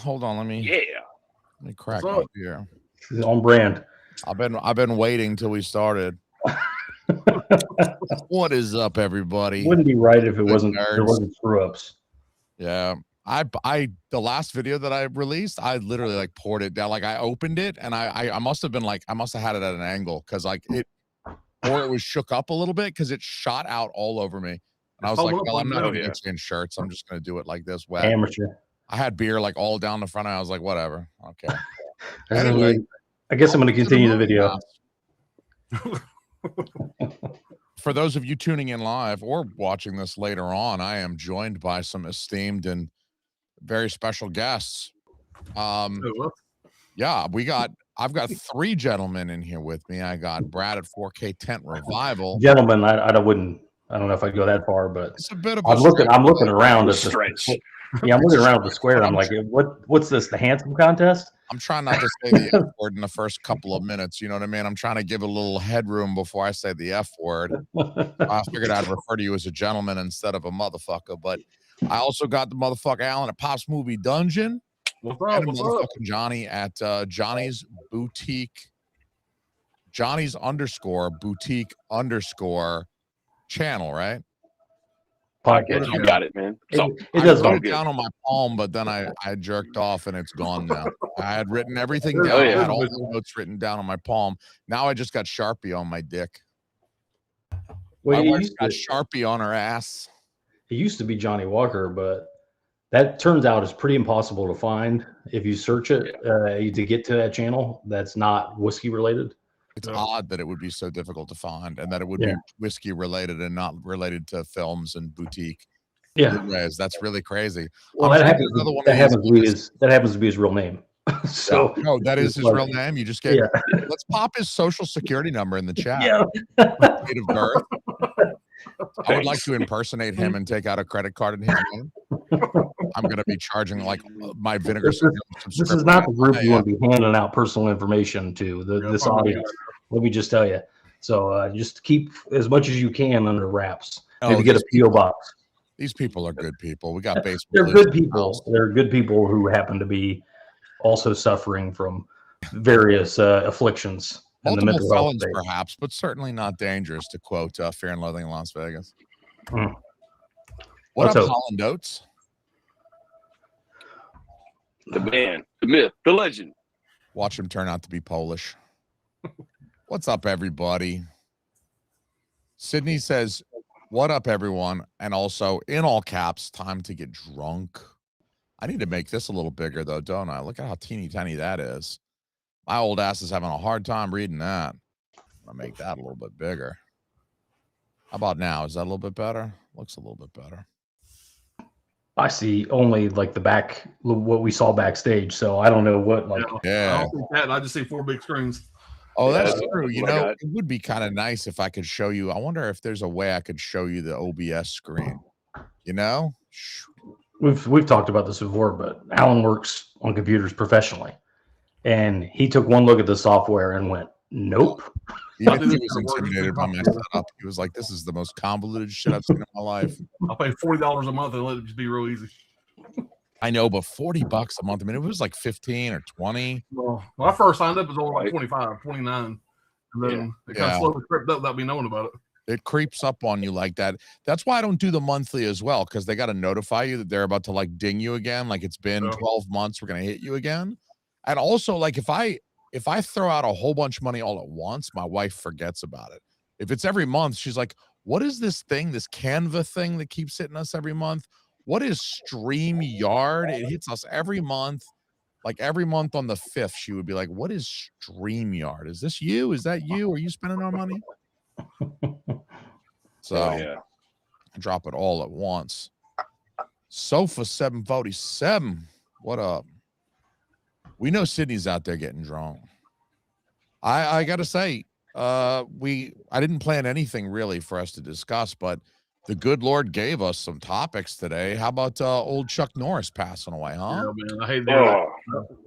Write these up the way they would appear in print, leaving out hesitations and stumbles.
hold on. Let me crack my beer. It's on brand. I've been waiting till we started. What is up, everybody? Wouldn't be right if it wasn't there wasn't screw ups. Yeah. The last video that I released, I literally like poured it down. Like I opened it and I must have been like, I must have had it at an angle because like it was shook up a little bit because it shot out all over me. And I was like, well, I'm not even mixing shirts. I'm just going to do it like this wet. Amateur. I had beer like all down the front. And I was like, whatever. Okay. Anyway, I guess I'm going to continue the video. For those of you tuning in live or watching this later on, I am joined by some esteemed and very special guests. Yeah, I've got 3 gentlemen in here with me. I got Brad at 4K Tent Revival. Gentlemen, I don't know if I'd go that far, but it's a bit of I'm looking around at stretch. Yeah, I'm looking around the square. I'm like, what's this? The handsome contest? I'm trying not to say the F word in the first couple of minutes. You know what I mean? I'm trying to give a little headroom before I say the F word. I figured I'd refer to you as a gentleman instead of a motherfucker. But I also got the motherfucker Alan at Pops Movie Dungeon. What's up? And motherfucking Johnny at Johnny's Boutique. Johnny's _boutique_ channel, right? Podcast. You got it, man. So it does put it down on my palm, but then I jerked off and it's gone now. I had written everything down. I had all the notes written down on my palm. Now I just got Sharpie on my dick. My wife's got Sharpie on her ass. It used to be Johnny Walker, but that turns out is pretty impossible to find if you search it to get to that channel. That's not whiskey related. It's odd that it would be so difficult to find and that it would be whiskey related and not related to films and boutique. Yeah. That's really crazy. Well, that happens to be his real name. So no, that is his real name. You just get let's pop his social security number in the chat. Yeah. Date of birth. I would like to impersonate him and take out a credit card in his name. I'm going to be charging like my vinegar. This is not the group you want to be handing out personal information to this audience. Let me just tell you. So just keep as much as you can under wraps. Maybe get a PO box. These people are good people. We got baseball. They're good people. They're good people who happen to be also suffering from various afflictions. Multiple felons, perhaps, but certainly not dangerous, to quote Fear and Loathing in Las Vegas. What up, Holland Oates? The man, the myth, the legend. Watch him turn out to be Polish. What's up, everybody? Sydney says, what up, everyone? And also, in all caps, time to get drunk. I need to make this a little bigger, though, don't I? Look at how teeny tiny that is. My old ass is having a hard time reading that. I'm going to make that a little bit bigger. How about now? Is that a little bit better? Looks a little bit better. I see only like the back, what we saw backstage. So I don't know what, like. Yeah. I don't think that. I just see 4 big screens. Oh, that's true. You know, it would be kind of nice if I could show you. I wonder if there's a way I could show you the OBS screen. You know? We've talked about this before, but Alan works on computers professionally. And he took one look at the software and went, nope. Even he was intimidated by my setup. He was like, this is the most convoluted shit I've seen in my life. I'll pay $40 a month and let it just be real easy. I know, but $40 a month. I mean, it was like 15 or 20. Well, when I first signed up, it was only like 25, 29. And then it kind of slowly crept up without me knowing about it. It creeps up on you like that. That's why I don't do the monthly as well, because they got to notify you that they're about to like ding you again. Like it's been 12 months. We're going to hit you again. And also, like, if I throw out a whole bunch of money all at once, my wife forgets about it. If it's every month, she's like, what is this thing, this Canva thing that keeps hitting us every month? What is StreamYard? It hits us every month. Like every month on the 5th, she would be like, what is StreamYard? Is this you? Is that you? Are you spending our money? So I drop it all at once. Sofa 747. What up? We know Sydney's out there getting drunk. I gotta say, I didn't plan anything really for us to discuss, but the good Lord gave us some topics today. How about old Chuck Norris passing away, huh? Yeah, man, I hate that.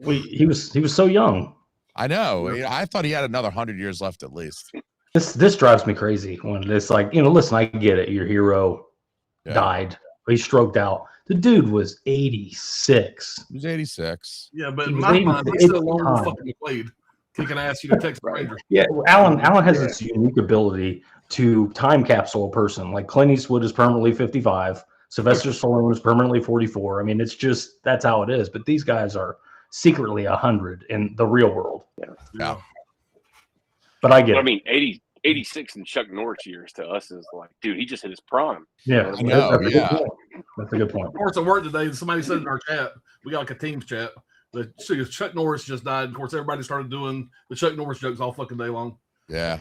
He was so young. I know. I thought he had another 100 years left at least. This drives me crazy when it's like, listen, I get it. Your hero died. He stroked out. The dude was 86. He was 86. Yeah, but He in was my mind, he's still 86 longer times. fucking played. Kicking ass, you know, Texas Rangers. Yeah, Alan has this unique ability to time capsule a person. Like Clint Eastwood is permanently 55. Sylvester Stallone is permanently 44. I mean, it's just, that's how it is. But these guys are secretly 100 in the real world. Yeah. But I get I it. mean, 86 and Chuck Norris years to us is like, dude, he just hit his prime. Yeah, I know, that's a good point. That's a good point. Of course, at work today, somebody said in our chat, we got like a Teams chat, that Chuck Norris just died. Of course, everybody started doing the Chuck Norris jokes all fucking day long. Yeah.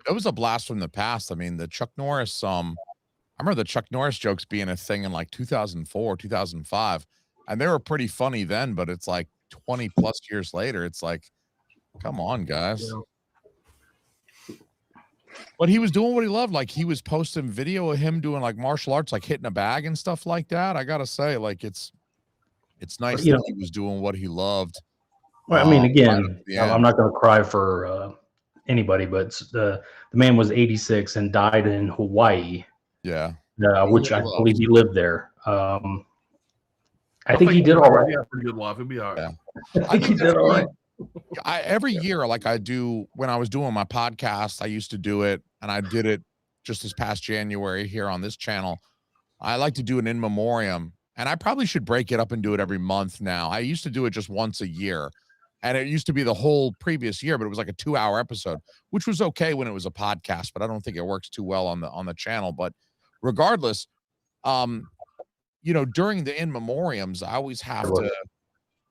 It was a blast from the past. I mean, the Chuck Norris, I remember the Chuck Norris jokes being a thing in like 2004, 2005. And they were pretty funny then, but it's like 20 plus years later. It's like, come on, guys. Yeah. But he was doing what he loved. Like he was posting video of him doing like martial arts, like hitting a bag and stuff like that. I gotta say, like it's nice that he was doing what he loved. Well, I mean, again, I'm not going to cry for anybody, but the man was 86 and died in Hawaii. Yeah. Which I believe he lived there. I think he did all right. Yeah, pretty good life. He'll be all right. Yeah. I think he did all right. Every year, like I do when I was doing my podcast, I used to do it, and I did it just this past January here on this channel. I like to do an in memoriam, and I probably should break it up and do it every month now. I used to do it just once a year, and it used to be the whole previous year, but it was like a 2-hour episode, which was okay when it was a podcast, but I don't think it works too well on the channel. But regardless, you know, during the in memoriams, I always have to,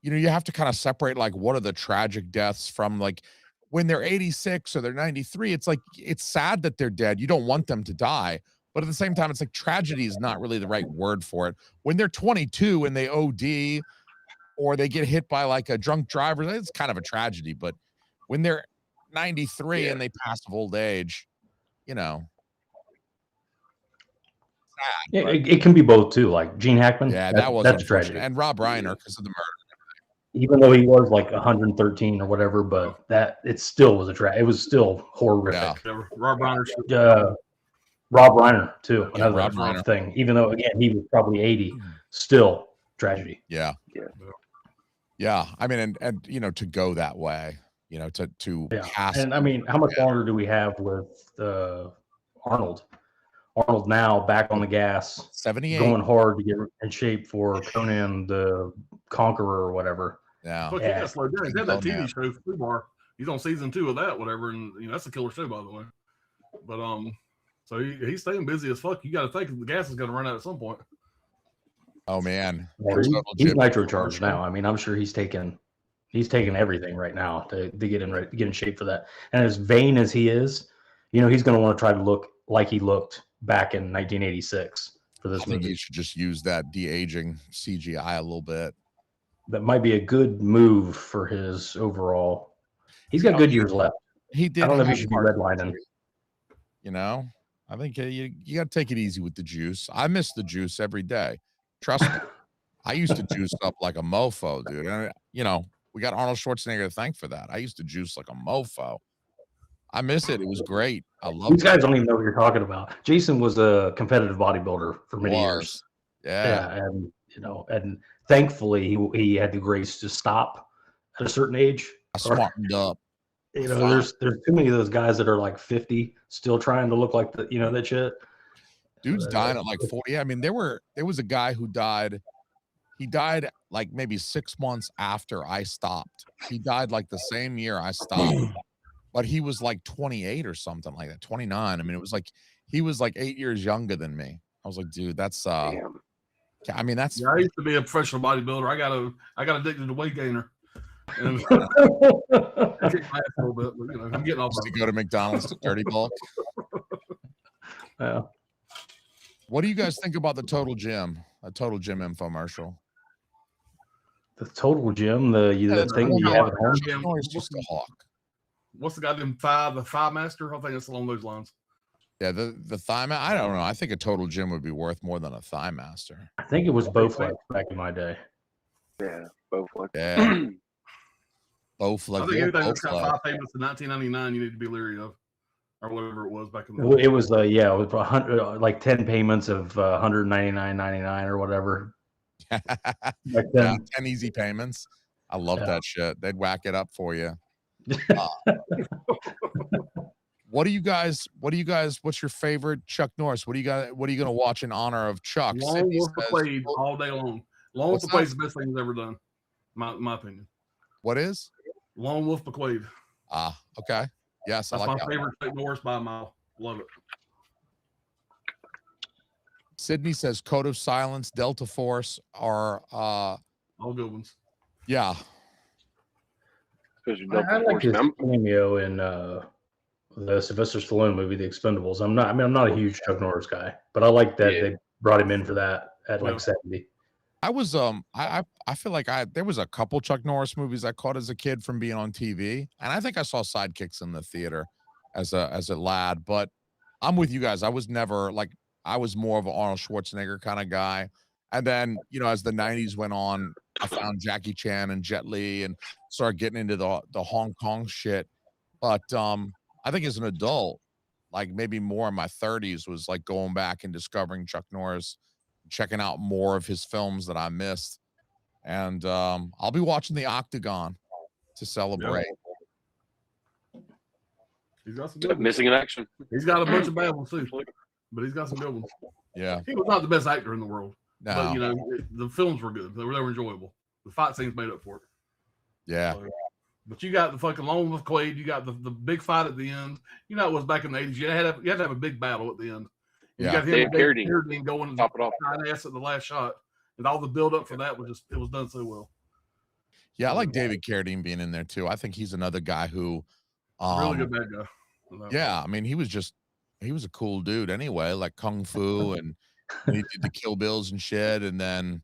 you know, you have to kind of separate like what are the tragic deaths from like when they're 86 or they're 93. It's like it's sad that they're dead. You don't want them to die, but at the same time, it's like tragedy is not really the right word for it. When they're 22 and they OD or they get hit by like a drunk driver, it's kind of a tragedy. But when they're 93 and they pass of old age, you know. Yeah, it can be both too. Like Gene Hackman. Yeah, that's a tragedy. And Rob Reiner because of the murder. Even though he was like 113 or whatever, but it still was it was still horrific. Yeah. Rob Reiner. Rob Reiner too. Yeah, Another Rob Reiner thing. Even though again he was probably 80, still tragedy. Yeah. I mean, and you know, to go that way, you know, to pass. And I mean, how much longer do we have with Arnold? Arnold now back on the gas, 78, going hard to get in shape for Conan the Conqueror or whatever. Yeah. Look, he got slowed down. He's had that TV show, Food Bar. He's on season 2 of that, whatever, and you know that's a killer show, by the way. But so he's staying busy as fuck. You got to think the gas is going to run out at some point. Oh man, he's nitro charged now. I mean, I'm sure he's taking everything right now to get in shape for that. And as vain as he is, you know, he's going to want to try to look like he looked back in 1986 for this movie. I think he should just use that de-aging CGI a little bit. That might be a good move for his overall. He's got good years left. He did. I don't know if he should be redlining. You know, I think you got to take it easy with the juice. I miss the juice every day. Trust me. I used to juice up like a mofo, dude. And, you know, we got Arnold Schwarzenegger to thank for that. I used to juice like a mofo. I miss it. It was great. I love these guys don't even know what you're talking about. Jason was a competitive bodybuilder for many years. Yeah. And you know, and thankfully he had the grace to stop at a certain age. I smartened up. You know, there's too many of those guys that are like 50 still trying to look like that shit. Dude's dying at like 40. I mean, there was a guy who died. He died like maybe 6 months after I stopped. He died like the same year I stopped. But he was like 28 or something like that, 29. I mean, it was like he was like 8 years younger than me. I was like, dude, that's Damn. I mean, that's I used to be a professional bodybuilder. I got addicted to weight gainer. And I kicked my ass a little bit, but you know, I'm getting off to go to McDonald's to dirty bulk. Yeah. What do you guys think about the Total Gym? A Total Gym infomercial. The Total Gym, the thing that you have at home. Oh, it's just a hawk. What's the guy named the Thigh Master? I think it's along those lines. Yeah, the Thigh Master. I don't know. I think a Total Gym would be worth more than a Thigh Master. I think it was Bowflex back in my day. Yeah, Bowflex. Yeah. Bowflex. I think anything that's got 5 payments in 1999, you need to be leery of. or whatever it was back in the day. It was it was 100, like 10 payments of $199.99 or whatever. Yeah, 10 easy payments. I love that shit. They'd whack it up for you. What do you guys? What's your favorite Chuck Norris? What are you gonna watch in honor of Chuck? Lone Wolf McQuade all day long. Lone Wolf McQuade's the best thing he's ever done. My opinion. What is? Lone Wolf McQuade. Ah, okay. Yes, that's I like my favorite Chuck Norris by a mile. Love it. Sydney says Code of Silence, Delta Force are all good ones. Yeah. I like his cameo in the Sylvester Stallone movie, The Expendables. I'm not a huge Chuck Norris guy, but I like that they brought him in for that at like 70. I was I feel like there was a couple Chuck Norris movies I caught as a kid from being on TV, and I think I saw Sidekicks in the theater as a lad. But I'm with you guys. I was never like, I was more of an Arnold Schwarzenegger kind of guy. And then, you know, as the 90s went on, I found Jackie Chan and Jet Li and started getting into the Hong Kong shit. But I think as an adult, like maybe more in my 30s, was like going back and discovering Chuck Norris, checking out more of his films that I missed. And I'll be watching The Octagon to celebrate. He's got some good ones. Missing in action. He's got a bunch of bad ones too, but he's got some good ones. Yeah. He was not the best actor in the world. No. But, you know, the films were good. They were enjoyable. The fight scenes made up for it. Yeah. But you got the fucking Lone Wolf McQuade. You got the big fight at the end. You know, it was back in the 80s. You had to have a big battle at the end. You got him and David Carradine going top it off ass at the last shot. And all the build up for that was done so well. Yeah, I like David Carradine being in there too. I think he's another guy who really good bad guy. Yeah, I mean, he was a cool dude anyway, like Kung Fu, and he did the Kill Bills and shit. And then,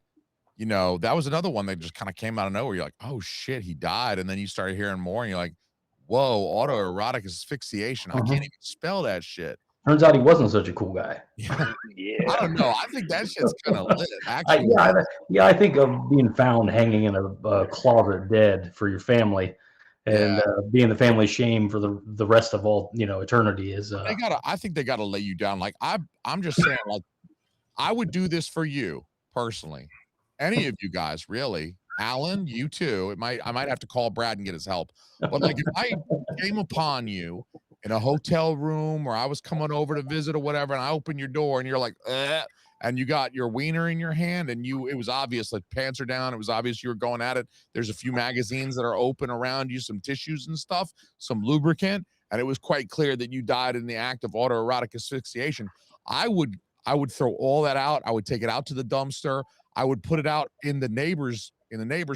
you know, that was another one that just kind of came out of nowhere. You're like, oh shit, he died. And then you started hearing more and you're like, whoa, autoerotic asphyxiation. I can't even spell that shit. Turns out he wasn't such a cool guy. Yeah. I don't know. I think that shit's kind of lit, actually. I think of being found hanging in a closet dead for your family and being the family shame for the rest of all, you know, eternity is I think they gotta lay you down. Like I'm just saying, like, I would do this for you personally. Any of you guys, really. Alan, you too. I might have to call Brad and get his help. But like, if I came upon you in a hotel room or I was coming over to visit or whatever, and I open your door and you're like, and you got your wiener in your hand and it was obvious, like pants are down. It was obvious you were going at it. There's a few magazines that are open around you, some tissues and stuff, some lubricant. And it was quite clear that you died in the act of autoerotic asphyxiation. I would throw all that out. I would take it out to the dumpster. I would put it out in the neighbor's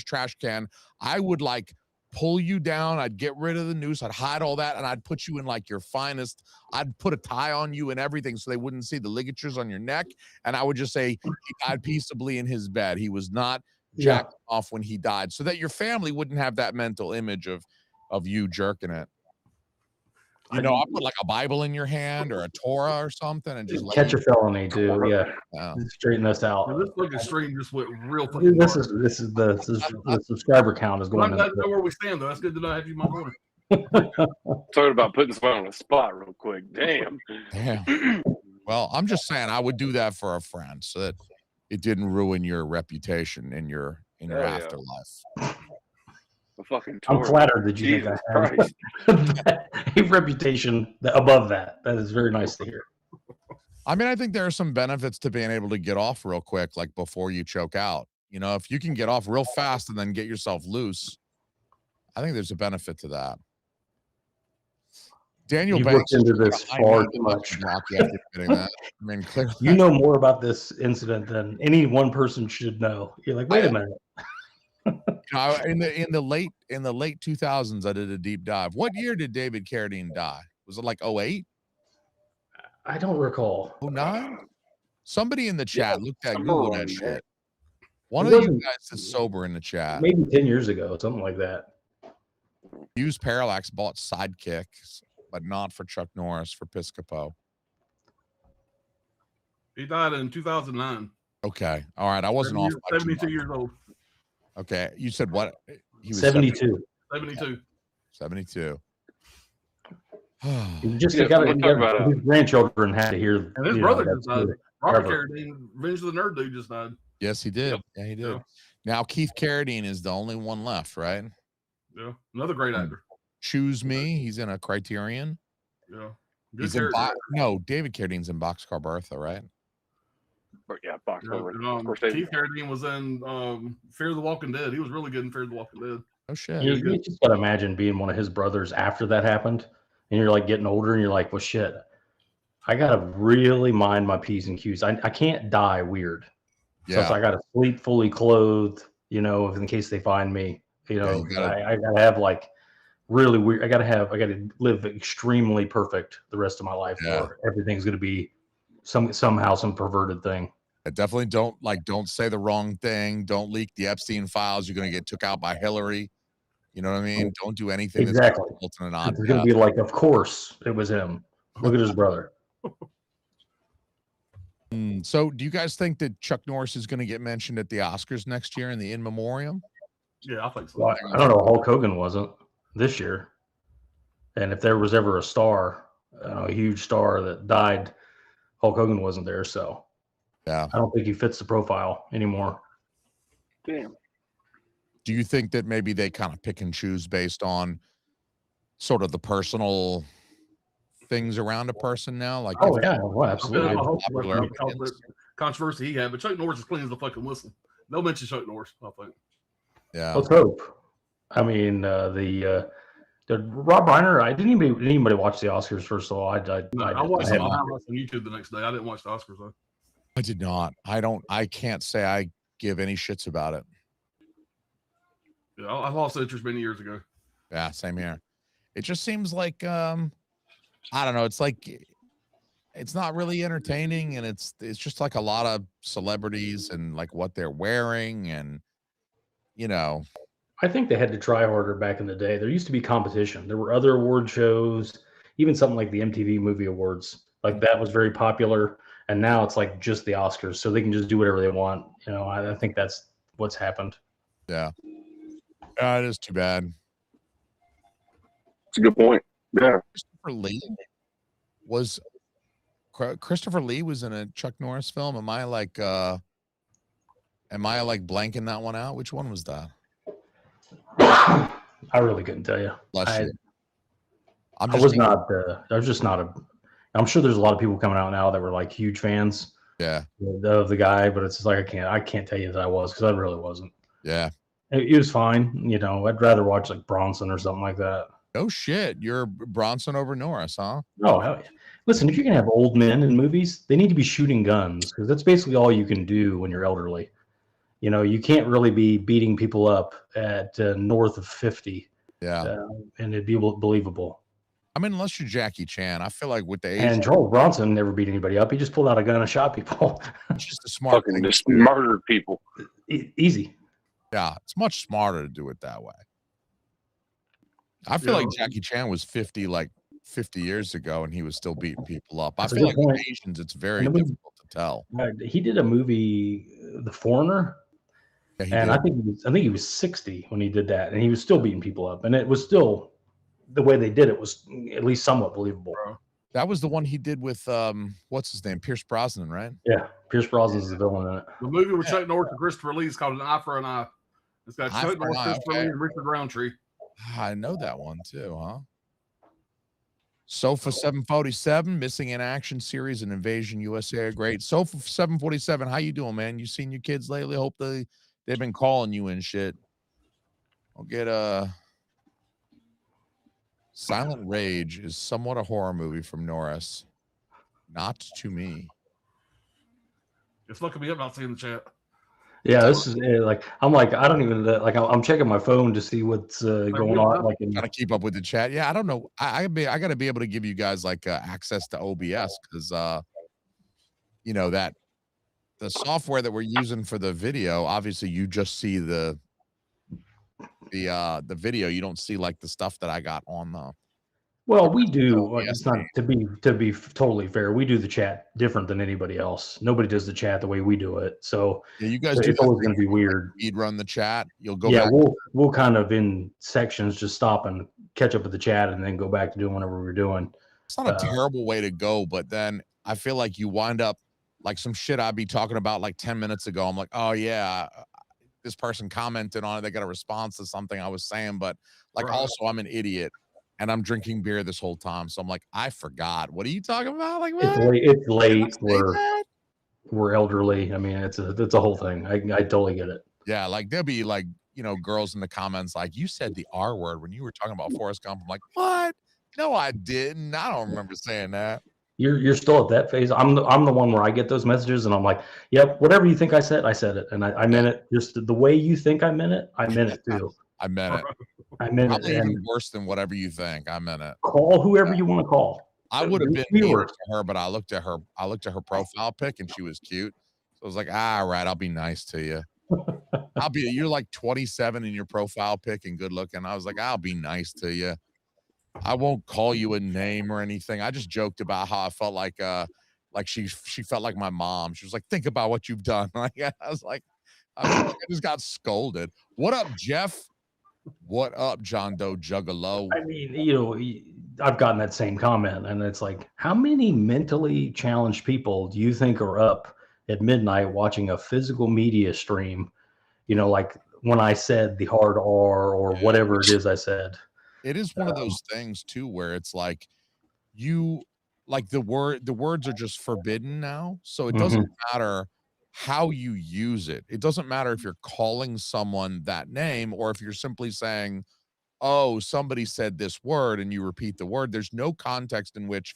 trash can. I would like pull you down. I'd get rid of the noose. I'd hide all that. And I'd put you in like your finest. I'd put a tie on you and everything so they wouldn't see the ligatures on your neck. And I would just say he died peaceably in his bed. He was not jacked off when he died, so that your family wouldn't have that mental image of you jerking it. You know, I put like a Bible in your hand or a Torah or something and just catch a felony too. Yeah. Straighten this out. This fucking stream just went real fucking this is the subscriber count is going. I'm glad to know where we stand though. That's good to know. I have you in my corner. Talking about putting someone on the spot real quick. Damn. Well, I'm just saying I would do that for a friend so that it didn't ruin your reputation in your afterlife. I'm flattered that you think I have a reputation above that. That is very nice to hear. I mean, I think there are some benefits to being able to get off real quick, like before you choke out. You know, if you can get off real fast and then get yourself loose, I think there's a benefit to that. Daniel Banks looked into this far too much. I mean, clearly, you know more about this incident than any one person should know. You're like, wait a minute. In the late 2000s, I did a deep dive. What year did David Carradine die? Was it like 08? I don't recall. 09? Somebody in the chat looked at Google that shit. One of you guys is sober in the chat. Maybe 10 years ago, something like that. Used Parallax bought Sidekicks, but not for Chuck Norris, for Piscopo. He died in 2009. Okay. All right. I wasn't off. 72 years old. Okay. You said what? He was 72. 72. 72. You just his grandchildren had to hear. And his brother just died. Robert Carradine, Revenge of the Nerd dude, just died. Yes, he did. Yep. Yeah, he did. Yeah. Now Keith Carradine is the only one left, right? Yeah, another great actor. Choose Me. He's in a Criterion. Yeah. He's in David Carradine's in Boxcar Bertha, right? Yeah, Boxcar Bertha. Keith Carradine was in Fear of the Walking Dead. He was really good in Fear of the Walking Dead. Oh shit! You just gotta imagine being one of his brothers after that happened, and you're like getting older, and you're like, well, shit. I gotta really mind my P's and Q's. I can't die weird. Yeah. So I gotta sleep fully clothed, in case they find me. I gotta have like really weird. I gotta live extremely perfect the rest of my life, or everything's gonna be somehow some perverted thing. I definitely don't say the wrong thing. Don't leak the Epstein files. You're gonna get took out by Hillary. You know what I mean? Don't do anything. Exactly. It's gonna be like, of course it was him. Look at his brother. So do you guys think that Chuck Norris is going to get mentioned at the Oscars next year in the in memoriam? Yeah, I think so. Well, I don't know. Hulk Hogan wasn't this year. And if there was ever a star, a huge star that died, Hulk Hogan wasn't there. So yeah, I don't think he fits the profile anymore. Damn. Do you think that maybe they kind of pick and choose based on sort of the personal things around a person now? Like, absolutely. Controversy he had, but Chuck Norris is clean as the fucking whistle. No mention Chuck Norris, I think. Yeah. Let's hope. I mean, the Rob Reiner. Didn't anybody watch the Oscars? First of all, I watched it on YouTube the next day. I didn't watch the Oscars though. I did not. I can't say I give any shits about it. Yeah, I lost interest many years ago. Yeah, same here. It just seems like I don't know. It's like it's not really entertaining, and it's just like a lot of celebrities and like what they're wearing, and I think they had to try harder back in the day. There used to be competition. There were other award shows, even something like the MTV Movie Awards, like that was very popular. And now it's like just the Oscars, so they can just do whatever they want. I think that's what's happened. Yeah, it is too bad. It's a good point. Yeah. Christopher Lee was in a Chuck Norris film. Am I blanking that one out? Which one was that? I really couldn't tell you. I'm just not I'm sure there's a lot of people coming out now that were like huge fans. Yeah. Of the guy, but it's just like I can't tell you that I was, because I really wasn't. Yeah. It was fine. I'd rather watch like Bronson or something like that. Oh shit, you're Bronson over Norris, huh? No, hell yeah. Listen, if you're gonna have old men in movies, they need to be shooting guns, because that's basically all you can do when you're elderly. You can't really be beating people up at north of 50. Yeah, and it'd be believable. I mean, unless you're Jackie Chan, I feel like with the age. And Charles Bronson never beat anybody up. He just pulled out a gun and shot people. It's just a smart thing. Just murdered people. Easy. Yeah, it's much smarter to do it that way. I feel like Jackie Chan was 50 years ago, and he was still beating people up. I feel like with Asians, it's difficult to tell. He did a movie, The Foreigner, and I think he was 60 when he did that, and he was still beating people up, and it was still the way they did it was at least somewhat believable. That was the one he did with what's his name, Pierce Brosnan, right? Yeah, Pierce Brosnan's the villain in it. The movie with Chuck Norris and Christopher Lee is called An Eye for an Eye. It's got Chuck Norris, Christopher Lee, and Richard Roundtree. I know that one too, huh? Sofa 747, Missing in Action series and Invasion USA are great. Sofa 747, how you doing, man? You seen your kids lately? Hope they've been calling you and shit. I'll get Silent Rage is somewhat a horror movie from Norris. Not to me. It's looking me up, not seeing the chat. Yeah, this is I don't even I'm checking my phone to see what's going on. Gotta keep up with the chat. Yeah, I don't know. I gotta be able to give you guys access to OBS, because that the software that we're using for the video, obviously you just see the video. You don't see the stuff that I got on the. Well, we do. It's not to be totally fair. We do the chat different than anybody else. Nobody does the chat the way we do it. So yeah, you guys do. It's always going to be weird. You'd run the chat. You'll go. Yeah, we'll kind of in sections just stop and catch up with the chat and then go back to doing whatever we were doing. It's not a terrible way to go, but then I feel like you wind up like some shit I'd be talking about like 10 minutes ago. I'm like, oh yeah, this person commented on it. They got a response to something I was saying, but like also I'm an idiot and I'm drinking beer this whole time. So I'm like, I forgot. What are you talking about? Like, what? It's late. We're elderly. I mean, it's a whole thing. I totally get it. Yeah, like there'll be like, you know, girls in the comments like, you said the R word when you were talking about Forrest Gump. I'm like, what? No, I didn't. I don't remember saying that. You're still at that phase. I'm the one where I get those messages and I'm like, yep, whatever you think I said it, and I meant it. Just the way you think I meant it too. I meant it. I meant Probably it. Even worse than whatever you think. I meant it. Call whoever you want to call. I would have been mean to her, but I looked at her profile pic and she was cute. So I was like, all right, I'll be nice to you. You're like 27 in your profile pic and good looking. I was like, I'll be nice to you. I won't call you a name or anything. I just joked about how I felt like she felt like my mom. She was like, think about what you've done. Like I was like, I just got scolded. What up, Jeff? What up, John Doe Juggalo? I mean, you know, I've gotten that same comment, and it's like, how many mentally challenged people do you think are up at midnight watching a physical media stream? You know, like when I said the hard R or whatever it is I said. It is one of those things too, where it's like you like the words are just forbidden now. So it doesn't matter how you use it. It doesn't matter if you're calling someone that name or if you're simply saying, oh, somebody said this word and you repeat the word. There's no context in which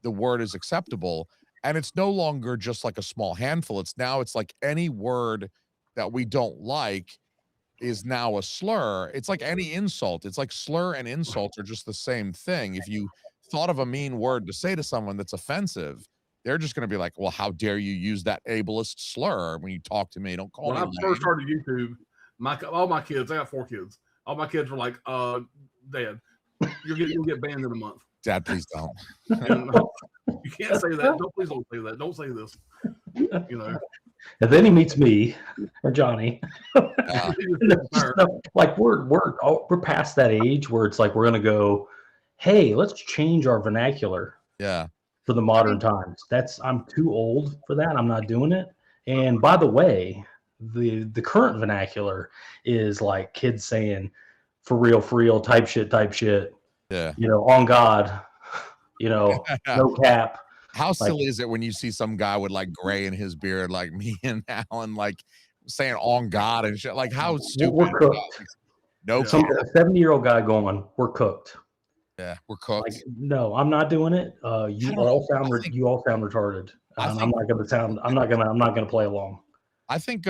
the word is acceptable. And it's no longer just like a small handful. It's like any word that we don't like is now a slur. It's like any insult. It's like slur and insult are just the same thing. If you thought of a mean word to say to someone that's offensive, they're just going to be like, well, how dare you use that ableist slur when you talk to me? Don't call me. When I first started YouTube, all my kids, I got 4 kids. All my kids were like, Dad, you'll get banned in a month. Dad, please don't. And, you can't say that. Please don't say that. Don't say this. You know. And then he meets me or Johnny. Like we're past that age where it's like we're gonna go, hey, let's change our vernacular. Yeah. For the modern times. I'm too old for that. I'm not doing it. And by the way, the current vernacular is like kids saying for real type shit. Yeah. You know, on God, you know, no cap. How silly is it when you see some guy with like gray in his beard, like me and Alan, like saying on God and shit? Like how stupid. We're cooked. No, a 70-year-old guy going, we're cooked. Yeah, we're cooked. Like, no, I'm not doing it. You all sound retarded. I'm not gonna play along. I think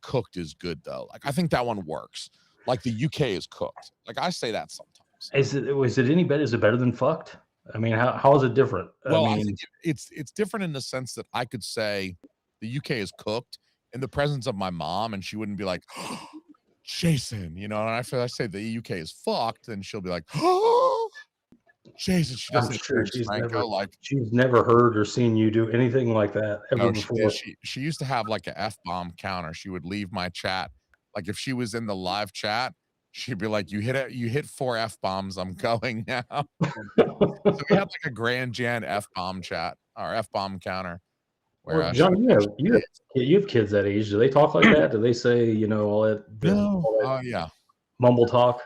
cooked is good though. Like I think that one works. Like the UK is cooked. Like I say that sometimes. Is it any better? Is it better than fucked? I mean, how is it different? Well, I think it's different in the sense that I could say the UK is cooked in the presence of my mom, and she wouldn't be like, oh, Jason, you know. And I say the UK is fucked, and she'll be like, oh, Jason. She doesn't. Sure she's never heard or seen you do anything like that ever before. She used to have like an F-bomb counter. She would leave my chat, like if she was in the live chat. She'd be like, you hit 4 F-bombs, I'm going now. So we had like a Grand Jan F-bomb chat or F-bomb counter. Where John, you have kids that age. Do they talk like that? Do they say, you know, all that? Yeah. Mumble talk?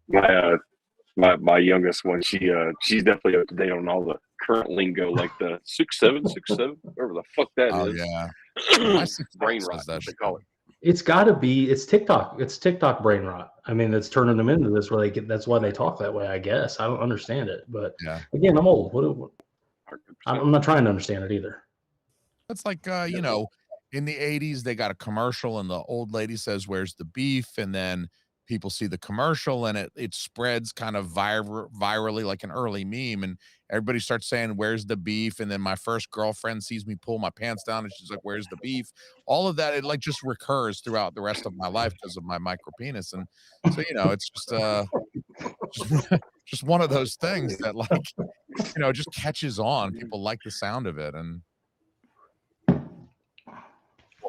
My youngest one, she's definitely up to date on all the current lingo, like the 6767, whatever the fuck that is. Yeah. Brain rot, that they call it. It's got to be. It's TikTok. It's TikTok brain rot. I mean, it's turning them into this where that's why they talk that way. I guess I don't understand it, but again, I'm old. What I'm not trying to understand it either. It's like you know, in the 80s they got a commercial and the old lady says, "Where's the beef?" and then people see the commercial and it spreads kind of virally like an early meme, and everybody starts saying, "Where's the beef?" And then my first girlfriend sees me pull my pants down and she's like, "Where's the beef?" All of that, it like just recurs throughout the rest of my life because of my micro penis. And so, you know, it's just one of those things that, like, you know, just catches on. People like the sound of it, and it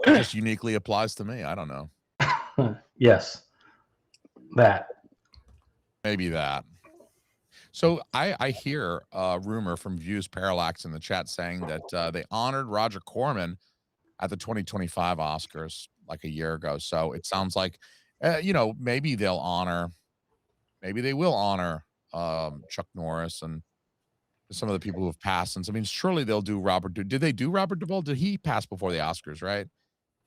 just uniquely applies to me. I don't know. Yes. That. Maybe that. So I hear a rumor from Views Parallax in the chat saying that they honored Roger Corman at the 2025 Oscars like a year ago. So it sounds like, maybe they will honor Chuck Norris and some of the people who have passed. And so, I mean, surely they'll do Robert. Did they do Robert Duvall? Did he pass before the Oscars? Right?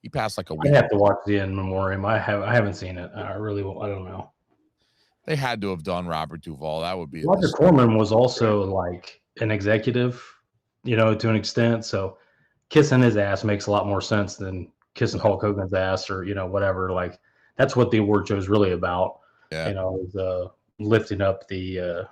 He passed like a week. I have to watch the in memoriam. I haven't seen it. I don't know. They had to have done Robert Duvall. That would be. Roger Corman was also like an executive, to an extent. So kissing his ass makes a lot more sense than kissing Hulk Hogan's ass or whatever. Like that's what the award show is really about. Yeah. Lifting up the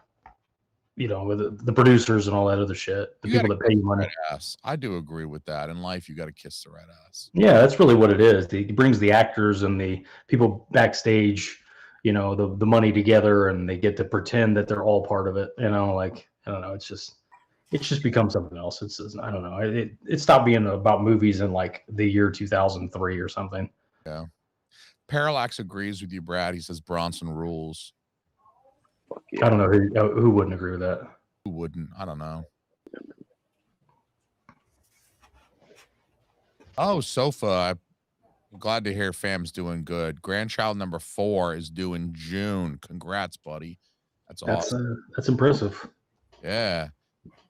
the producers and all that other shit. The people that pay you money. Ass. I do agree with that. In life, you got to kiss the right ass. Yeah, that's really what it is. He brings the actors and the people backstage, the money together, and they get to pretend that they're all part of it. Like I don't know. It's just become something else. I don't know. It stopped being about movies in like the year 2003 or something. Yeah. Parallax agrees with you, Brad. He says Bronson rules. Yeah. I don't know who wouldn't agree with that. Who wouldn't? I don't know. Oh, Sofa. I'm glad to hear fam's doing good. Grandchild number 4 is due in June. Congrats, buddy. That's awesome. That's impressive. Yeah.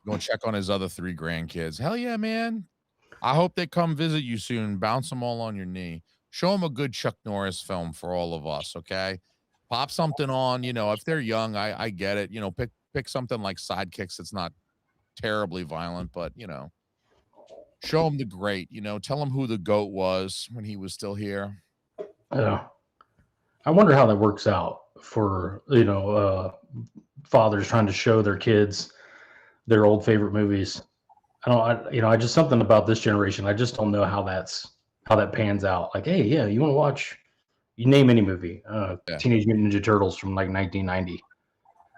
Go and check on his other 3 grandkids. Hell yeah, man. I hope they come visit you soon. Bounce them all on your knee. Show them a good Chuck Norris film for all of us, okay? Pop something on, if they're young, I get it. Pick something like Sidekicks that's not terribly violent, but, show them the great, tell them who the GOAT was when he was still here. Yeah. I wonder how that works out for, fathers trying to show their kids their old favorite movies. I just something about this generation. I just don't know how that pans out. Like, hey, yeah, you want to watch, you name any movie, Teenage Mutant Ninja Turtles from like 1990.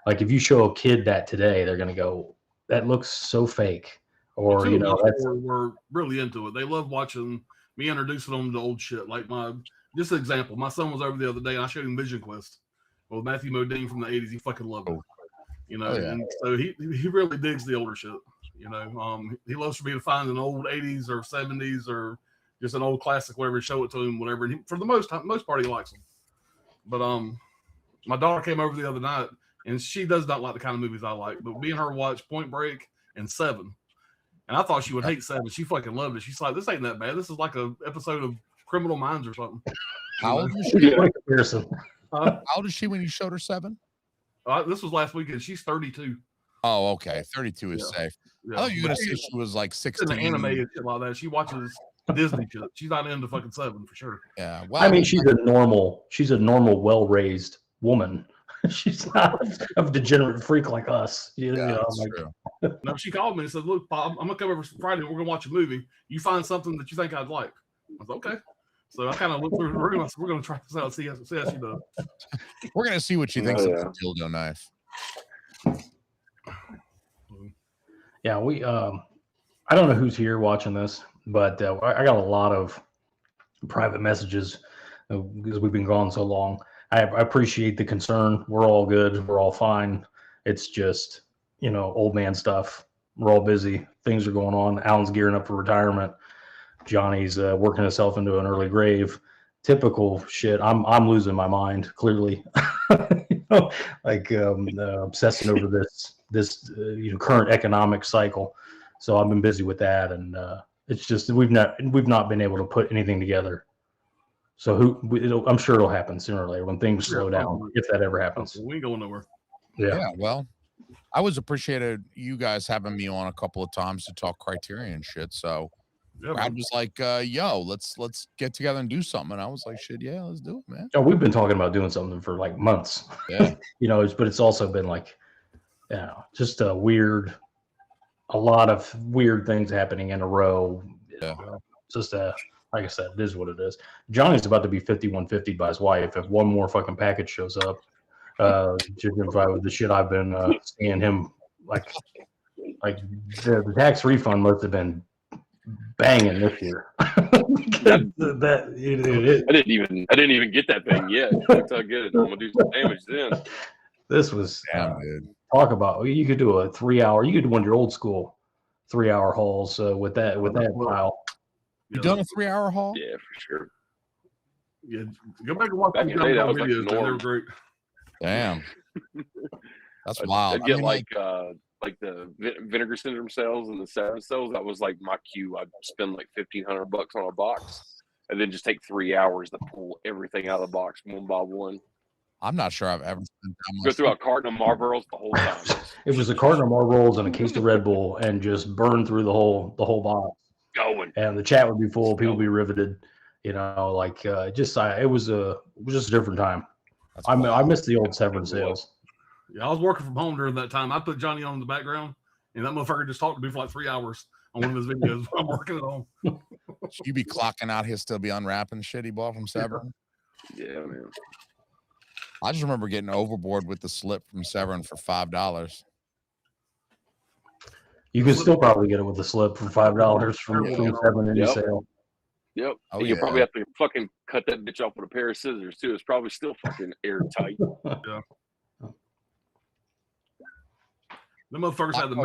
Like if you show a kid that today, they're going to go, that looks so fake. Or, we're really into it. They love watching me introducing them to old shit. Like just an example, my son was over the other day and I showed him Vision Quest with Matthew Modine from the 80s. He fucking loved it. And so he really digs the older shit. He loves for me to find an old 80s or 70s or just an old classic, whatever, show it to him, whatever. And for the most part, he likes them. But my daughter came over the other night, and she does not like the kind of movies I like. But me and her watched Point Break and Seven, and I thought she would hate Seven. She fucking loved it. She's like, "This ain't that bad. This is like a episode of Criminal Minds or something." How old is she? How old is she when you showed her Seven? This was last weekend. She's 32. Oh, okay. 32 is safe. Yeah. I thought you were going to say she was like 16. An anime and shit like that. She watches Disney shit. She's not into fucking Seven for sure. Yeah. Well, I mean, she's a normal, well-raised woman. She's not a degenerate freak like us. That's true. No, she called me and said, "Look, I'm gonna come over Friday. We're gonna watch a movie. You find something that you think I'd like." I was okay. So I kind of looked through. We're gonna try this out. See how she does. We're gonna see what she thinks of the dildo knife. Yeah, I don't know who's here watching this, but I got a lot of private messages because we've been gone so long. I appreciate the concern. We're all good. We're all fine. It's just, old man stuff. We're all busy. Things are going on. Alan's gearing up for retirement. Johnny's working himself into an early grave. Typical shit. I'm losing my mind, clearly. Obsessing over this current economic cycle. So I've been busy with that, and it's just we've not been able to put anything together. So I'm sure it'll happen sooner or later when things slow down, if that ever happens. We ain't going nowhere. Yeah. Well, I was appreciated you guys having me on a couple of times to talk Criterion shit. So Brad was like, "Yo, let's get together and do something." And I was like, "Shit, yeah, let's do it, man." Oh, we've been talking about doing something for like months. Yeah. But it's also been like, just a lot of weird things happening in a row. Yeah. Just like I said, it is what it is. Johnny's about to be 5150 by his wife. If one more fucking package shows up, judging by the shit I've been seeing him like the tax refund must have been banging this year. I didn't even get that thing yet. That's how good. I'm gonna do some damage then. This was dude. Talk about, you could do a 3-hour. You could do one of your old school 3-hour hauls with that file. You done a 3-hour haul? Yeah, for sure. Yeah, go back and watch Back in the day, that was like the videos. They were norm. great. Damn, that's wild. I'd get like the vinegar syndrome cells and the 7 cells. That was like my cue. I'd spend like $1,500 on a box, and then just take 3 hours to pull everything out of the box one by one. I'm not sure I've ever spent that much. Go through a carton of Marlboros the whole time. It was a carton of Marlboros and a case of Red Bull, and just burn through the whole box. Going. And the chat would be full. People would be riveted. You know, like it was just a different time. I miss the old Severn sales. Yeah, I was working from home during that time. I put Johnny on in the background, and that motherfucker just talked to me for like 3 hours on one of his videos while I'm working at home. You be clocking out, he'll still be unwrapping shit he bought from Severn. Yeah, man. I just remember getting overboard with the slip from Severn for $5. You could still probably get it with a slip for $5 from Severn any sale. Yep. Oh, you probably have to fucking cut that bitch off with a pair of scissors too. It's probably still fucking airtight. Yeah. The motherfuckers had the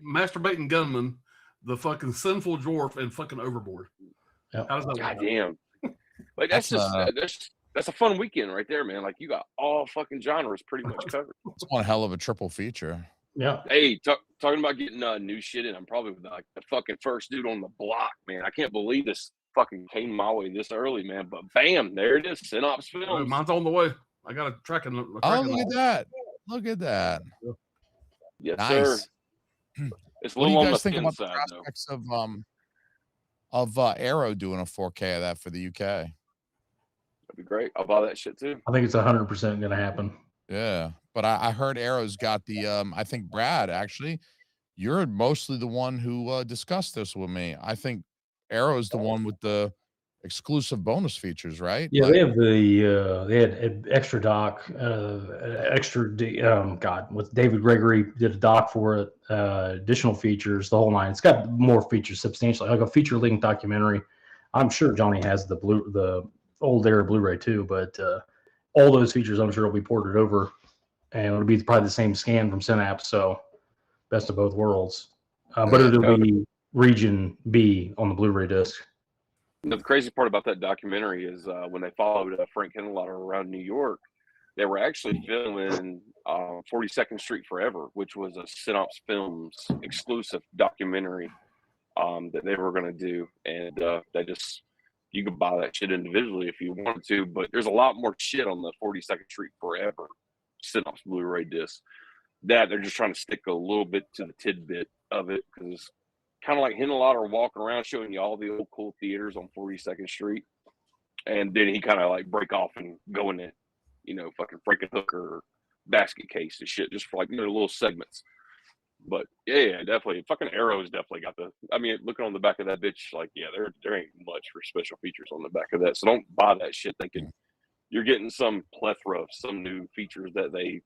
masturbating gunman, the fucking sinful dwarf, and fucking overboard. Yep. How does that God damn. Like that's a fun weekend right there, man. Like you got all fucking genres pretty much covered. It's one hell of a triple feature. Yeah. Hey, talking about getting new shit in, I'm probably like the fucking first dude on the block, man. I can't believe this fucking came my way this early, man. But bam, there it is. Synops Films. Mine's on the way. I got a tracking. Look at that. Look at that. Yes, nice. sir. It's a little what do you on guys the think thin about side, the prospects of Arrow doing a 4K of that for the UK? That'd be great. I'll buy that shit too. I think it's 100% going to happen. Yeah, but I heard Arrow's got the I think Brad, actually, you're mostly the one who discussed this with me. I think Arrow's the one with the exclusive bonus features, right? Yeah, they have they had extra doc, with David Gregory did a doc for it, additional features, the whole nine. It's got more features substantially, like a feature length documentary. I'm sure Johnny has the old era Blu-ray too, but all those features I'm sure will be ported over, and it'll be probably the same scan from Synapse. So best of both worlds, but it'll be Region B on the Blu-ray disc. The crazy part about that documentary is when they followed Frank Henenlotter around New York, they were actually filming 42nd Street Forever, which was a Synops Films exclusive documentary that they were going to do. And you could buy that shit individually if you wanted to, but there's a lot more shit on the 42nd Street Forever Synops Blu-ray disc that they're just trying to stick a little bit to the tidbit of it, because kind of like Henenlotter walking around showing you all the old cool theaters on 42nd Street, and then he kind of like break off and go in it, fucking Frankenhooker or Basket Case and shit, just for like little segments. But yeah, definitely, fucking Arrow's definitely got looking on the back of that bitch, like, yeah, there ain't much for special features on the back of that, so don't buy that shit thinking you're getting some plethora of some new features that they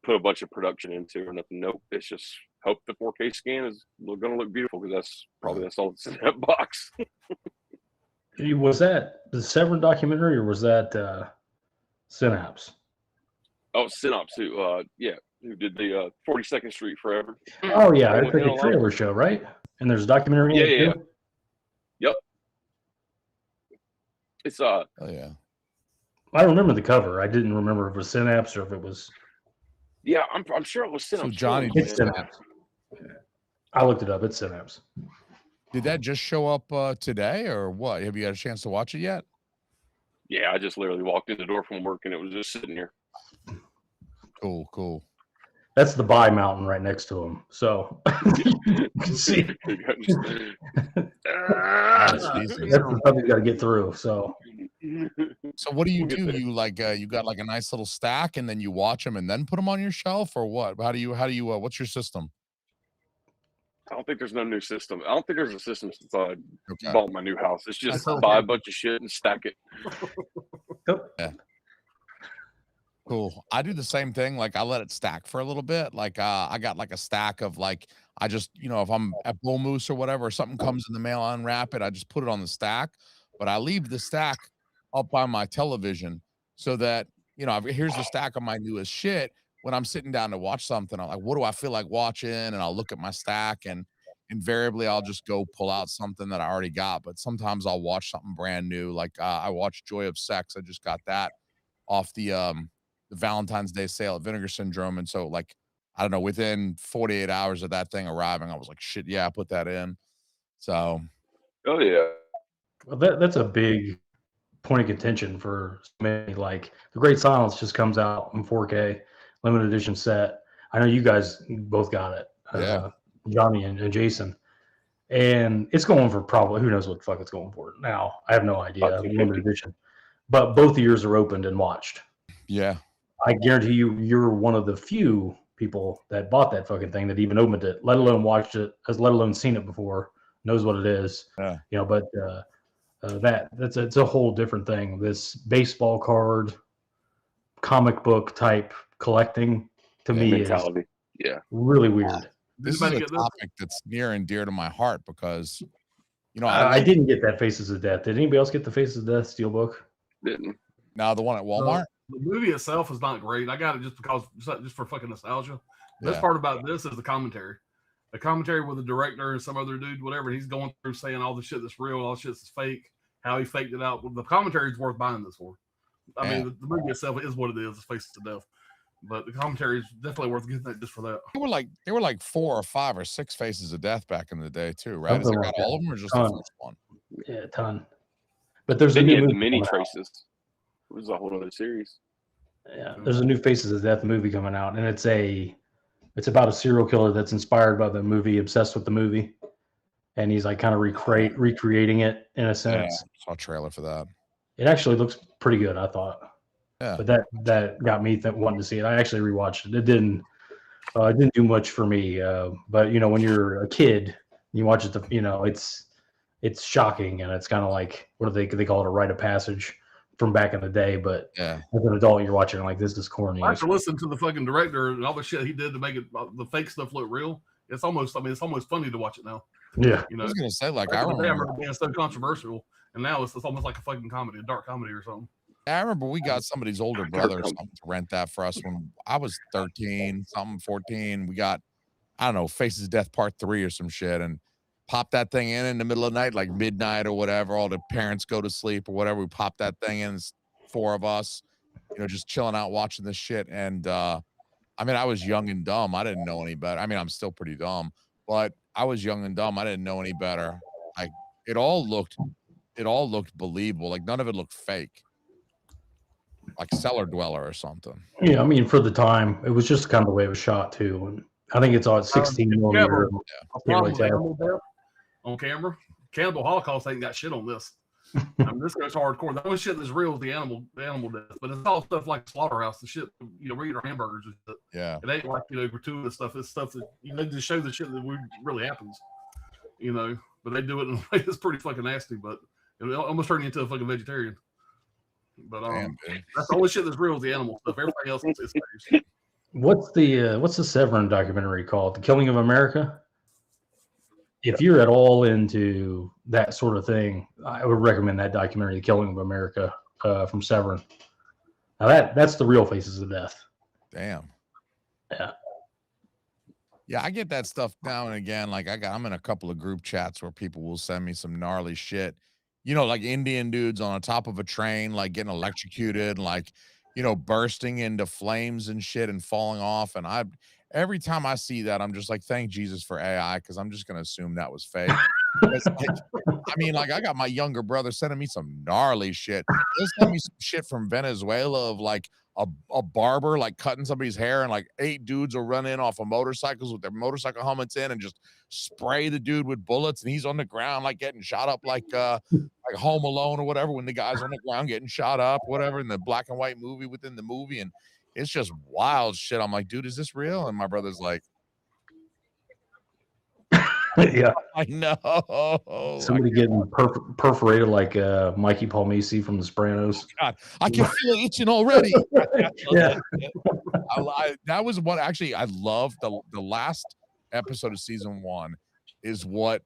put a bunch of production into or nothing. Nope, it's just hope the 4K scan is going to look beautiful, because that's all that's in that box. Was that the Severn documentary, or was that Synapse? Oh, Synops, who did the 42nd Street Forever. Oh yeah, it's like a trailer show, right? And there's a documentary. Yeah. Yep. It's oh yeah. I remember the cover. I didn't remember if it was Synapse or if it was. Yeah, I'm sure it was Synapse. So Johnny, it's Synapse. I looked it up. It's Synapse. Did that just show up today, or what? Have you had a chance to watch it yet? Yeah, I just literally walked in the door from work and it was just sitting here. Cool. That's the Buy Mountain right next to him. So you can see. That's the stuff you got to get through. So what do? You you got like a nice little stack, and then you watch them and then put them on your shelf, or what? How do you what's your system? I don't think there's no new system. I don't think there's a system since I bought my new house. It's just buy a bunch of shit and stack it. Yeah. Cool. I do the same thing. Like I let it stack for a little bit. Like I got like a stack of like, I just, if I'm at Bull Moose or whatever, something comes in the mail, I unwrap it, I just put it on the stack, but I leave the stack up by my television so that, here's the stack of my newest shit. when I'm sitting down to watch something, I'm like, what do I feel like watching? And I'll look at my stack, and invariably I'll just go pull out something that I already got. But sometimes I'll watch something brand new. Like I watched Joy of Sex. I just got that off the Valentine's Day sale at Vinegar Syndrome. And so like, I don't know, within 48 hours of that thing arriving, I was like, shit, yeah, I put that in. So. Oh yeah. Well, that's a big point of contention for many. Like The Great Silence just comes out in 4K, limited edition set. I know you guys both got it. Yeah. Johnny and Jason. And it's going for probably, who knows what the fuck it's going for now. I have no idea. Limited edition. But both the years are opened and watched. Yeah. I guarantee you're one of the few people that bought that fucking thing that even opened it, let alone watched it, let alone seen it before, knows what it is. Yeah. You know, but it's a whole different thing. This baseball card, comic book type collecting to me mentality. Is really weird. This is a topic that's near and dear to my heart because, you know, I didn't get that Faces of Death. Did anybody else get the Faces of Death steelbook? Didn't. Now the one at Walmart. The movie itself is not great. I got it just for fucking nostalgia. The best part about this is the commentary. The commentary with the director and some other dude, whatever, he's going through saying all the shit that's real, all the shit that's fake, how he faked it out. The commentary is worth buying this for. I mean, the movie itself is what it is. It's Faces of Death. But the commentary is definitely worth getting that just for that. They were like 4 or 5 or 6 Faces of Death back in the day too, right? Is it got all of them or just the first one? Yeah, a ton. But there's then you had the mini traces. It was a whole other series. Yeah, there's a new Faces of Death movie coming out, and it's about a serial killer that's inspired by the movie, obsessed with the movie, and he's like kind of recreating it in a sense. Yeah, I saw a trailer for that. It actually looks pretty good, I thought. Yeah. But that got me wanting to see it. I actually rewatched it. It didn't do much for me. But you know, when you're a kid, you watch it. You know, it's shocking, and it's kind of like, what do they call it, a rite of passage from back in the day. But yeah, as an adult, you're watching like, this is corny. I have to listen to the fucking director and all the shit he did to make it, the fake stuff look real. It's almost funny to watch it now. Yeah, you know, I was gonna say, like, I remember being so controversial, and now it's almost like a fucking comedy, a dark comedy or something. I remember we got somebody's older brother or something to rent that for us when I was 13, 14. We got, I don't know, Faces of Death Part 3 or some shit, and popped that thing in the middle of the night, like midnight or whatever. All the parents go to sleep or whatever. We popped that thing in. It's 4 of us, you know, just chilling out watching this shit. And I mean, I was young and dumb. I didn't know any better. I mean, I'm still pretty dumb, but I was young and dumb. I didn't know any better. Like it all looked believable. Like none of it looked fake. Like Cellar Dweller or something. Yeah, I mean, for the time, it was just kind of the way it was shot too. And I think it's on 16 millimeter. On camera. Cannibal Holocaust ain't got shit on this. I mean, this goes hardcore. The only shit that's real is the animal death, but it's all stuff like Slaughterhouse, the shit, you know, we eat our hamburgers and shit. Yeah. It ain't like, you know, gratuitous stuff. It's stuff that, you know, they just show the shit that really happens, you know, but they do it in a way that's pretty fucking nasty, but it almost turned you into a fucking vegetarian. But that's the only shit that's real is the animal stuff. Everything else is fake. What's the Severin documentary called? The Killing of America? If you're at all into that sort of thing, I would recommend that documentary, The Killing of America, from Severin. Now that's the real Faces of Death. Damn. Yeah. Yeah, I get that stuff now and again. Like I'm in a couple of group chats where people will send me some gnarly shit. You know, like Indian dudes on the top of a train, like getting electrocuted, like, you know, bursting into flames and shit and falling off. And every time I see that, I'm just like, thank Jesus for AI, because I'm just going to assume that was fake. Like, I mean, like, I got my younger brother sending me some gnarly shit. They sent me some shit from Venezuela of like a barber like cutting somebody's hair, and like 8 dudes will run in off of motorcycles with their motorcycle helmets in and just spray the dude with bullets, and he's on the ground like getting shot up like Home Alone or whatever, when the guy's on the ground getting shot up, whatever, in the black and white movie within the movie. And it's just wild shit. I'm like, dude, is this real? And my brother's like, yeah, I know. Somebody getting perforated like Mikey Palmisi from The Sopranos. God, I can feel it itching already. Yeah. That was what actually I loved. The last episode of season 1 is what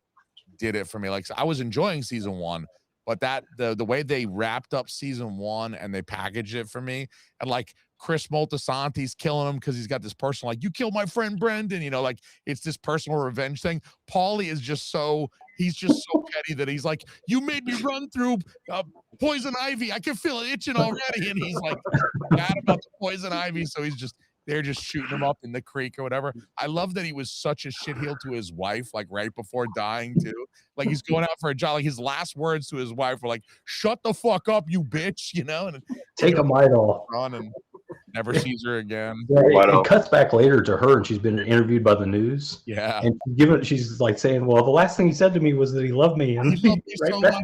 did it for me. Like, so I was enjoying season 1, but the way they wrapped up season 1 and they packaged it for me, and like Chris Moltisanti's killing him because he's got this personal, like, you killed my friend Brendan, you know, like it's this personal revenge thing. Paulie is just he's just so petty that he's like, you made me run through poison ivy. I can feel it itching already. And he's like mad about the poison ivy. So they're just shooting him up in the creek or whatever. I love that he was such a shitheel to his wife, like right before dying too. Like he's going out for a job. Like his last words to his wife were like, shut the fuck up, you bitch, you know, and take a Midol. And never sees her again. Yeah, it cuts back later to her, and she's been interviewed by the news. Yeah, and she's like saying, "Well, the last thing he said to me was that he loved me." And he loved me so much.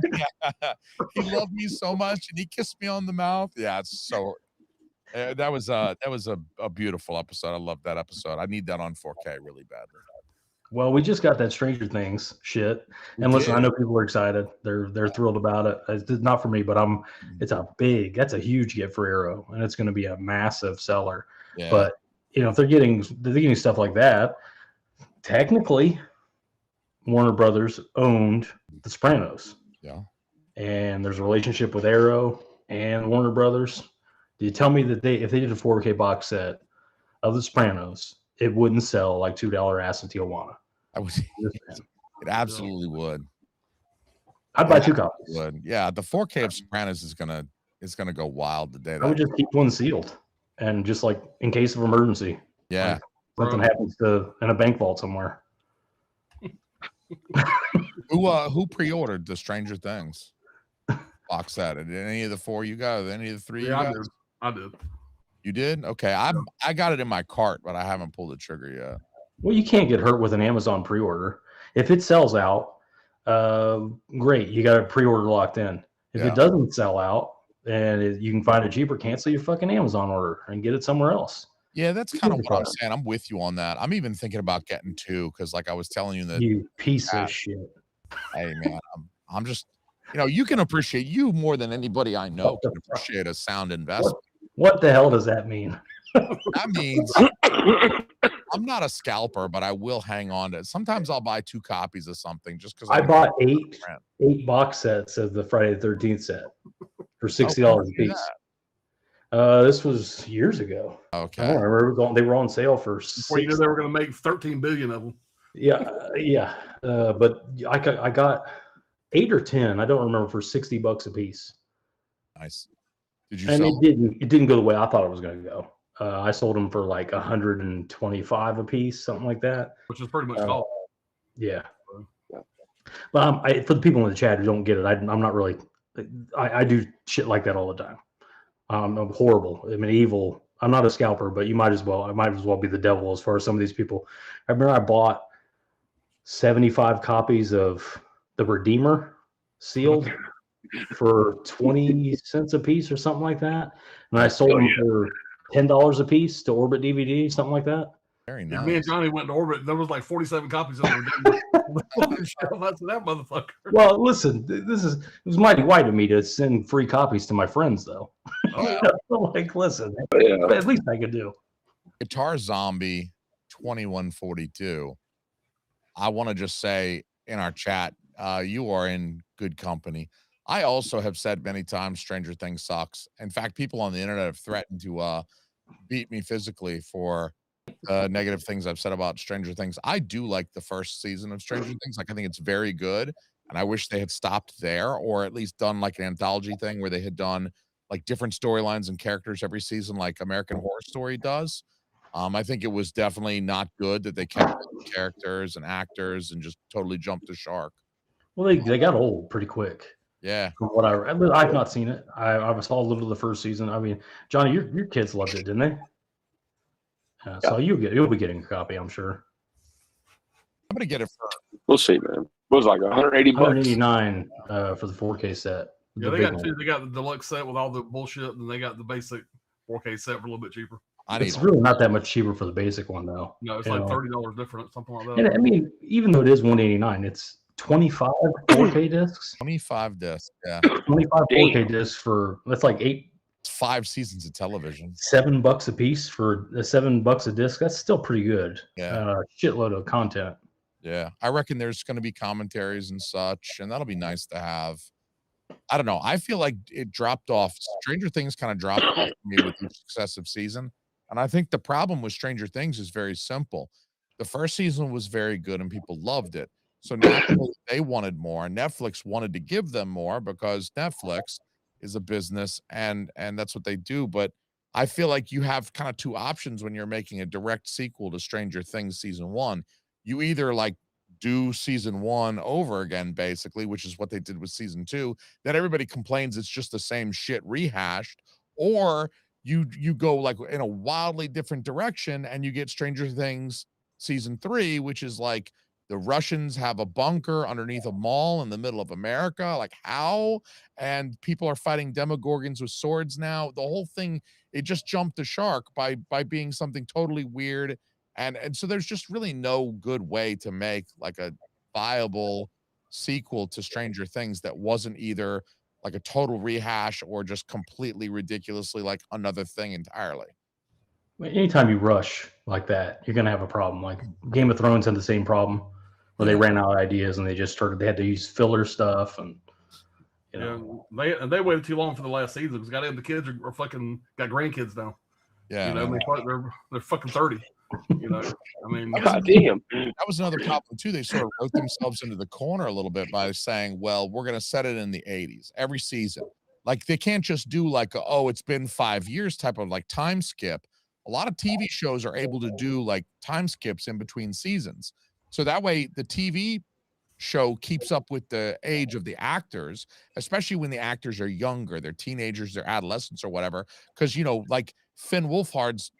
Yeah. He loved me so much, and he kissed me on the mouth. Yeah, it's so. That was a beautiful episode. I love that episode. I need that on 4K really badly. Well, we just got that Stranger Things shit, and listen, I know people are excited. They're thrilled about it. It's not for me, but that's a huge get for Arrow, and it's going to be a massive seller. Yeah. But you know, if they're getting stuff like that, technically, Warner Brothers owned The Sopranos. Yeah, and there's a relationship with Arrow and Warner Brothers. Do you tell me that if they did a 4K box set of The Sopranos, it wouldn't sell like $2 ass in Tijuana? It absolutely would. I'd buy 2 copies. Would. Yeah, the 4K of Sopranos is gonna go wild the day. I would just keep one sealed, and just like in case of emergency. Yeah, like something happens in a bank vault somewhere. Who pre-ordered the Stranger Things box set? Did any of the 4 you got? Any of the 3 you got? I did. You did? Okay. I got it in my cart, but I haven't pulled the trigger yet. Well, you can't get hurt with an Amazon pre-order. If it sells out, great. You got a pre-order locked in. If it doesn't sell out and you can find it cheaper, cancel your fucking Amazon order and get it somewhere else. Yeah, that's kind of what I'm saying. I'm with you on that. I'm even thinking about getting 2 because, like I was telling you, that you piece of shit. Hey man, I'm just, you know, you can appreciate, you more than anybody I know can appreciate a sound investment. What the hell does that mean? That means I'm not a scalper, but I will hang on to it. Sometimes I'll buy 2 copies of something just because I bought 8 box sets of the Friday the 13th set for $60 a piece. This was years ago. Okay. I remember they were on sale for before you knew they were going to make 13 billion of them. Yeah. But I got 8 or 10. I don't remember, for $60 a piece. Nice. Did you? And it didn't go the way I thought it was going to go. I sold them for like $125 a piece, something like that. Which is pretty much all. Yeah. But for the people in the chat who don't get it, I'm not really. I do shit like that all the time. I'm horrible. I mean, evil. I'm not a scalper, but I might as well be the devil as far as some of these people. I remember I bought 75 copies of The Redeemer sealed for 20 cents a piece or something like that, and I sold them for $10 a piece to Orbit DVD, something like that. Very nice. Yeah, me and Johnny went to Orbit. There was like 47 copies of The that motherfucker. Well, listen, it was mighty white of me to send free copies to my friends, though. Like, listen, at least I could do. Guitar Zombie 2142. I want to just say in our chat, you are in good company. I also have said many times Stranger Things sucks. In fact, people on the internet have threatened to beat me physically for negative things I've said about Stranger Things. I do like the first season of Stranger Things. Like, I think it's very good, and I wish they had stopped there, or at least done like an anthology thing where they had done like different storylines and characters every season, like American Horror Story does. I think it was definitely not good that they kept characters and actors and just totally jumped the shark. Well, they got old pretty quick. Yeah. From what I've not seen it. I saw a little of the first season. I mean, Johnny, your kids loved it, didn't they? So you'll be getting a copy, I'm sure. I'm gonna get it for. We'll see, man. It was like $180. $189 for the 4K set. Yeah, they got 2. They got the deluxe set with all the bullshit, and they got the basic 4K set for a little bit cheaper. It's really not that much cheaper for the basic one, though. No, it's like $30 different, something like that. And I mean, even though it is $189, it's 25 4K discs. 25 discs, yeah. 25 4K discs that's like 5 seasons of television. $7 a piece for $7 a disc. That's still pretty good. Yeah, shitload of content. Yeah, I reckon there's going to be commentaries and such, and that'll be nice to have. I don't know. I feel like it dropped off. Stranger Things kind of dropped off for me with each successive season. And I think the problem with Stranger Things is very simple. The first season was very good and people loved it. So naturally they wanted more. Netflix wanted to give them more because Netflix is a business and that's what they do. But I feel like you have kind of two options when you're making a direct sequel to Stranger Things season 1. You either like do season 1 over again, basically, which is what they did with season 2. Then everybody complains it's just the same shit rehashed, or you go like in a wildly different direction and you get Stranger Things season 3, which is like the Russians have a bunker underneath a mall in the middle of America. Like how? And people are fighting Demogorgons with swords now. The whole thing, it just jumped the shark by being something totally weird. And so there's just really no good way to make like a viable sequel to Stranger Things that wasn't either like a total rehash or just completely ridiculously like another thing entirely. Anytime you rush like that, you're gonna have a problem. Like Game of Thrones had the same problem where they ran out of ideas and they had to use filler stuff and you know. They waited too long for the last season because the kids are fucking got grandkids now. Yeah, you know, they're fucking 30. You know, I mean, God damn. That was another problem too. They sort of wrote themselves into the corner a little bit by saying, well, we're going to set it in the 80s every season. Like they can't just do like, it's been 5 years type of like time skip. A lot of TV shows are able to do like time skips in between seasons. So that way the TV show keeps up with the age of the actors, especially when the actors are younger, they're teenagers, they're adolescents or whatever. Because, you know, like Finn Wolfhard's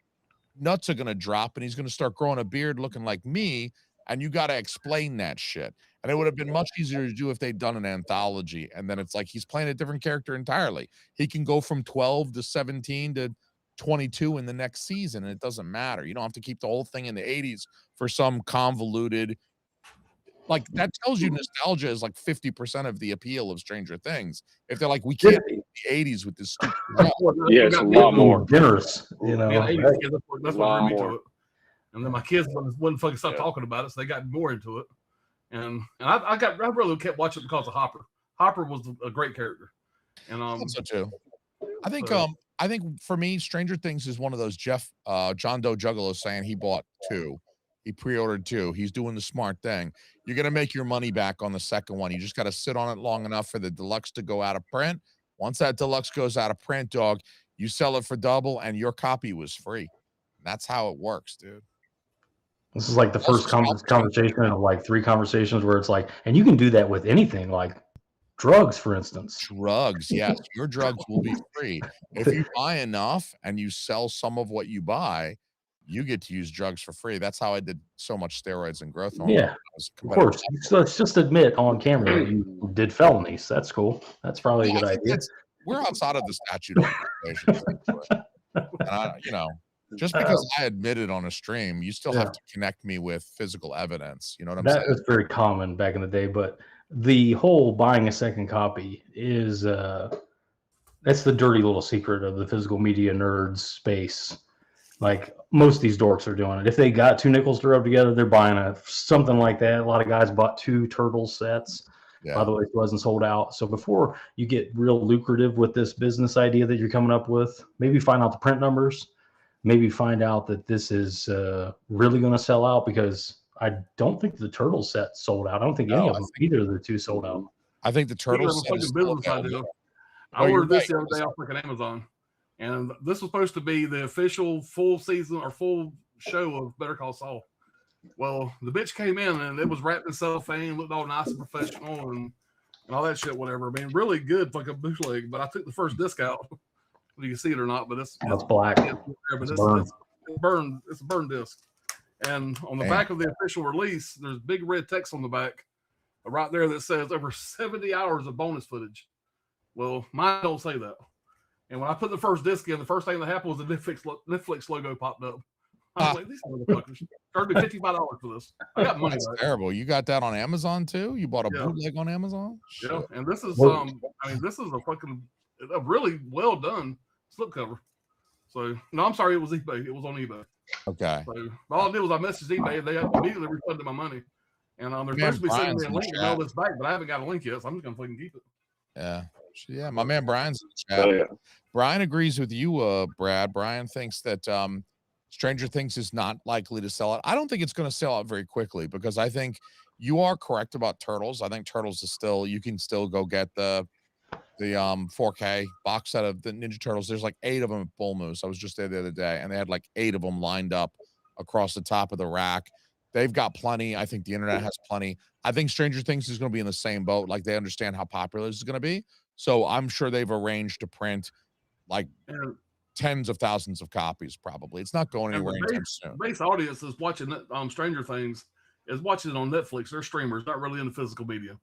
nuts are going to drop and he's going to start growing a beard looking like me. And you got to explain that shit. And it would have been much easier to do if they'd done an anthology. And then it's like he's playing a different character entirely. He can go from 12 to 17 to 22 in the next season. And it doesn't matter. You don't have to keep the whole thing in the 80s for some convoluted. Like that tells you nostalgia is like 50% of the appeal of Stranger Things. If they're like, we can't be the 80s with this stupid stuff. Yeah, it's a lot more generous, you know. Yeah, that's what drew me to it. And then my kids wouldn't fucking stop talking about it, so they got more into it. And I really kept watching it because of Hopper. Hopper was a great character. And so too. I think for me, Stranger Things is one of those John Doe Juggalos saying he bought 2. He pre-ordered 2. He's doing the smart thing. You're going to make your money back on the second one. You just got to sit on it long enough for the deluxe to go out of print. Once that deluxe goes out of print, dog, you sell it for double and your copy was free. That's how it works, dude. This is like the first conversation of like 3 conversations where it's like, and you can do that with anything, like drugs, for instance. Drugs, yes. Your drugs will be free. If you buy enough and you sell some of what you buy, you get to use drugs for free. That's how I did so much steroids and growth hormone. Yeah, of course. So let's just admit on camera that you did felonies. That's cool. That's probably a good idea. We're outside of the statute of limitations. And just because I admit it on a stream, you still have to connect me with physical evidence. You know what I'm saying? That was very common back in the day, but the whole buying a second copy is that's the dirty little secret of the physical media nerds space. Like most of these dorks are doing it. If they got 2 nickels to rub together, they're buying something like that. A lot of guys bought 2 turtle sets. Yeah. By the way, it wasn't sold out. So before you get real lucrative with this business idea that you're coming up with, maybe find out the print numbers. Maybe find out that this is really going to sell out, because I don't think the turtle set sold out. I don't think any of them, either of the 2 sold out. I think the turtle set is business idea. I ordered this the other day off like Amazon. And this was supposed to be the official full season or full show of Better Call Saul. Well, the bitch came in and it was wrapped in cellophane, looked all nice and professional and all that shit, whatever. I mean, really good fucking bootleg. But I took the first disc out. You can see it or not, but it's black. It's burned. It's a burned disc. And on the back of the official release, there's big red text on the back right there that says over 70 hours of bonus footage. Well, mine don't say that. And when I put the first disc in, the first thing that happened was the Netflix logo popped up. I was like, these motherfuckers charged me $55 for this. I got money. That's terrible. You got that on Amazon too? You bought a bootleg on Amazon? Yeah, and this is this is a really well done slipcover. So no, I'm sorry, it was eBay. It was on eBay. Okay. So all I did was I messaged eBay and they immediately refunded my money. And they're supposed to be sending me a link to mail this back, but I haven't got a link yet, so I'm just gonna fucking keep it. Yeah, my man Brian's in the chat. Oh, yeah. Brian agrees with you, Brad. Brian thinks that Stranger Things is not likely to sell out. I don't think it's going to sell out very quickly because I think you are correct about Turtles. I think Turtles is still, you can still go get the 4K box set of the Ninja Turtles. There's like 8 of them at Bull Moose. I was just there the other day, and they had like 8 of them lined up across the top of the rack. They've got plenty. I think the internet has plenty. I think Stranger Things is going to be in the same boat. Like, they understand how popular this is going to be. So I'm sure they've arranged to print like tens of thousands of copies. Probably it's not going anywhere anytime soon. Base audience is watching Stranger Things is watching it on Netflix. They're streamers, not really into physical media.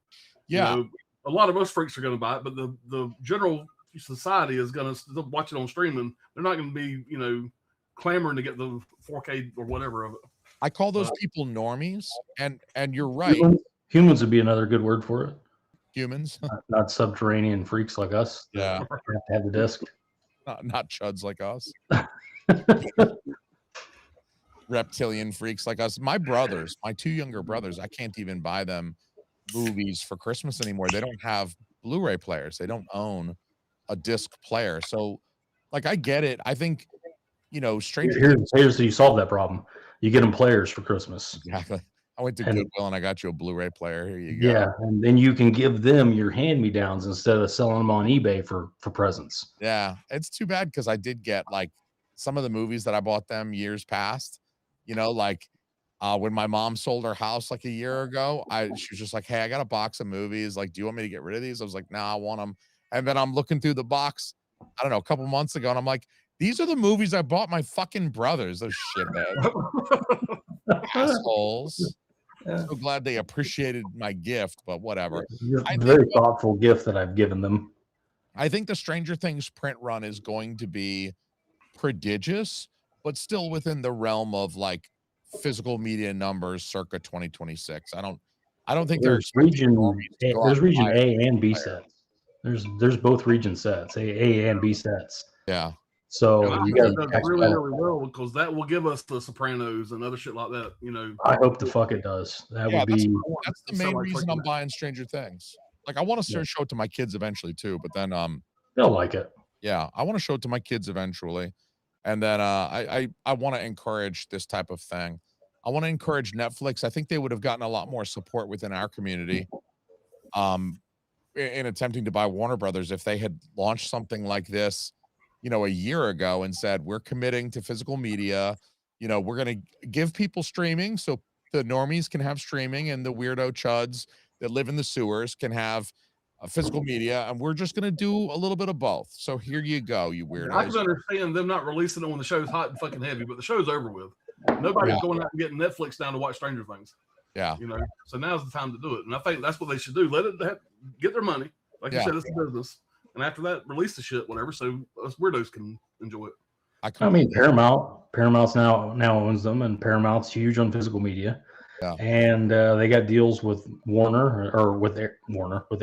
Yeah, you know, a lot of us freaks are going to buy it, but the general society is going to watch it on streaming. They're not going to be, you know, clamoring to get the 4K or whatever of it. I call those people normies, and you're right. Humans would be another good word for it. Humans, not subterranean freaks like us. Yeah, have to have the disc. Not chuds like us. Reptilian freaks like us. My brothers, my 2 younger brothers, I can't even buy them movies for Christmas anymore. They don't have Blu-ray players. They don't own a disc player. So, like, I get it. I think, you know, Here's how you solve that problem. You get them players for Christmas. Exactly. I went to Goodwill and I got you a Blu-ray player. Here you go. Yeah, and then you can give them your hand-me-downs instead of selling them on eBay for presents. Yeah, it's too bad because I did get like some of the movies that I bought them years past. You know, like when my mom sold her house like a year ago, she was just like, "Hey, I got a box of movies. Like, do you want me to get rid of these?" I was like, "Nah, I want them." And then I'm looking through the box, I don't know, a couple months ago, and I'm like, "These are the movies I bought my fucking brothers. Those shitheads, assholes." Yeah. So glad they appreciated my gift, but whatever. Very thoughtful gift that I've given them. I think the Stranger Things print run is going to be prodigious, but still within the realm of like physical media numbers circa 2026. I don't think there's region A and B sets. There's both region sets, A and B sets. Yeah. So you got really well because that will give us the Sopranos and other shit like that. You know, I hope the fuck it does. That would be. That's the main reason I'm buying Stranger Things. Like, I want to show it to my kids eventually too, but then they'll like it. Yeah, I want to show it to my kids eventually, and then I want to encourage this type of thing. I want to encourage Netflix. I think they would have gotten a lot more support within our community, in attempting to buy Warner Brothers if they had launched something like this, you know, a year ago and said, we're committing to physical media. You know, we're going to give people streaming so the normies can have streaming and the weirdo chuds that live in the sewers can have physical media. And we're just going to do a little bit of both. So here you go, you weirdos. I can understand them not releasing it when the show's hot and fucking heavy, but the show's over with. Nobody's going out and getting Netflix down to watch Stranger Things. Yeah. You know, so now's the time to do it. And I think that's what they should do. Let it get their money. Like you said, it's a business. And after that, release the shit, whatever, so us weirdos can enjoy it. I mean, Paramount's now owns them, and Paramount's huge on physical media. Yeah. And they got deals with Warner with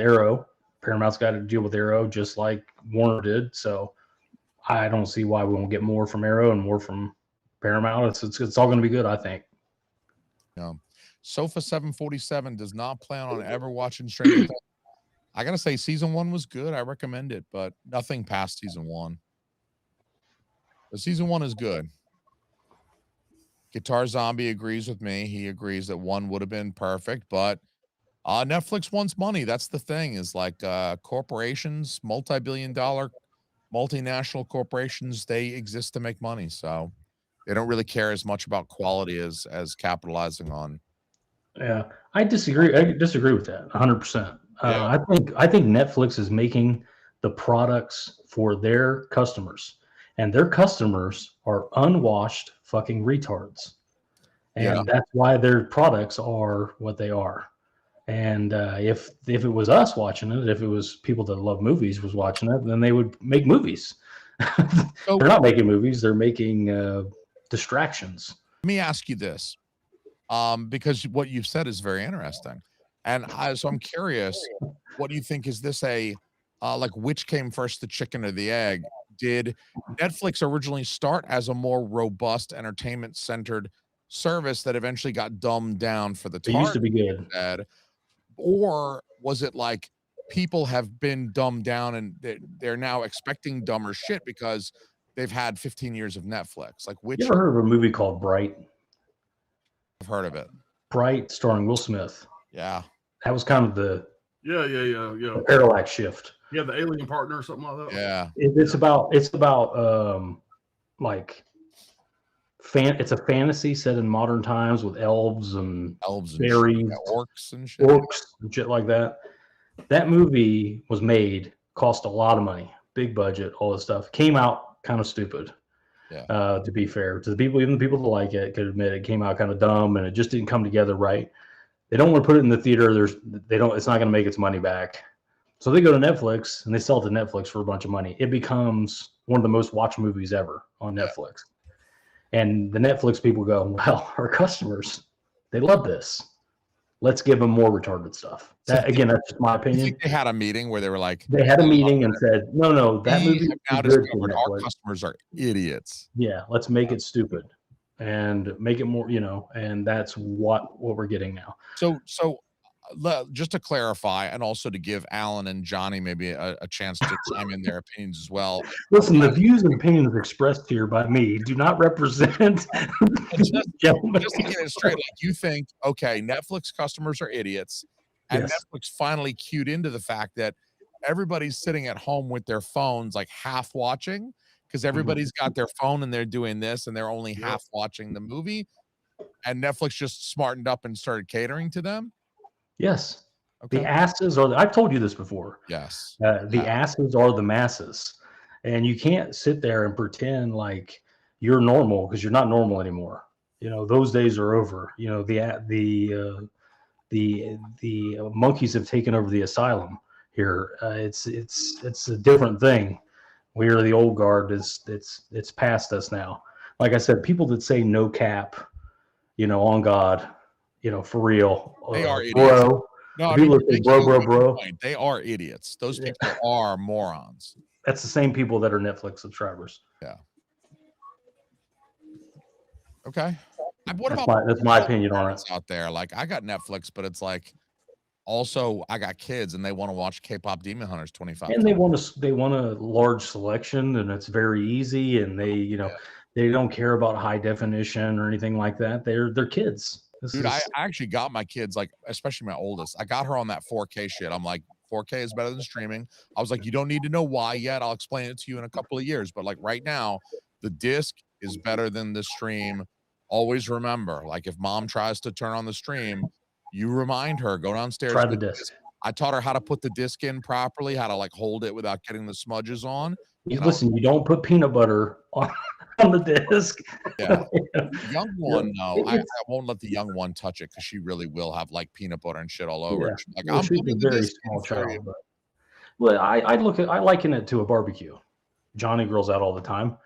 Arrow. Paramount's got a deal with Arrow just like Warner did. So I don't see why we won't get more from Arrow and more from Paramount. It's all going to be good, I think. Yeah. Sofa 747 does not plan on ever watching Stranger Things. I gotta say, season 1 was good. I recommend it, but nothing past season 1. The season 1 is good. Guitar Zombie agrees with me. He agrees that 1 would have been perfect, but Netflix wants money. That's the thing. Is like corporations, multi-billion-dollar, multinational corporations. They exist to make money, so they don't really care as much about quality as capitalizing on. Yeah, I disagree. I disagree with that 100%. I think Netflix is making the products for their customers, and their customers are unwashed fucking retards, and that's why their products are what they are. And if it was us watching it, if it was people that love movies was watching it, then they would make movies. They're not making movies; they're making distractions. Let me ask you this, because what you've said is very interesting. And so I'm curious, what do you think? Is this like which came first, the chicken or the egg? Did Netflix originally start as a more robust, entertainment-centered service that eventually got dumbed down for the It used to be good. Or was it like people have been dumbed down and they're now expecting dumber shit because they've had 15 years of Netflix. Like, which you ever heard of a movie called Bright? I've heard of it. Bright, starring Will Smith. Yeah, that was kind of the the parallax shift. Yeah, the alien partner or something like that. Yeah, it's about like it's a fantasy set in modern times with elves and fairies, orcs and shit like that. That movie was made, cost a lot of money, big budget, all this stuff. Came out kind of stupid. Yeah. To be fair to the people, even the people that like it could admit it came out kind of dumb and it just didn't come together right. They don't want to put it in the theater. It's not going to make its money back. So they go to Netflix and they sell it to Netflix for a bunch of money. It becomes one of the most watched movies ever on Netflix. And the Netflix people go, well, our customers, they love this. Let's give them more retarded stuff. That, again, that's just my opinion. You think they had a meeting where they were like, they had a meeting and said, no, that movie now discovered our customers are idiots. Yeah, let's make it stupid and make it more, and that's what we're getting now. So just to clarify, and also to give Alan and Johnny maybe a chance to chime in their opinions as well. Listen, the views and opinions expressed here by me do not represent just to get it straight, like, you think, okay, Netflix customers are idiots, and yes. Netflix finally cued into the fact that everybody's sitting at home with their phones, like half watching, because everybody's got their phone and they're doing this and they're only half watching the movie, and Netflix just smartened up and started catering to them. Yes. Okay. The asses are, I've told you this before. Yes. The asses are the masses. And you can't sit there and pretend like you're normal because you're not normal anymore. Those days are over. The monkeys have taken over the asylum here. It's a different thing. We are the old guard. It's past us now. Like I said, people that say no cap, on God, for real. They are idiots. Bro. No, people say bro. They are idiots. Those people are morons. That's the same people that are Netflix subscribers. Yeah. Okay. That's my opinion on it. Out there, like, I got Netflix, but it's like, also I got kids and they want to watch K-pop Demon Hunters 25. And they want a large selection, and it's very easy, and they they don't care about high definition or anything like that. They're kids. Dude, I actually got my kids, like, especially my oldest, I got her on that 4K shit. I'm like, 4K is better than streaming. I was like, you don't need to know why yet. I'll explain it to you in a couple of years. But like right now, the disc is better than the stream. Always remember, like, if mom tries to turn on the stream, you remind her, go downstairs. Try the disc. I taught her how to put the disc in properly, how to like hold it without getting the smudges on. Listen, you don't put peanut butter on the disc. Yeah. Young one, no, I won't let the young one touch it because she really will have like peanut butter and shit all over. Yeah. Like, well, she's a very small child. But I liken it to a barbecue. Johnny grills out all the time.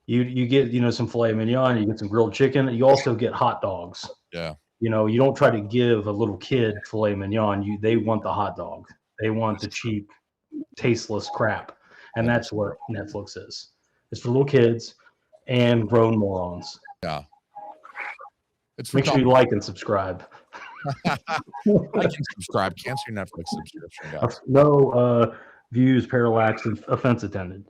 You get some filet mignon, you get some grilled chicken. You also get hot dogs. Yeah. You don't try to give a little kid filet mignon. They want the hot dog. They want the cheap, tasteless crap. And that's what Netflix is. It's for little kids and grown morons. Yeah. Make sure you like and subscribe. Like and subscribe. Cancel your Netflix subscription, guys. No views, parallax, and offense attended.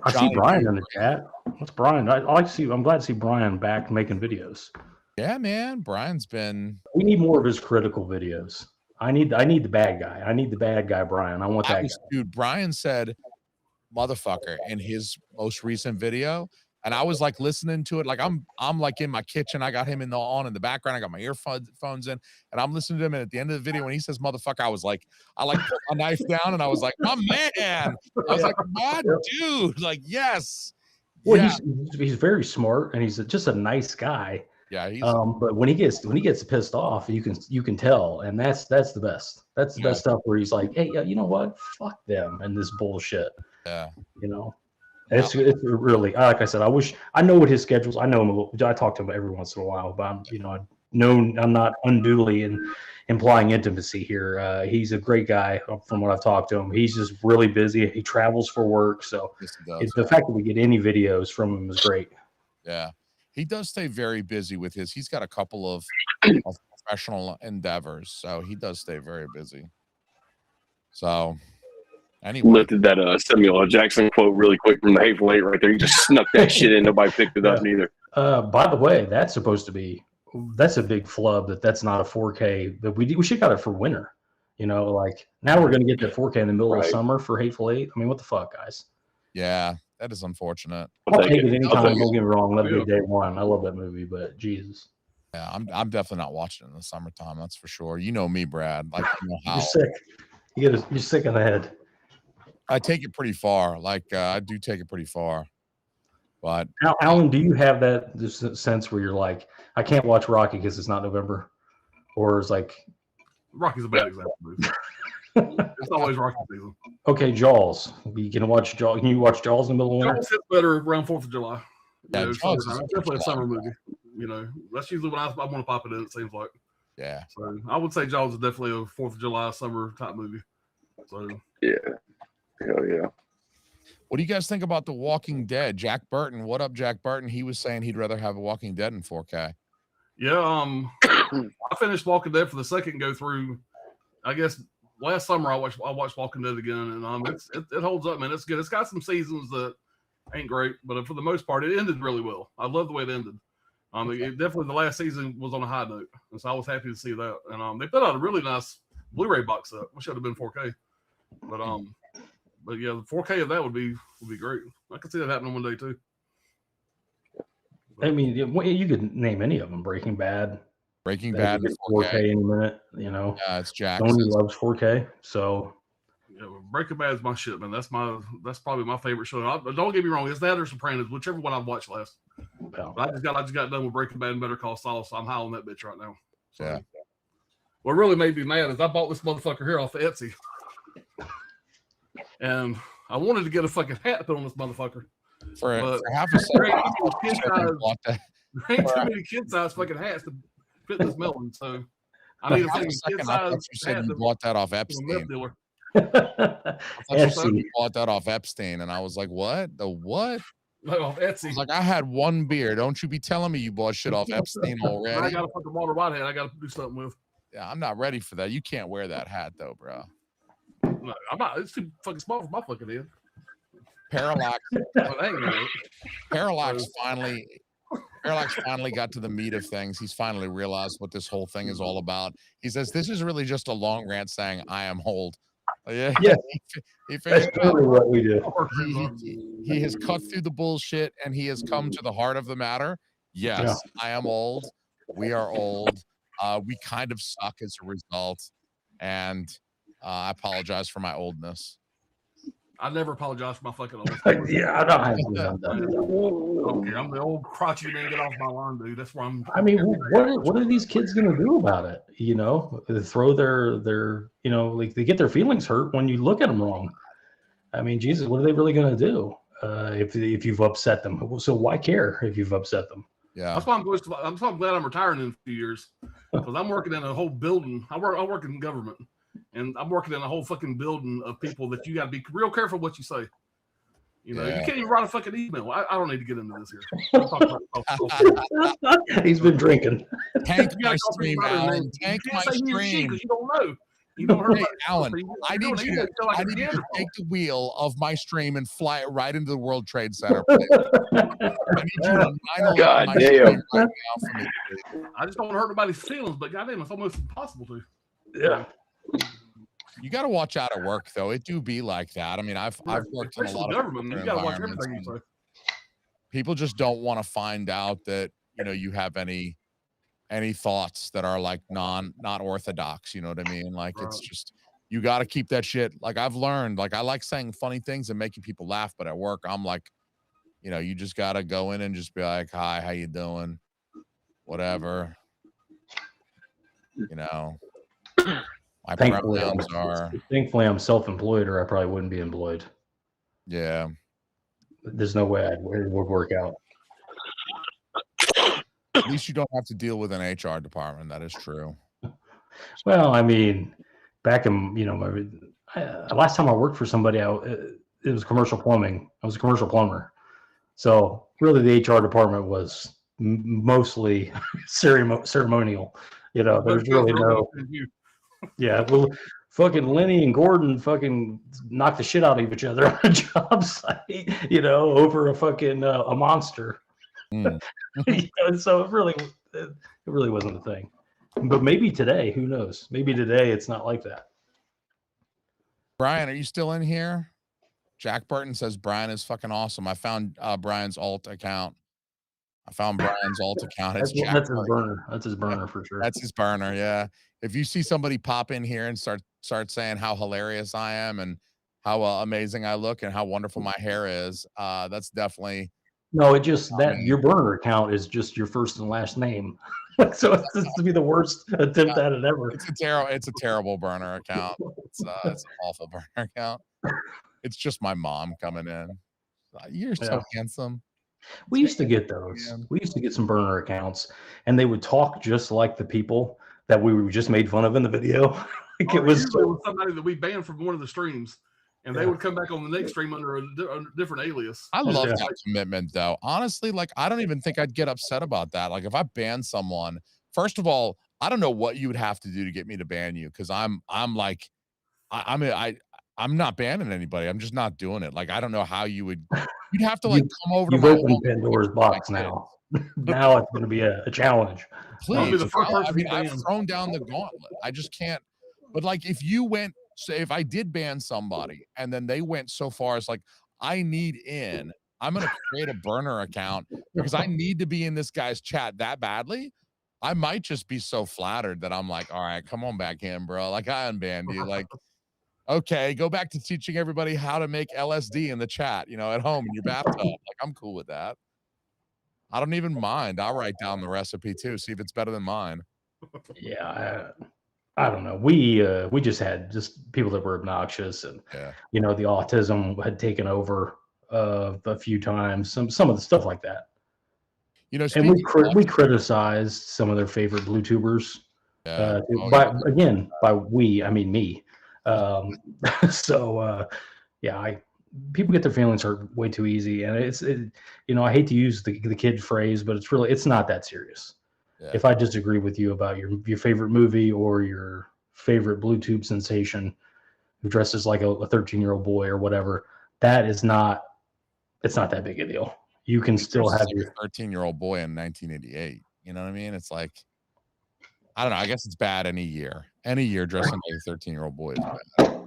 I see Brian in the chat. What's Brian? I like to see. I'm glad to see Brian back making videos. Yeah, man. Brian's been. We need more of his critical videos. I need the bad guy. I need the bad guy, Brian. I want that guy. Dude, Brian said motherfucker in his most recent video. And I was like listening to it. Like I'm like in my kitchen. I got him in the background. I got my earphones in and I'm listening to him. And at the end of the video, when he says motherfucker, I was like, put a knife down and I was like, my man. I was like, my dude. Like, yes. Well, yeah. He's very smart and he's just a nice guy. Yeah. But when he gets pissed off, you can tell, and that's the best. That's the best stuff where he's like, hey, you know what? Fuck them and this bullshit. Yeah. It's really, like I said, I know what his schedules. I know him. I talk to him every once in a while, but I'm not unduly implying intimacy here. He's a great guy from what I've talked to him. He's just really busy. He travels for work, so the fact that we get any videos from him is great. Yeah. He does stay very busy with his. He's got a couple of professional endeavors, so he does stay very busy. So anyway, lifted that Samuel L. Jackson quote really quick from the Hateful Eight right there. You just snuck that shit in. Nobody picked it up neither. By the way, that's a big flub that's not a 4K. But we should got it for winter. Like now we're gonna get that 4K in the middle of summer for Hateful Eight. I mean, what the fuck, guys? Yeah, that is unfortunate. I'll take it anytime. Don't get me wrong. Let me day one. I love that movie, but Jesus. Yeah, I'm definitely not watching it in the summertime. That's for sure. You know me, Brad. Like, how you're sick. You're sick in the head. I take it pretty far. Like, I do take it pretty far. But Alan, do you have that sense where you're like, I can't watch Rocky because it's not November, or it's like Rocky's a bad example. It's always Rocky season. Okay, Jaws. You can watch Jaws. Can you watch Jaws in the middle of winter? Jaws fits better around 4th of July. Yeah, Jaws is definitely a summer movie. That's usually when I want to pop it in. It seems like. Yeah. So I would say Jaws is definitely a 4th of July summer type movie. So yeah, hell yeah. What do you guys think about The Walking Dead? Jack Burton. What up, Jack Burton? He was saying he'd rather have a Walking Dead in 4K. Yeah. I finished Walking Dead for the second go through. I guess last summer I watched Walking Dead again, and it holds up, man. It's good. It's got some seasons that ain't great, but for the most part, it ended really well. I love the way it ended. It definitely the last season was on a high note, and so I was happy to see that. And they put out a really nice Blu-ray box set. Wish it would have been 4K, but yeah, the 4K of that would be great. I could see that happening one day too. I mean, you could name any of them. Breaking Bad in 4K any minute. Yeah, it's Jack. Tony loves 4K, so. Yeah, Breaking Bad is my shit, man. That's probably my favorite show. Don't get me wrong, it's that or Sopranos, whichever one I've watched last. Well, I just got done with Breaking Bad and Better Call Saul, so I'm high on that bitch right now. So, yeah. What really made me mad is I bought this motherfucker here off of Etsy, and I wanted to get a fucking hat to put on this motherfucker. For half a second, there ain't too many kid size fucking hats to fit this melon, so I need a fucking kid size. You said you bought that off Epstein. Etsy. You bought that off Epstein, and I was like, "What? The what?" Like off Etsy. I was like, "I had one beer. Don't you be telling me you bought shit off Epstein already." I got a fucking Walter White hat. I got to do something with. Yeah, I'm not ready for that. You can't wear that hat though, bro. No, I'm not. It's too fucking small for my fucking head. Parallax finally got to the meat of things. He's finally realized what this whole thing is all about. He says, "This is really just a long rant saying I am old." Yeah. He That's totally what we do. He has cut through the bullshit and he has come to the heart of the matter. Yes, I am old. We are old. We kind of suck as a result. And I apologize for my oldness. I never apologize for my fucking old. Yeah, I don't Okay, I'm the old crotchety man. Get off my lawn, dude. That's where I'm. I mean, what are these kids gonna do about it? They throw their like they get their feelings hurt when you look at them wrong. I mean, Jesus, what are they really gonna do if you've upset them? So why care if you've upset them? Yeah, that's why I'm so glad I'm retiring in a few years because I'm working in a whole building. I work in government. And I'm working in a whole fucking building of people that you got to be real careful what you say. You can't even write a fucking email. I don't need to get into this here. He's been drinking. Tank my stream, Alan. Tank my stream. You don't know. You don't heard Alan, I need you to take the wheel of my stream and fly it right into the World Trade Center. I need you to God damn. Right now for me, I just don't want to hurt nobody's feelings, but goddamn, it's almost impossible to. Yeah. You got to watch out at work, though. It do be like that. I mean, I've worked in a lot of government. You got to watch everything you say. People just don't want to find out that you have any thoughts that are like not orthodox. You know what I mean? Like It's just you got to keep that shit. Like I've learned. Like I like saying funny things and making people laugh, but at work, I'm like, you just got to go in and just be like, "Hi, how you doing? Whatever." Thankfully, I'm self-employed, or I probably wouldn't be employed. Yeah. There's no way it would work out. At least you don't have to deal with an HR department. That is true. Well, I mean, back in, last time I worked for somebody, it was commercial plumbing. I was a commercial plumber. So really the HR department was mostly ceremonial. You know, there's really no. Yeah, well, fucking Lenny and Gordon fucking knock the shit out of each other on a job site, you know, over a fucking a monster. You know, so it really wasn't a thing. But maybe today, who knows? Maybe today it's not like that. Brian, are you still in here? Jack Burton says Brian is fucking awesome. I found Brian's alt account. It's that's his burner. That's his burner for sure. That's his burner. Yeah. If you see somebody pop in here and start saying how hilarious I am and how amazing I look and how wonderful my hair is, that's definitely. No, it just your burner account is just your first and last name. So it's just to be the worst attempt at it ever. It's a terrible burner account. It's an awful burner account. It's just my mom coming in. You're so handsome. We used to get those. We used to get some burner accounts, and they would talk just like the people that we just made fun of in the video. Like it was somebody that we banned from one of the streams, and they would come back on the next stream under a different alias. I love that commitment, though. Honestly, like I don't even think I'd get upset about that. Like if I ban someone, first of all, I don't know what you would have to do to get me to ban you, because I'm not banning anybody. I'm just not doing it. Like I don't know how you would. You'd have to come over to my opened Pandora's box now. Now it's going to be a challenge. Please, I've thrown down the gauntlet. I just can't. But if you went, say, if I did ban somebody and then they went so far as I need in, I'm going to create a burner account because I need to be in this guy's chat that badly. I might just be so flattered that I'm like, all right, come on back in, bro. I unbanned you. Okay, go back to teaching everybody how to make LSD in the chat, at home in your bathtub. I'm cool with that. I don't even mind. I'll write down the recipe too, see if it's better than mine. Yeah, I don't know. We just had people that were obnoxious, and the autism had taken over a few times. Some of the stuff like that. And we criticized some of their favorite blue tubers. Yeah. By we, I mean me. People get their feelings hurt way too easy, and I hate to use the kid phrase, but it's not that serious. Yeah. If I disagree with you about your favorite movie or your favorite blue tube sensation who dresses like a 13-year-old boy or whatever, it's not that big a deal. You can still have your 13-year-old boy in 1988. You know what I mean? It's I don't know. I guess it's bad any year. Any year dressing like a 13-year-old boy is bad.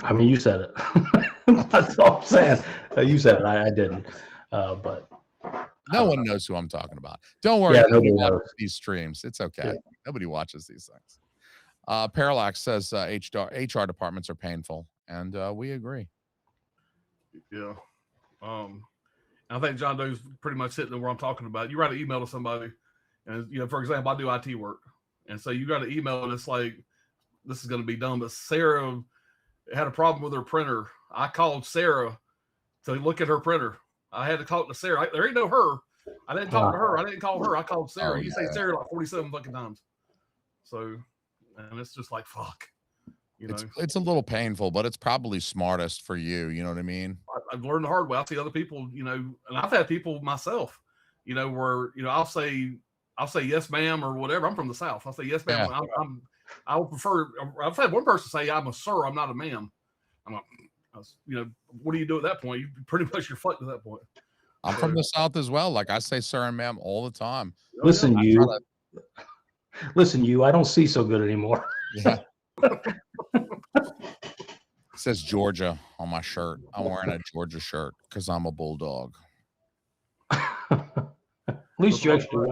I mean, you said it. That's all I'm saying. You said it. I didn't. But no one knows who I'm talking about. Don't worry. Nobody watches these streams. It's okay. Yeah. Nobody watches these things. Parallax says HR departments are painful, and we agree. Yeah. I think John Doe's pretty much sitting where I'm talking about. You write an email to somebody, and for example, I do IT work, and so you got an email, and it's this is going to be done, but Sarah had a problem with her printer. I called Sarah to look at her printer. I had to talk to Sarah. There ain't no her. I didn't talk to her. I didn't call her. I called Sarah. You say Sarah 47 fucking times. So, and it's just fuck. It's a little painful, but it's probably smartest for you. You know what I mean? I've learned the hard way. I see other people, and I've had people myself, where I'll say yes, ma'am, or whatever. I'm from the South. I'll say yes, ma'am. Yeah. I would prefer. I've had one person say I'm a sir. I'm not a ma'am. I'm like, what do you do at that point? You pretty much you're fucked at that point. I'm from the South as well. I say sir and ma'am all the time. Listen, you. I don't see so good anymore. Yeah. It says Georgia on my shirt. I'm wearing a Georgia shirt because I'm a bulldog. At least you actually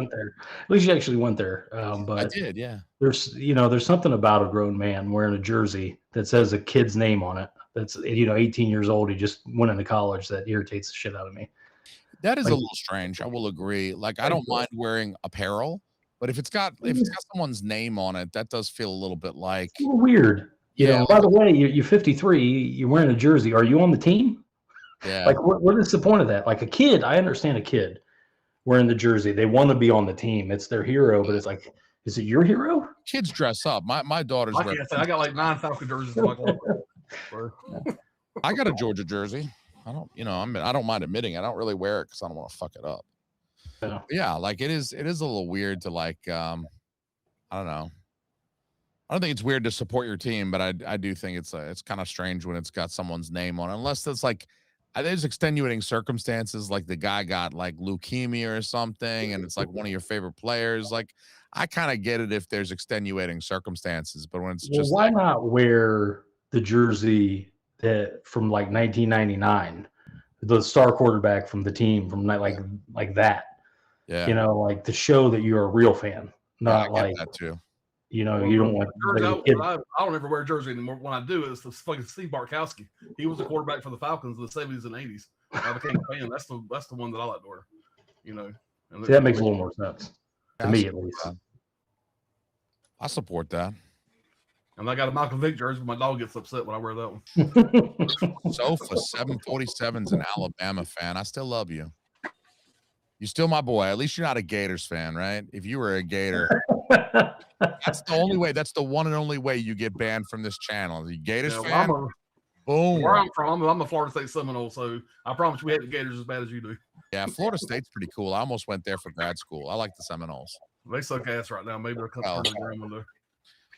went there. But I did, yeah. There's something about a grown man wearing a jersey that says a kid's name on it. That's 18 years old. He just went into college. That irritates the shit out of me. That is a little strange. I will agree. I don't mind wearing apparel, but if it's got someone's name on it, that does feel a little bit it's a little weird. By the way, you're 53. You're wearing a jersey. Are you on the team? Yeah. What is the point of that? A kid, I understand a kid wearing the jersey. They want to be on the team. It's their hero, but it's is it your hero? Kids dress up. My daughter's. I got 9 Falcon jerseys. I got a Georgia jersey. I don't, I don't mind admitting I don't really wear it because I don't want to fuck it up. Yeah, it is a little weird to I don't know. I don't think it's weird to support your team, but I do think it's kind of strange when it's got someone's name on it, unless it's like there's extenuating circumstances, like the guy got like leukemia or something, and it's like one of your favorite players. Like, I kind of get it if there's extenuating circumstances, but when it's just why not wear the jersey that from like 1999, the star quarterback from the team from like that? Yeah, you know, like to show that you're a real fan, not like that too. You know, you don't want. I don't ever wear a jersey anymore. When I do, it's the fucking Steve Bartkowski. He was a quarterback for the Falcons in the 70s and 80s. I became a fan. That's the one that I like to wear. You know, see, that makes a little more sense to me, at least. I support that. And I got a Michael Vick jersey, but my dog gets upset when I wear that one. Sofa 747's an Alabama fan. I still love you. You're still my boy. At least you're not a Gators fan, right? If you were a Gator, that's the only way. That's the one and only way you get banned from this channel. The Gators fan. Boom. Where I'm from, I'm a Florida State Seminole, so I promise we hate the Gators as bad as you do. Yeah, Florida State's pretty cool. I almost went there for grad school. I like the Seminoles. They suck ass right now. Maybe they're coming window.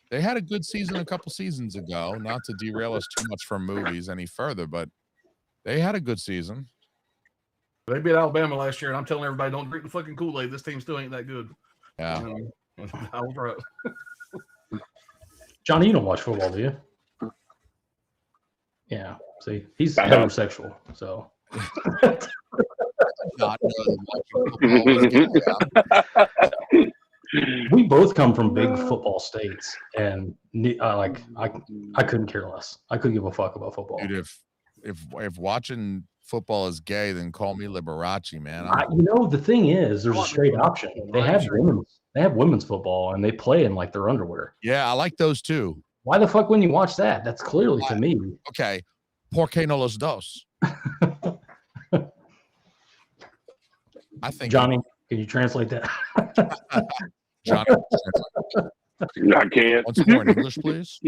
They had a good season a couple seasons ago. Not to derail us too much from movies any further, but they had a good season. They beat Alabama last year, and I'm telling everybody, don't drink the fucking Kool-Aid. This team still ain't that good. Yeah. I was right. Johnny, you don't watch football, do you? Yeah. See, he's heterosexual, so. Not really we both come from big football states, and I couldn't care less. I couldn't give a fuck about football. Dude, if watching football is gay, then call me Liberace, man. You know, the thing is, there's a straight option. They have women's football, and they play in like their underwear. Yeah, I like those too. Why the fuck wouldn't you watch that? That's clearly to me. Okay, ¿por qué no los dos? I think Johnny, can you translate that? Johnny, I can't. once more in English, please.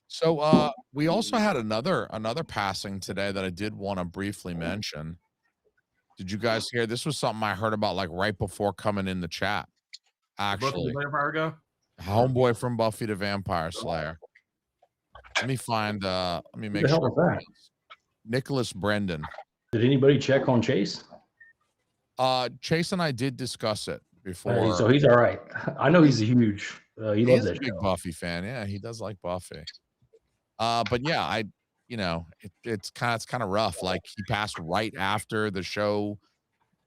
So we also had another passing today that I did want to briefly mention. Did you guys hear? This was something I heard about like right before coming in the chat. Actually, homeboy from Buffy the Vampire Slayer. Let me make sure. Was that? Nicholas Brendan. Did anybody check on Chase? Chase and I did discuss it before. So he's all right. I know he's a huge. He loves that big show. Buffy fan. Yeah, he does like Buffy. But yeah, it's kind of rough. Like he passed right after the show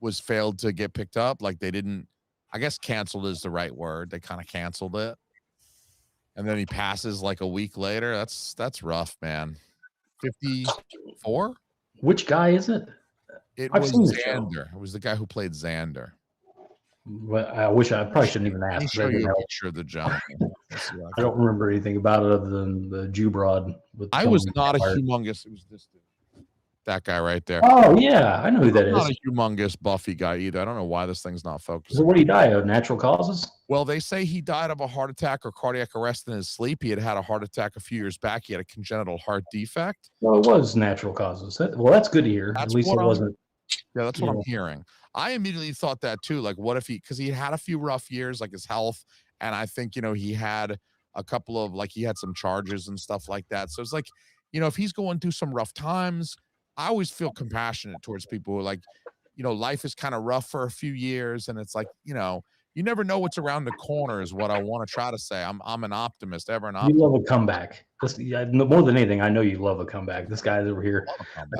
was failed to get picked up. Like they didn't. I guess canceled is the right word. They kind of canceled it, and then he passes like a week later. That's rough, man. 54. Which guy is it? It was Xander. It was the guy who played Xander. Well, I probably shouldn't even ask. Let me show you a picture of the gentleman. I don't remember anything about it other than the Jew broad. I was not a humongous. It was this dude. That guy right there. Oh yeah, I know who that is. Not a humongous Buffy guy either. I don't know why this thing's not focused. So what did he die of? Natural causes? Well, they say he died of a heart attack or cardiac arrest in his sleep. He had a heart attack a few years back. He had a congenital heart defect. Well, it was natural causes. Well, that's good to hear. At least it wasn't. Yeah, that's what I'm hearing. I immediately thought that too. Like, what if because he had a few rough years, like his health, and I think he had a couple of he had some charges and stuff like that. So it's like, if he's going through some rough times, I always feel compassionate towards people who life is kind of rough for a few years, and it's like, you never know what's around the corner is what I want to try to say. I'm an optimist, ever an optimist. You love a comeback. More than anything, I know you love a comeback. This guy's over here.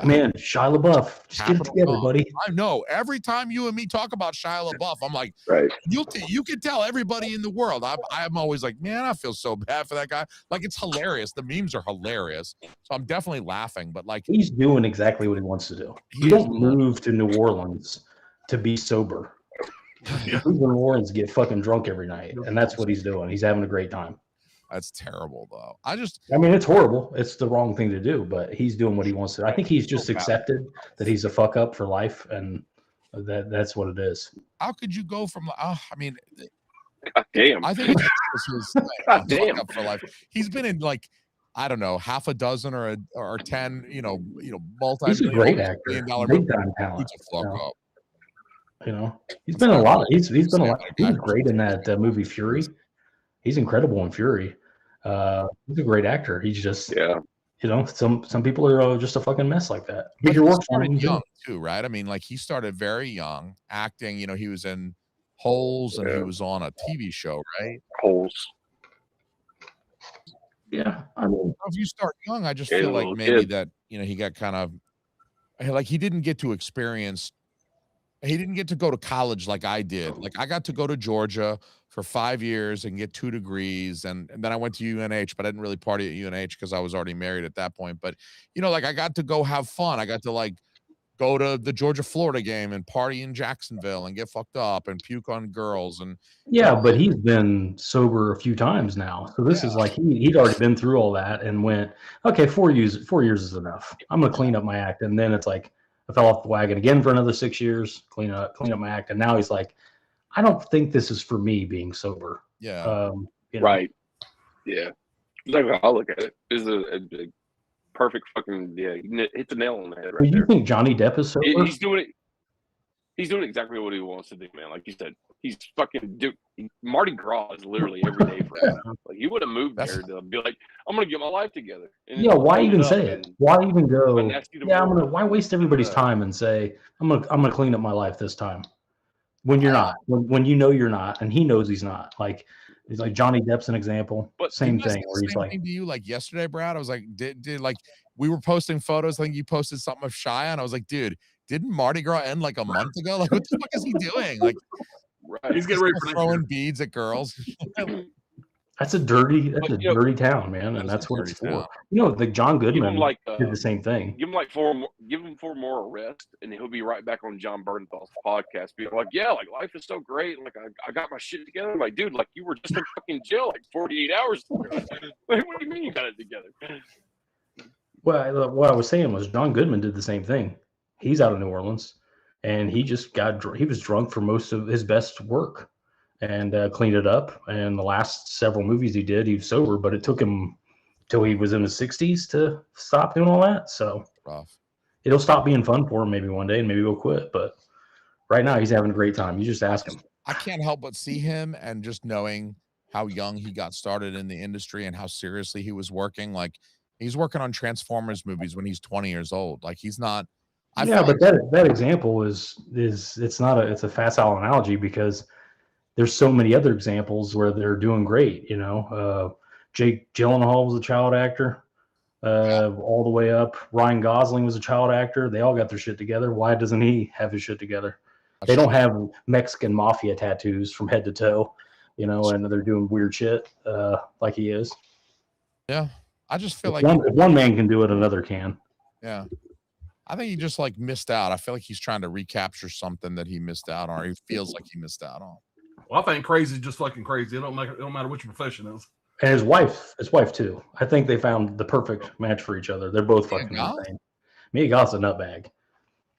Man, Shia LaBeouf, just get it together, buddy. I know. Every time you and me talk about Shia LaBeouf, I'm like, right. You can tell everybody in the world. I'm always like, man, I feel so bad for that guy. Like, it's hilarious. The memes are hilarious. So I'm definitely laughing. But he's doing exactly what he wants to do. He don't move to New Orleans to be sober. Yeah. New Orleans get fucking drunk every night, and that's what he's doing. He's having a great time. That's terrible, though. I mean, it's horrible. It's the wrong thing to do, but he's doing what he wants to. I think he's just accepted that he's a fuck up for life, and that's what it is. How could you go from? I mean, God damn. I think it's his fuck up for life. He's been in I don't know, half a dozen or 10, multi-million he's a great actor. $1 million big time talent. He's a fuck up. You know, he's been a lot. He's been a lot. He was great in that movie Fury. He's incredible in Fury. He's a great actor. He's just You know, some people are just a fucking mess like that. But he started young too, right? I mean, like he started very young acting. You know, he was in Holes and he was on a TV show, right? Holes. Yeah, I mean, if you start young, I just feel like maybe that he got kind of like he didn't get to experience. He didn't get to go to college like I did. Like I got to go to Georgia for 5 years and get 2 degrees. And then I went to UNH, but I didn't really party at UNH because I was already married at that point. But, like I got to go have fun. I got to like go to the Georgia-Florida game and party in Jacksonville and get fucked up and puke on girls. And but he's been sober a few times now. So this is like he'd already been through all that and went, okay, 4 years is enough. I'm going to clean up my act. And then it's like, I fell off the wagon again for another 6 years, clean up my act. And now he's like, I don't think this is for me being sober. Yeah. Right. Yeah. That's how I look at it. This is a perfect fucking, hit the nail on the head right there. You think Johnny Depp is sober? He's doing it. He's doing exactly what he wants to do, man. Like you said, he's fucking Mardi Gras is literally every day for him. Like he would have moved there to be like, I'm gonna get my life together. And why even say it? Why even go? Why waste everybody's time and say I'm gonna clean up my life this time when you're not, when you know you're not, and he knows he's not. Like he's like Johnny Depp's an example. But same thing. Where he's like, to you like yesterday, Brad. I was like, did like we were posting photos. I think you posted something of Shia, and I was like, dude. Didn't Mardi Gras end like a month ago? Like, what the fuck is he doing? Like, he's getting ready for throwing beads at girls. That's a dirty town, man, and that's what it's for. Like John Goodman did the same thing. Give him 4 more arrests, and he'll be right back on John Bernathal's podcast, being like, like life is so great. Like I got my shit together. I'm like, dude, like you were just in fucking jail like 48 hours ago. Like, what do you mean you got it together? Well, what I was saying was John Goodman did the same thing. He's out of New Orleans, and he just he was drunk for most of his best work and cleaned it up. And the last several movies he did, he was sober, but it took him till he was in his 60s to stop doing all that. So it'll stop being fun for him maybe one day, and maybe he'll quit. But right now, he's having a great time. You just ask him. I can't help but see him, and just knowing how young he got started in the industry and how seriously he was working. Like he's working on Transformers movies when he's 20 years old. Like he's not. But that example is it's a facile analogy because there's so many other examples where they're doing great. Jake Gyllenhaal was a child actor, all the way up. Ryan Gosling was a child actor. They all got their shit together. Why doesn't he have his shit together? They don't have Mexican mafia tattoos from head to toe, and they're doing weird shit like he is. Yeah, I just feel if like one man can do it, another can. Yeah. I think he just like missed out. I feel like he's trying to recapture something that he missed out on, or he feels like he missed out on. Well, I think crazy is just fucking crazy. It don't matter what your profession is. And his wife too. I think they found the perfect match for each other. They're both fucking insane. Mia Goth's a nutbag.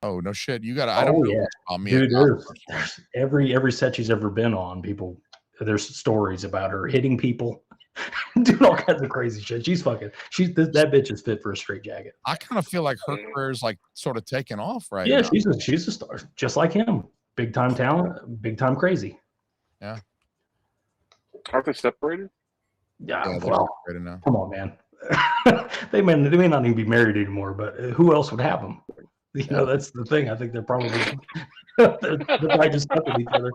Oh no shit! You got to. I don't know. Dude, there's every set she's ever been on. There's stories about her hitting people. Doing all kinds of crazy shit. That bitch is fit for a straitjacket. I kind of feel like her career is like sort of taking off right now. Yeah, she's a star, just like him. Big time talent, big time crazy. Yeah. Aren't they separated? Yeah, well, separated now. Come on, man. they may not even be married anymore, but who else would have them? That's the thing. I think they're probably they're probably just stuck with each other.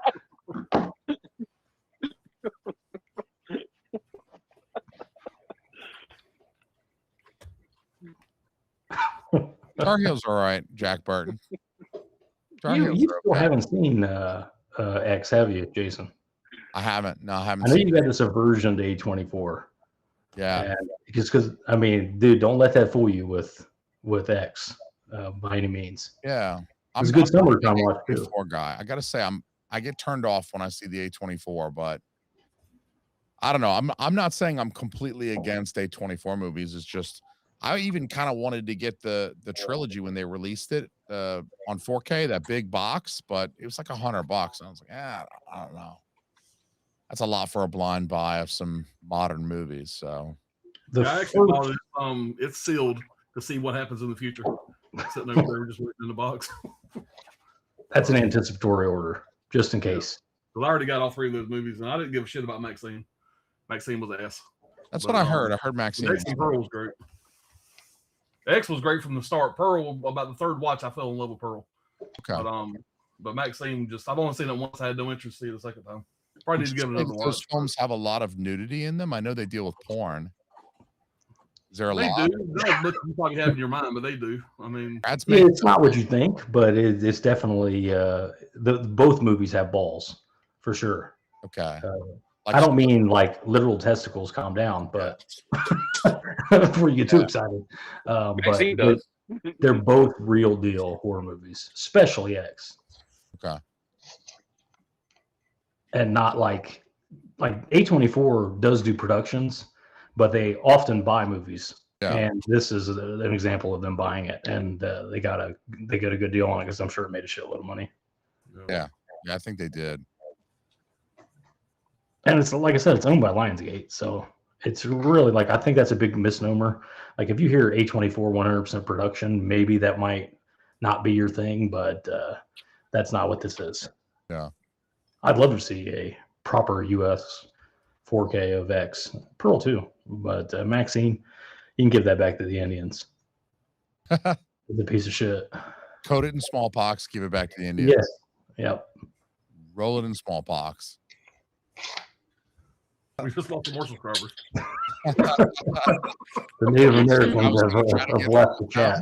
Tar Heel's all right, Jack Burton. You still haven't seen X, have you, Jason? I haven't. No, I haven't. I know you got this aversion to A24. Yeah. Because I mean, dude, don't let that fool you with X by any means. Yeah. It's a good summertime watch too. Guy. I gotta say, I get turned off when I see the A24, but I don't know. I'm not saying I'm completely against A24 movies. It's just I even kind of wanted to get the trilogy when they released it on 4K, that big box, but it was like $100. I was like, I don't know. That's a lot for a blind buy of some modern movies. So I actually bought it. It's sealed to see what happens in the future. Sitting over there, just waiting in the box. That's an anticipatory order, just in case. Because I already got all 3 of those movies, and I didn't give a shit about Maxine. Maxine was ass. That's what I heard. I heard Maxine. Pearl was great. X was great from the start. Pearl, about the 3rd watch, I fell in love with Pearl. Okay. But Maxine, I've only seen it once. I had no interest to see it a second time. Probably need to give it another watch. Those films have a lot of nudity in them. I know they deal with porn. Is there a lot? They do. Not as much as you probably have in your mind, but they do. I mean, it's not what you think, but it's definitely both movies have balls for sure. Okay. I don't mean like literal testicles. Calm down, but before you get too excited. But they're both real deal horror movies, especially X. Okay. And not like A24 does do productions, but they often buy movies. Yeah. And this is an example of them buying it, and they got a good deal on it because I'm sure it made a shitload of money. Yeah, I think they did. And it's like I said, it's owned by Lionsgate, so it's really I think that's a big misnomer. Like if you hear A24 100% production, maybe that might not be your thing, but that's not what this is. Yeah, I'd love to see a proper US 4K of X. Pearl too, but Maxine, you can give that back to the Indians. It's a piece of shit. Coat it in smallpox, give it back to the Indians. Yes. Yep. Roll it in smallpox. We just lost some more subscribers. The Native Americans have left the chat.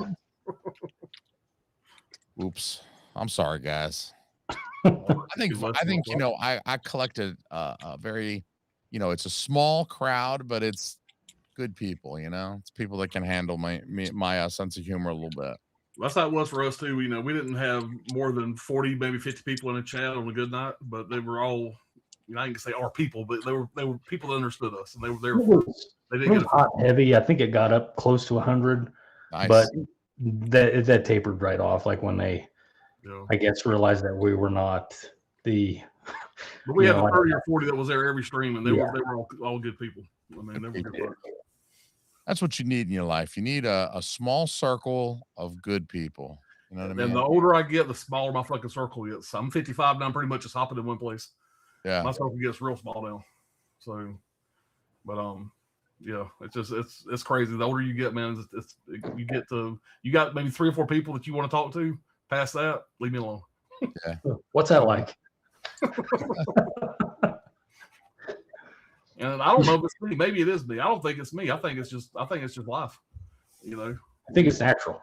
Oops. I'm sorry, guys. I think I collected a very, it's a small crowd, but it's good people. It's people that can handle my sense of humor a little bit. That's how it was for us too. We didn't have more than 40, maybe 50 people in a chat on a good night, but they were all, I can say our people, but they were people that understood us, and they didn't get hot heavy. I think it got up close to 100, nice. But that tapered right off. Like when they, I guess, realized that we were not the. But we had 30 or 40 that was there every stream, and they were all good people. I mean, they were good. That's what you need in your life. You need a small circle of good people. You know what I mean? And the older I get, the smaller my fucking circle gets. I'm 55 now. I'm pretty much just hopping in one place. Yeah, my circle gets real small now. So, but it's crazy. The older you get, man, you got maybe 3 or 4 people that you want to talk to. Past that, leave me alone. Yeah. What's that like? And I don't know if it's me. Maybe it is me. I don't think it's me. I think it's just life. I think it's natural.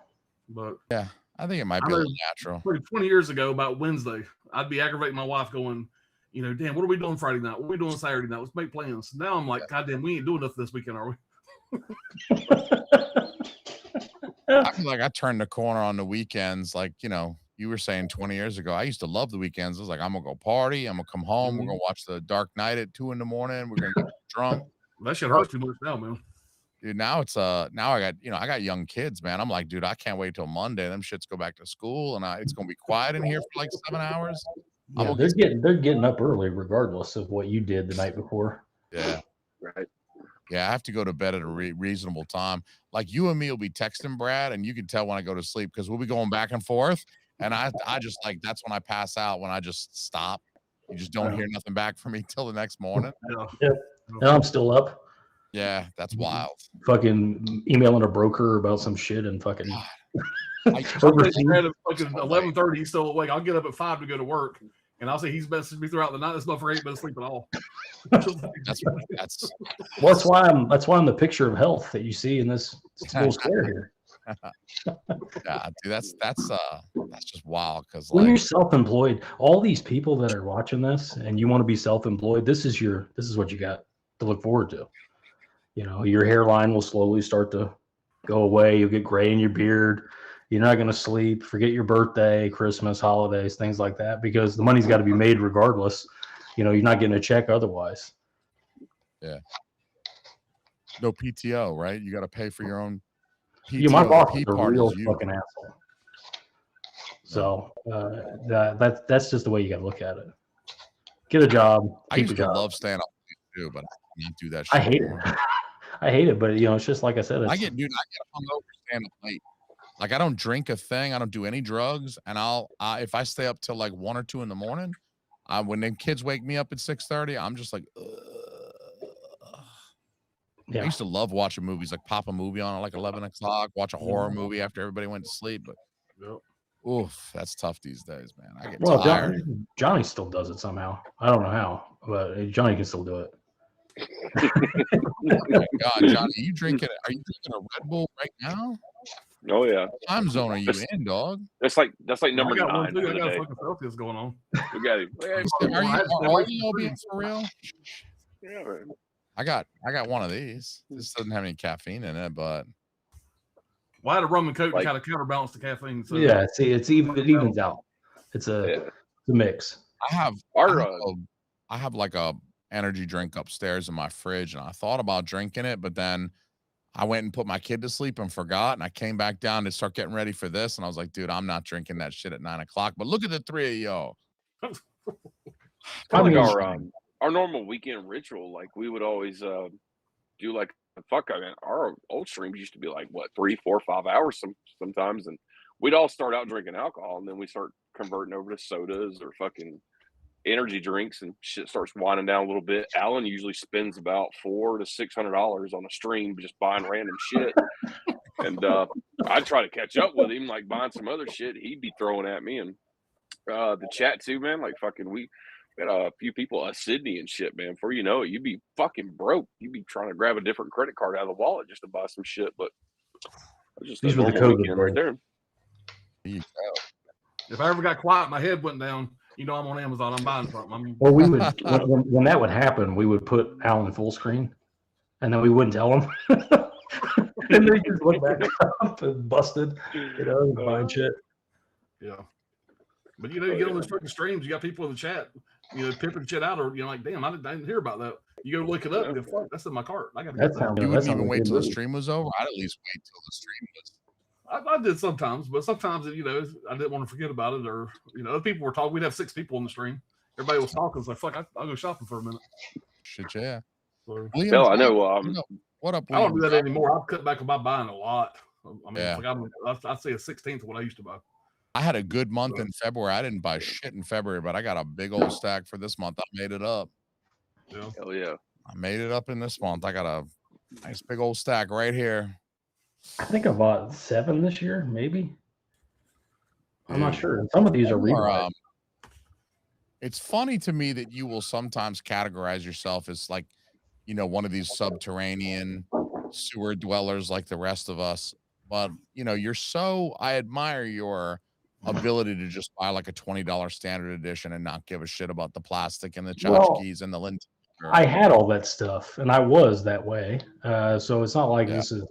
But yeah, I think it might be a little natural. 20 years ago, about Wednesday, I'd be aggravating my wife going, damn, what are we doing Friday night? What are we doing Saturday night? Let's make plans. Now I'm like, God damn, we ain't doing nothing this weekend, are we? I feel like I turned the corner on the weekends. Like, you were saying 20 years ago, I used to love the weekends. I was like, I'm going to go party. I'm going to come home. We're going to watch The Dark Knight at 2 a.m. We're going to get drunk. That shit hurts too much now, man. Dude, now it's now I got young kids, man. I'm like, dude, I can't wait till Monday. Them shits go back to school, and it's going to be quiet in here for like 7 hours. Yeah, they're getting up early regardless of what you did the night before. Yeah. Right. Yeah, I have to go to bed at a reasonable time. Like you and me will be texting Brad, and you can tell when I go to sleep because we'll be going back and forth. And I just that's when I pass out, when I just stop. You just don't hear nothing back from me till the next morning. Yeah. And I'm still up. Yeah, that's wild. Fucking emailing a broker about some shit and fucking. I at fucking 11:30. He's still awake. I'll get up at 5 to go to work, and I'll say he's messaged me throughout the night. This motherfucker ain't been asleep at all. That's why I'm the picture of health that you see in this little square here. Yeah, dude, that's just wild. Because when you're self-employed, all these people that are watching this, and you want to be self-employed, this is what you got to look forward to. Your hairline will slowly start to go away. You'll get gray in your beard. You're not going to sleep. Forget your birthday, Christmas, holidays, things like that, because the money's got to be made regardless. You're not getting a check otherwise. Yeah. No PTO, right? You got to pay for your own PTO. Yeah, my boss is a real fucking asshole. So that's just the way you got to look at it. Get a job. I used to love staying up too, but I can't do that shit. I hate it. But it's just like I said. I get hungover staying up late. Like I don't drink a thing. I don't do any drugs. And if I stay up till like 1 or 2 in the morning, when the kids wake me up at 6:30, I'm just like, yeah. I used to love watching movies, like pop a movie on at like 11 o'clock, watch a horror movie after everybody went to sleep. But oof, that's tough these days, man. I get tired. Johnny still does it somehow. I don't know how, but Johnny can still do it. Oh God, Johnny, are you drinking a Red Bull right now? Oh yeah. What time zone are you in, dog? That's like number 9. I got a fucking Celsius going on. We got it. Are you all being for real? Yeah, man. I got one of these. This doesn't have any caffeine in it, but I had a rum and coke to kind of counterbalance the caffeine. So. Yeah, see, it evens out. It's a mix. I have like a energy drink upstairs in my fridge, and I thought about drinking it, but then I went and put my kid to sleep and forgot, and I came back down to start getting ready for this, and I was like, dude, I'm not drinking that shit at 9 o'clock. But look at the 3 of y'all. Probably our normal weekend ritual, like we would always do like our old streams used to be like 3, 4, 5 hours sometimes, and we'd all start out drinking alcohol, and then we start converting over to sodas or fucking energy drinks, and shit starts winding down a little bit. Alan usually spends about $400 to $600 on a stream just buying random shit, and I'd try to catch up with him, like buying some other shit he'd be throwing at me, and the chat too, man. Like fucking we got a few people, Sydney and shit, man. Before you know it, you'd be fucking broke. You'd be trying to grab a different credit card out of the wallet just to buy some shit. But just these were the COVID right there. If I ever got quiet, my head went down. I'm on Amazon. I'm buying something. Well, we would when that would happen, we would put Alan full screen, and then we wouldn't tell him. And they just look back up and busted, buying shit. Yeah. But you get on those freaking streams, you got people in the chat, pimping shit out, or like, damn, I didn't hear about that. You go look it up, and go, fuck, that's in my cart. I got that. You wouldn't even wait till the stream was over. I'd at least wait till the stream was. I did sometimes, but sometimes I didn't want to forget about it, or other people were talking. We'd have 6 people in the stream. Everybody was talking. It's like, fuck, I'll go shopping for a minute. Shit, yeah. So, Bill, I know. What up? I don't do that anymore. I've cut back on my buying a lot. I mean, I'd say a 16th of what I used to buy. I had a good month in February. I didn't buy shit in February, but I got a big old stack for this month. I made it up. Yeah. Hell yeah. I made it up in this month. I got a nice big old stack right here. I think I bought 7 this year, maybe. I'm not sure. Some of these are rebuys. It's funny to me that you will sometimes categorize yourself as like, one of these subterranean sewer dwellers like the rest of us. But, I admire your ability to just buy like a $20 standard edition and not give a shit about the plastic and the tchotchkes and the lint. I had all that stuff, and I was that way. So it's not like this is,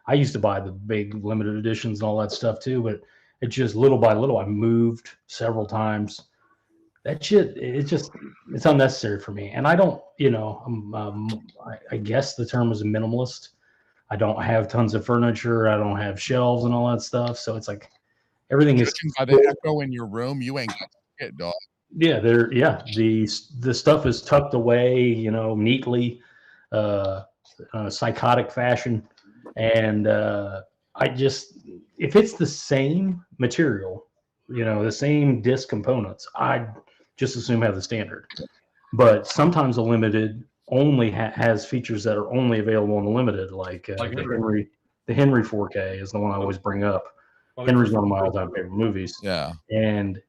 I used to buy the big limited editions and all that stuff too, but it's just little by little, I moved several times. That shit, it's unnecessary for me. And I don't, I guess the term is a minimalist. I don't have tons of furniture. I don't have shelves and all that stuff. So it's like everything is by the echo in your room. You ain't got shit, dog. Yeah, the stuff is tucked away, neatly, psychotic fashion. And if it's the same material, the same disc components, I'd just assume have the standard. But sometimes the limited only has features that are only available in the limited, like the Henry 4K is the one I always bring up. Henry's one of my all-time favorite movies. Yeah, and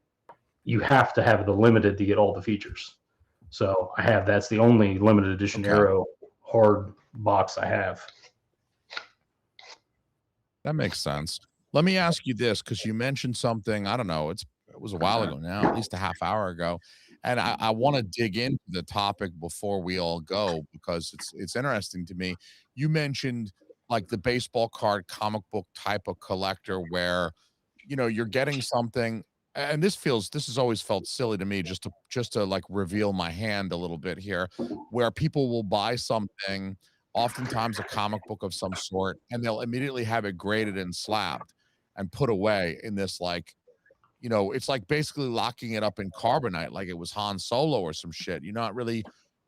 you have to have the limited to get all the features. So that's the only limited edition Arrow hard box I have. That makes sense. Let me ask you this, because you mentioned something, I don't know, it was a while ago now, at least a half hour ago. And I want to dig into the topic before we all go, because it's interesting to me. You mentioned like the baseball card comic book type of collector where, you're getting something, and this has always felt silly to me, just to like reveal my hand a little bit here, where people will buy something, oftentimes a comic book of some sort, and they'll immediately have it graded and slabbed and put away in this like, it's like basically locking it up in carbonite like it was Han Solo or some shit. You're not really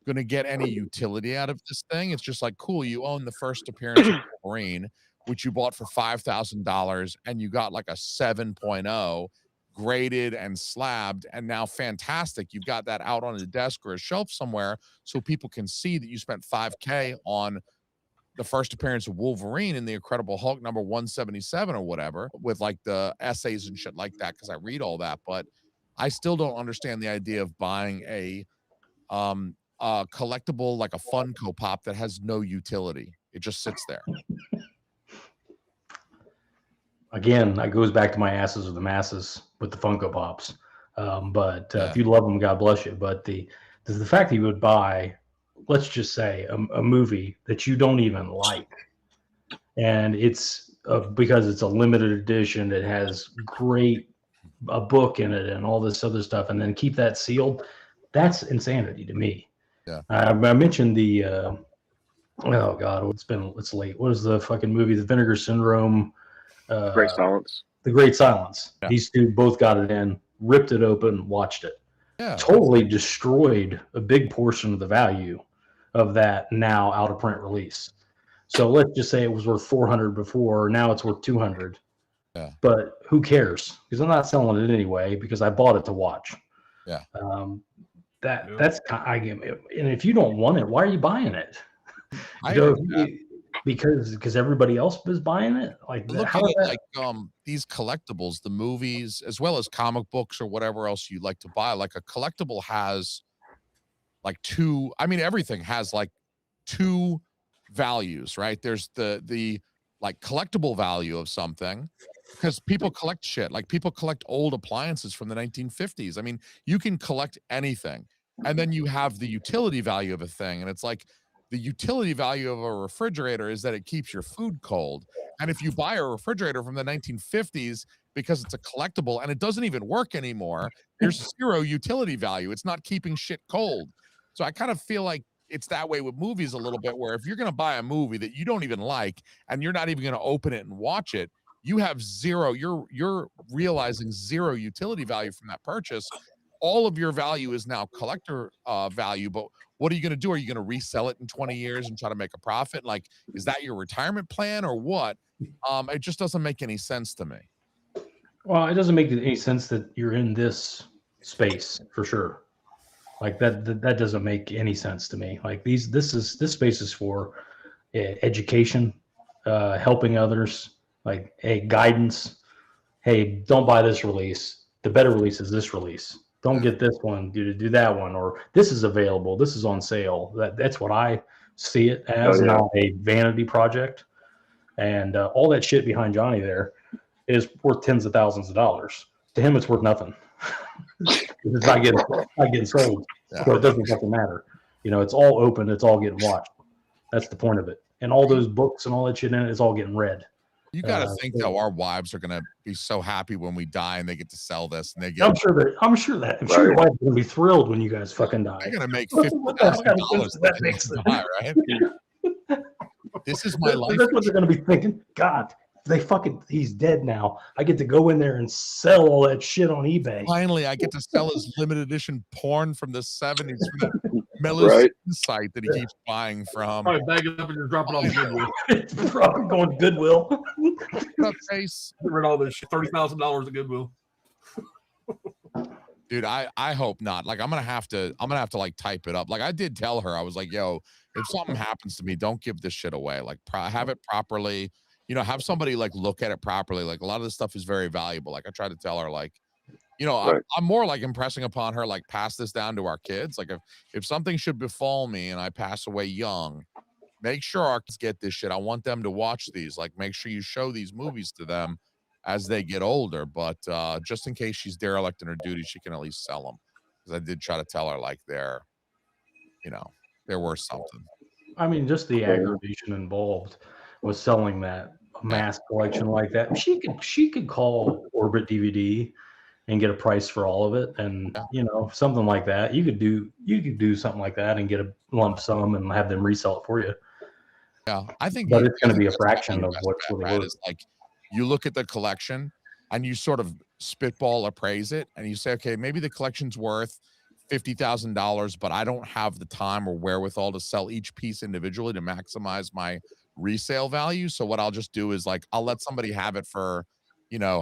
going to get any utility out of this thing. It's just like, cool, you own the first appearance of Wolverine. which you bought for $5,000, and you got like a 7.0 graded and slabbed, and now fantastic. You've got that out on a desk or a shelf somewhere so people can see that you spent $5K on the first appearance of Wolverine in the Incredible Hulk number 177 or whatever, with like the essays and shit like that, because I read all that. But I still don't understand the idea of buying a collectible, like a Funko Pop that has no utility. It just sits there. Again, that goes back to my asses of the masses with the Funko Pops. If you love them, God bless you. But the fact that you would buy, let's just say, a movie that you don't even like, and it's because it's a limited edition, it has a book in it and all this other stuff, and then keep that sealed, that's insanity to me. Yeah. I mentioned the oh God, it's late. What is the fucking movie? The Vinegar Syndrome. Great Silence. The Great Silence. Yeah. These two both got it in, ripped it open, watched it. Yeah. Totally destroyed a big portion of the value of that now out of print release. So let's just say it was worth $400 before, now it's worth $200. Yeah. But who cares? Because I'm not selling it anyway because I bought it to watch. Yeah. And if you don't want it, why are you buying it? Because everybody else is buying it. Like these collectibles, the movies, as well as comic books or whatever else you like to buy. Like a collectible has like everything has like two values, right? There's the like collectible value of something, because people collect shit. Like people collect old appliances from the 1950s. I mean, you can collect anything. And then you have the utility value of a thing, and it's like, the utility value of a refrigerator is that it keeps your food cold. And if you buy a refrigerator from the 1950s because it's a collectible and it doesn't even work anymore, there's zero utility value. It's not keeping shit cold. So I kind of feel like it's that way with movies a little bit, where if you're going to buy a movie that you don't even like and you're not even going to open it and watch it, you have zero, you're realizing zero utility value from that purchase. All of your value is now collector value, but what are you going to do? Are you going to resell it in 20 years and try to make a profit? Like, is that your retirement plan or what? It just doesn't make any sense to me. Well, it doesn't make any sense that you're in this space for sure. Like that doesn't make any sense to me. Like this space is for education, helping others, like, hey, guidance. Hey, don't buy this release. The better release is this release. Don't get this one, do that one, or this is available, this is on sale. That's what I see it as, not a vanity project. And all that shit behind Johnny there is worth tens of thousands of dollars. To him, it's worth nothing. It's not getting sold, so it doesn't fucking matter. It's all open, it's all getting watched. That's the point of it. And all those books and all that shit in it is all getting read. You got to think though, our wives are going to be so happy when we die and they get to sell this, and they get. I'm sure your wife's going to be thrilled when you guys fucking die. They're going to make $50,000 right? This is my life. That's what they're going to be thinking. God, he's dead now. I get to go in there and sell all that shit on eBay. Finally, I get to sell his limited edition porn from the 70s from the Mellis site that he keeps buying from. All right, bag it up and just drop it off to Goodwill. It's probably going to Goodwill. Get rid of all this shit. $30,000 at Goodwill. Dude, I hope not. Like I'm gonna have to like type it up. Like I did tell her, I was like, yo, if something happens to me, don't give this shit away. Like have it properly. Have somebody like look at it properly. Like a lot of this stuff is very valuable. Like I try to tell her, like, I'm more like impressing upon her, like pass this down to our kids. Like if something should befall me and I pass away young, make sure our kids get this shit. I want them to watch these. Like make sure you show these movies to them as they get older. But just in case she's derelict in her duty, she can at least sell them. Because I did try to tell her like they're worth something. I mean, just the aggravation involved with selling that mass collection like that. She could call Orbit DVD and get a price for all of it, and something like that. You could do something like that and get a lump sum and have them resell it for you. Yeah, I think, but it's going to be a fraction of what's really worth. Is like you look at the collection and you sort of spitball appraise it, and you say, okay, maybe the collection's worth $50,000, but I don't have the time or wherewithal to sell each piece individually to maximize my resale value. So what I'll just do is like, I'll let somebody have it for,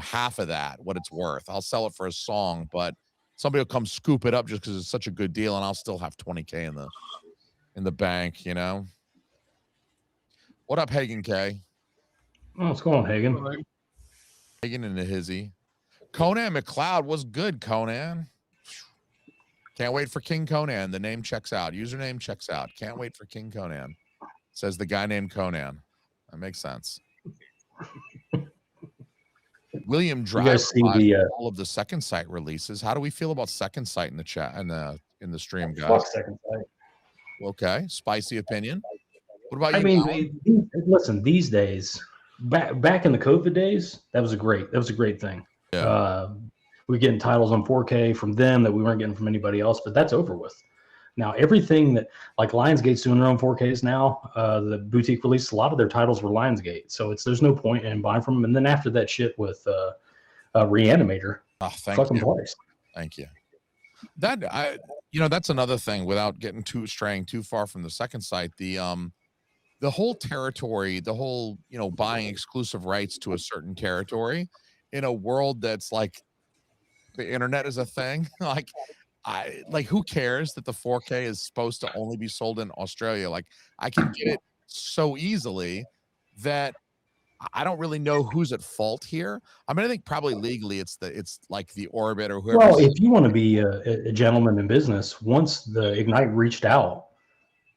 half of that, what it's worth. I'll sell it for a song, but somebody will come scoop it up just because it's such a good deal, and I'll still have 20K in the bank, What up, Hagen K? Oh, what's going on, Hagen? Hagen and the hizzy. Conan McLeod was good, Conan. Can't wait for King Conan. The name checks out. Username checks out. Can't wait for King Conan. Says the guy named Conan. That makes sense. William Driver all of the Second Sight releases. How do we feel about Second Sight in the chat and in the stream, guys? Fuck Second Sight. Okay, spicy opinion. What about you? I mean, listen, these days, back in the COVID days, that was a great thing. Yeah. We were getting titles on 4K from them that we weren't getting from anybody else, but that's over with. Now, everything that, like Lionsgate's doing their own 4Ks now, the boutique release, a lot of their titles were Lionsgate. So there's no point in buying from them. And then after that shit with Reanimator, fuck them twice. Thank you. That's another thing without getting straying too far from the Second Sight. The whole territory, the whole, buying exclusive rights to a certain territory in a world that's like the internet is a thing. Who cares that the 4K is supposed to only be sold in Australia? Like, I can get it so easily that I don't really know who's at fault here. I mean, I think probably legally it's like the Orbit or whoever. Well, if you want to be a gentleman in business, once the Ignite reached out,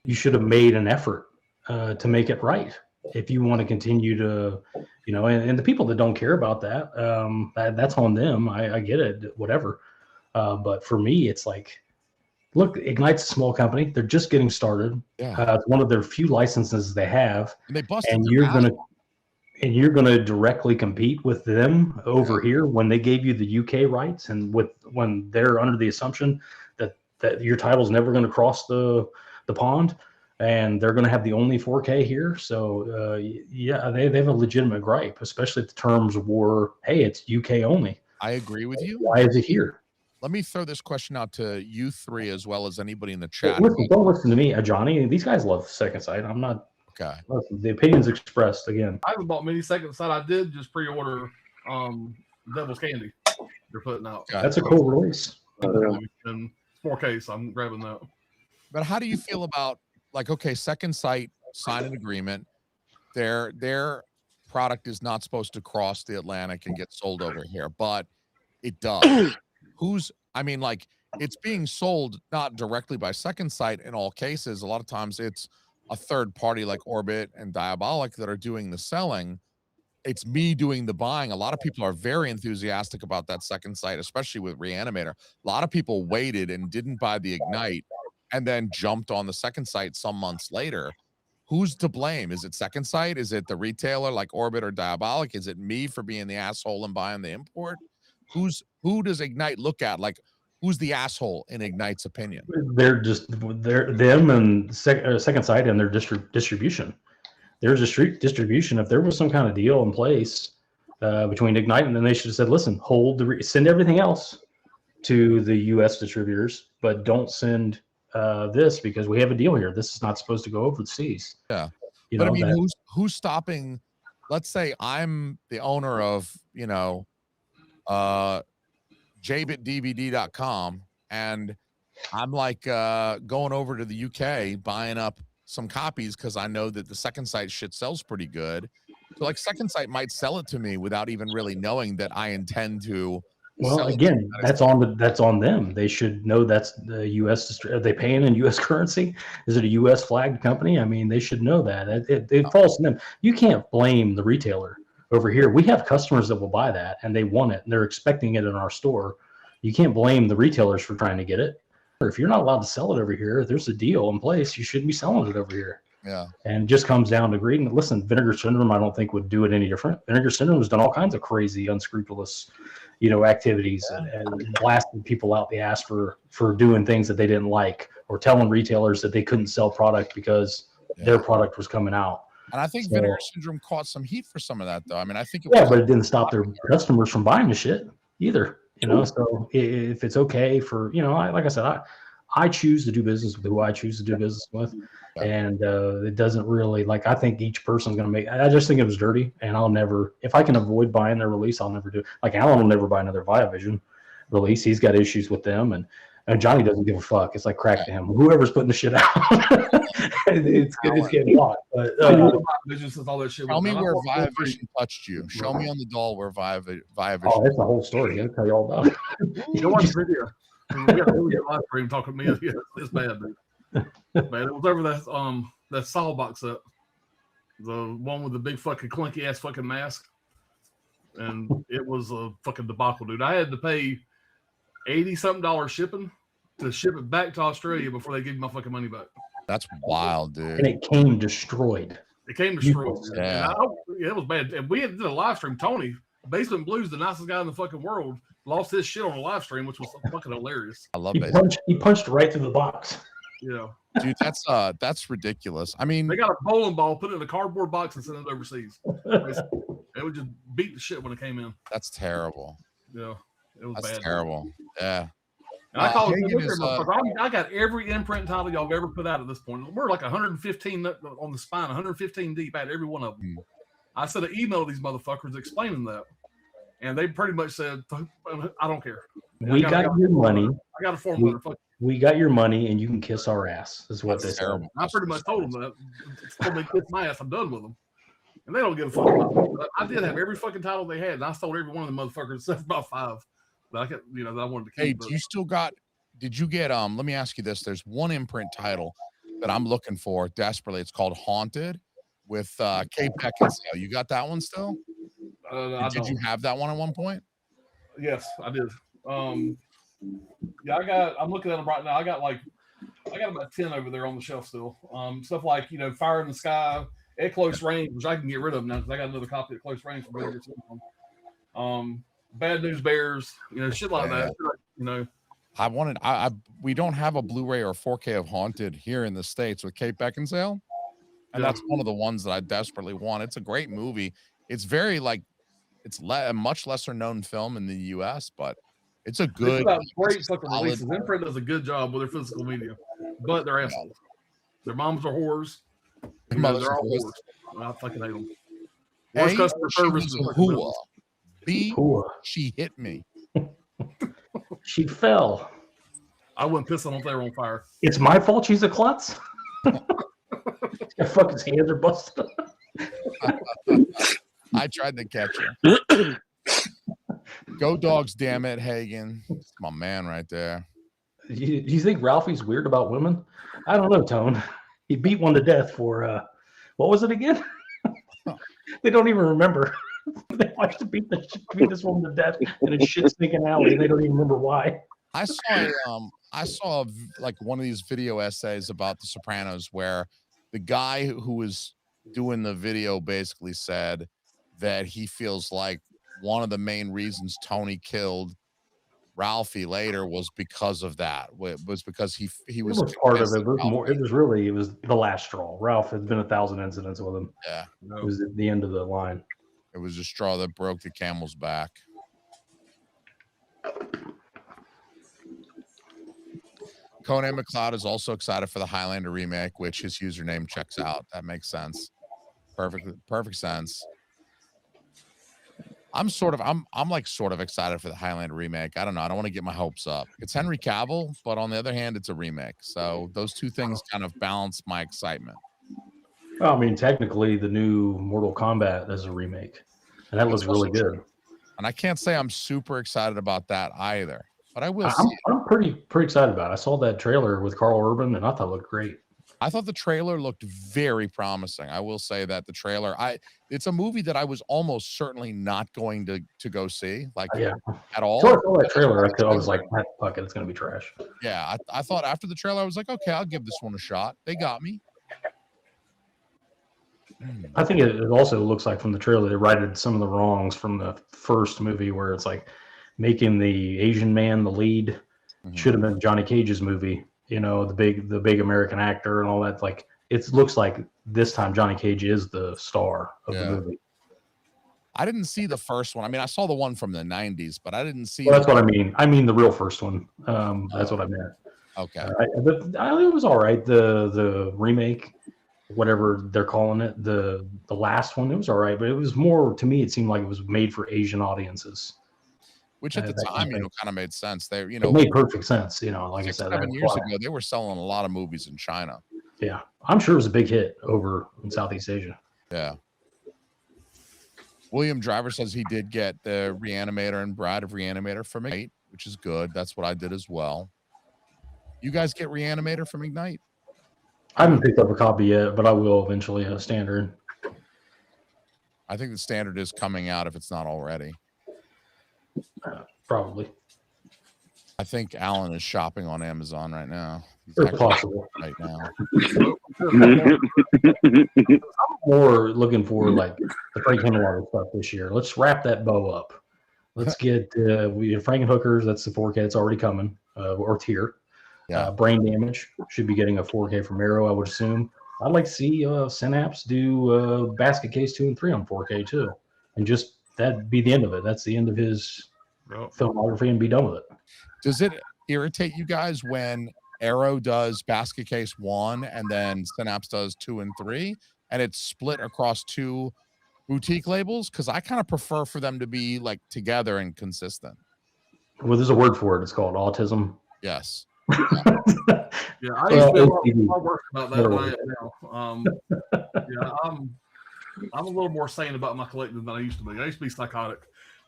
you should have made an effort to make it right. If you want to continue to, and the people that don't care about that, that's on them. I get it, whatever. But for me, it's like, look, Ignite's a small company. They're just getting started. Yeah. It's one of their few licenses they have. And they busted. And you're gonna directly compete with them over here when they gave you the UK rights, and when they're under the assumption that your title's never going to cross the pond, and they're going to have the only 4K here. So they have a legitimate gripe, especially if the terms were, hey, it's UK only. I agree with you. Why is it here? Let me throw this question out to you three as well as anybody in the chat. Don't listen to me, Johnny. These guys love Second Sight. I'm not. Okay. Listen, the opinions expressed again. I haven't bought many Second Sight. I did just pre-order Devil's Candy. They're putting out. Okay. That's a cool release. And 4K, so I'm grabbing that. But how do you feel about, like, okay, Second Sight signed an agreement. Their product is not supposed to cross the Atlantic and get sold over here, but it does. It's being sold not directly by Second Sight in all cases. A lot of times it's a third party like Orbit and Diabolic that are doing the selling. It's me doing the buying. A lot of people are very enthusiastic about that Second Sight, especially with Reanimator. A lot of people waited and didn't buy the Ignite and then jumped on the Second Sight some months later. Who's to blame? Is it Second Sight? Is it the retailer like Orbit or Diabolic? Is it me for being the asshole and buying the import? Who does Ignite look at? Like, who's the asshole in Ignite's opinion? They're them and Second Sight and their distribution. There's a distribution. If there was some kind of deal in place between Ignite, and then they should have said, listen, send everything else to the U.S. distributors, but don't send this because we have a deal here. This is not supposed to go over the seas. Yeah. But I mean, who's stopping? Let's say I'm the owner of, jbitdvd.com, and I'm like going over to the UK buying up some copies because I know that the Second Sight shit sells pretty good. So like Second Sight might sell it to me without even really knowing that I intend to. Well, again, that's on them. They should know that's the U.S. Are they paying in U.S. currency? Is it a U.S. flagged company? I mean, they should know that. It falls to them. You can't blame the retailer. Over here, we have customers that will buy that and they want it and they're expecting it in our store. You can't blame the retailers for trying to get it. If you're not allowed to sell it over here, if there's a deal in place, you shouldn't be selling it over here. Yeah. And it just comes down to greed. And listen, Vinegar Syndrome, I don't think would do it any different. Vinegar Syndrome has done all kinds of crazy, unscrupulous, activities and blasted people out the ass for doing things that they didn't like, or telling retailers that they couldn't sell product because their product was coming out. And I think Vinegar Syndrome caught some heat for some of that, though. I mean, I think but it didn't stop their customers from buying the shit either. So if it's okay for, like I said, I choose to do business with who I choose to do business with, and it doesn't really like. I think each person's going to make. I just think it was dirty, and I'll never. If I can avoid buying their release, I'll never do. Like Alan will never buy another Viavision release. He's got issues with them, and Johnny doesn't give a fuck. It's like crack to him. Whoever's putting the shit out, it's getting hot. But tell me where Viavision touched you. Show me on the doll where Viavision. Oh, that's the whole story. I'll tell you all about it. You don't watch the video. We got a live stream talking to me. Yeah, it's bad, dude. Man, it was over that Saw box set, the one with the big fucking clunky ass fucking mask, and it was a fucking debacle, dude. I had to pay $80-something shipping to ship it back to Australia before they gave me my fucking money back. That's wild, dude. And it came destroyed. It came destroyed. Yeah, it was bad. And we did a live stream. Tony, Basement Blues, the nicest guy in the fucking world, lost his shit on a live stream, which was fucking hilarious. I love it. He punched right through the box. Yeah, dude, that's ridiculous. I mean, they got a bowling ball, put it in a cardboard box, and sent it overseas. It would just beat the shit when it came in. That's terrible. Yeah, it was that's bad. terrible. Yeah. And I call it. I got every imprint title y'all have ever put out at this point. We're like 115 on the spine, 115 deep at every one of them. I sent an email to these motherfuckers explaining that, and they pretty much said, "I don't care. We got your money. I got a form letter. We got your money, and you can kiss our ass." Is what they said. I pretty much told them that. Told them to kiss my ass. I'm done with them, and they don't give a fuck about me. I did have every fucking title they had, and I sold every one of the motherfuckers except about 5. That I could, that I wanted to keep. Hey, do you still got? Did you get? Let me ask you this: there's one imprint title that I'm looking for desperately. It's called Haunted with Kate Beckinsale. You got that one still? Did you have that one at one point? Yes, I did. Yeah, I'm looking at them right now. I got about 10 over there on the shelf still. Stuff like Fire in the Sky, At Close Range, which I can get rid of now because I got another copy of Close Range from Bad News Bears, shit like that. We don't have a Blu-ray or 4K of Haunted here in the States with Kate Beckinsale, and that's one of the ones that I desperately want. It's a great movie. It's very a much lesser known film in the U.S., but it's a good, great fucking releases. Imprint does a good job with their physical media, but they're assholes. Their moms are whores. They're all whores. I fucking hate them. Worst customer service is whore. B, she hit me. She fell. I wouldn't piss on if they were on fire. It's my fault she's a klutz. Fuck, his hands are busted. I tried to catch her. Go Dogs, damn it, Hagen. That's my man right there. Do you think Ralphie's weird about women? I don't know, Tone. He beat one to death for what was it again? They don't even remember. They watched to beat this woman to death in a shit stinking alley, and they don't even remember why. I saw like one of these video essays about The Sopranos where the guy who was doing the video basically said that he feels like one of the main reasons Tony killed Ralphie later was because of that. It was because he was part of it. It was the last straw. Ralph had been 1,000 incidents with him. Yeah, it was at the end of the line. It was a straw that broke the camel's back. Conan McLeod is also excited for the Highlander remake, which his username checks out. That makes sense. Perfect sense. I'm sort of excited for the Highlander remake. I don't know. I don't want to get my hopes up. It's Henry Cavill, but on the other hand, it's a remake. So those two things kind of balance my excitement. Well, I mean, technically, the new Mortal Kombat is a remake, and that looks really good. And I can't say I'm super excited about that either, but I will. I'm pretty excited about it. I saw that trailer with Carl Urban, and I thought it looked great. I thought the trailer looked very promising. I will say that the trailer, it's a movie that I was almost certainly not going to go see, at all. So I saw that trailer, I was like, fuck it, it's going to be trash. Yeah, I thought after the trailer, I was like, okay, I'll give this one a shot. They got me. I think it also looks like from the trailer they righted some of the wrongs from the first movie where it's like making the Asian man the lead should have been Johnny Cage's movie. The big American actor and all that. Like it looks like this time Johnny Cage is the star of the movie. I didn't see the first one. I mean, I saw the one from the 90s, but I didn't see. Well, that's what I mean. I mean the real first one. That's what I meant. Okay. It was all right. The remake, whatever they're calling it, the last one, it was all right, but it was more, to me, it seemed like it was made for Asian audiences. Which at the time, kind of made sense. They, it made perfect sense. Like I said, 7 years ago, they were selling a lot of movies in China. Yeah, I'm sure it was a big hit over in Southeast Asia. Yeah. William Driver says he did get the Reanimator and Bride of Reanimator from Ignite, which is good. That's what I did as well. You guys get Reanimator from Ignite? I haven't picked up a copy yet, but I will eventually. A standard. I think the standard is coming out if it's not already. Probably. I think Alan is shopping on Amazon right now. It's possible. Right now. I'm more looking for like the Frank Henlotter stuff this year. Let's wrap that bow up. Let's get Frankenhookers. That's the 4K. It's already coming. Or tier. Yeah. Brain Damage should be getting a 4K from Arrow, I would assume. I'd like to see Synapse do Basket Case 2 and 3 on 4K too, and just that'd be the end of it. That's the end of his filmography, and be done with it. Does it irritate you guys when Arrow does Basket Case 1 and then Synapse does 2 and 3, and it's split across 2 boutique labels? Because I kind of prefer for them to be like together and consistent. Well, there's a word for it. It's called autism. Yes. Yeah, I used to be more worried about that than I am now. Yeah, I'm a little more sane about my collecting than I used to be. I used to be psychotic.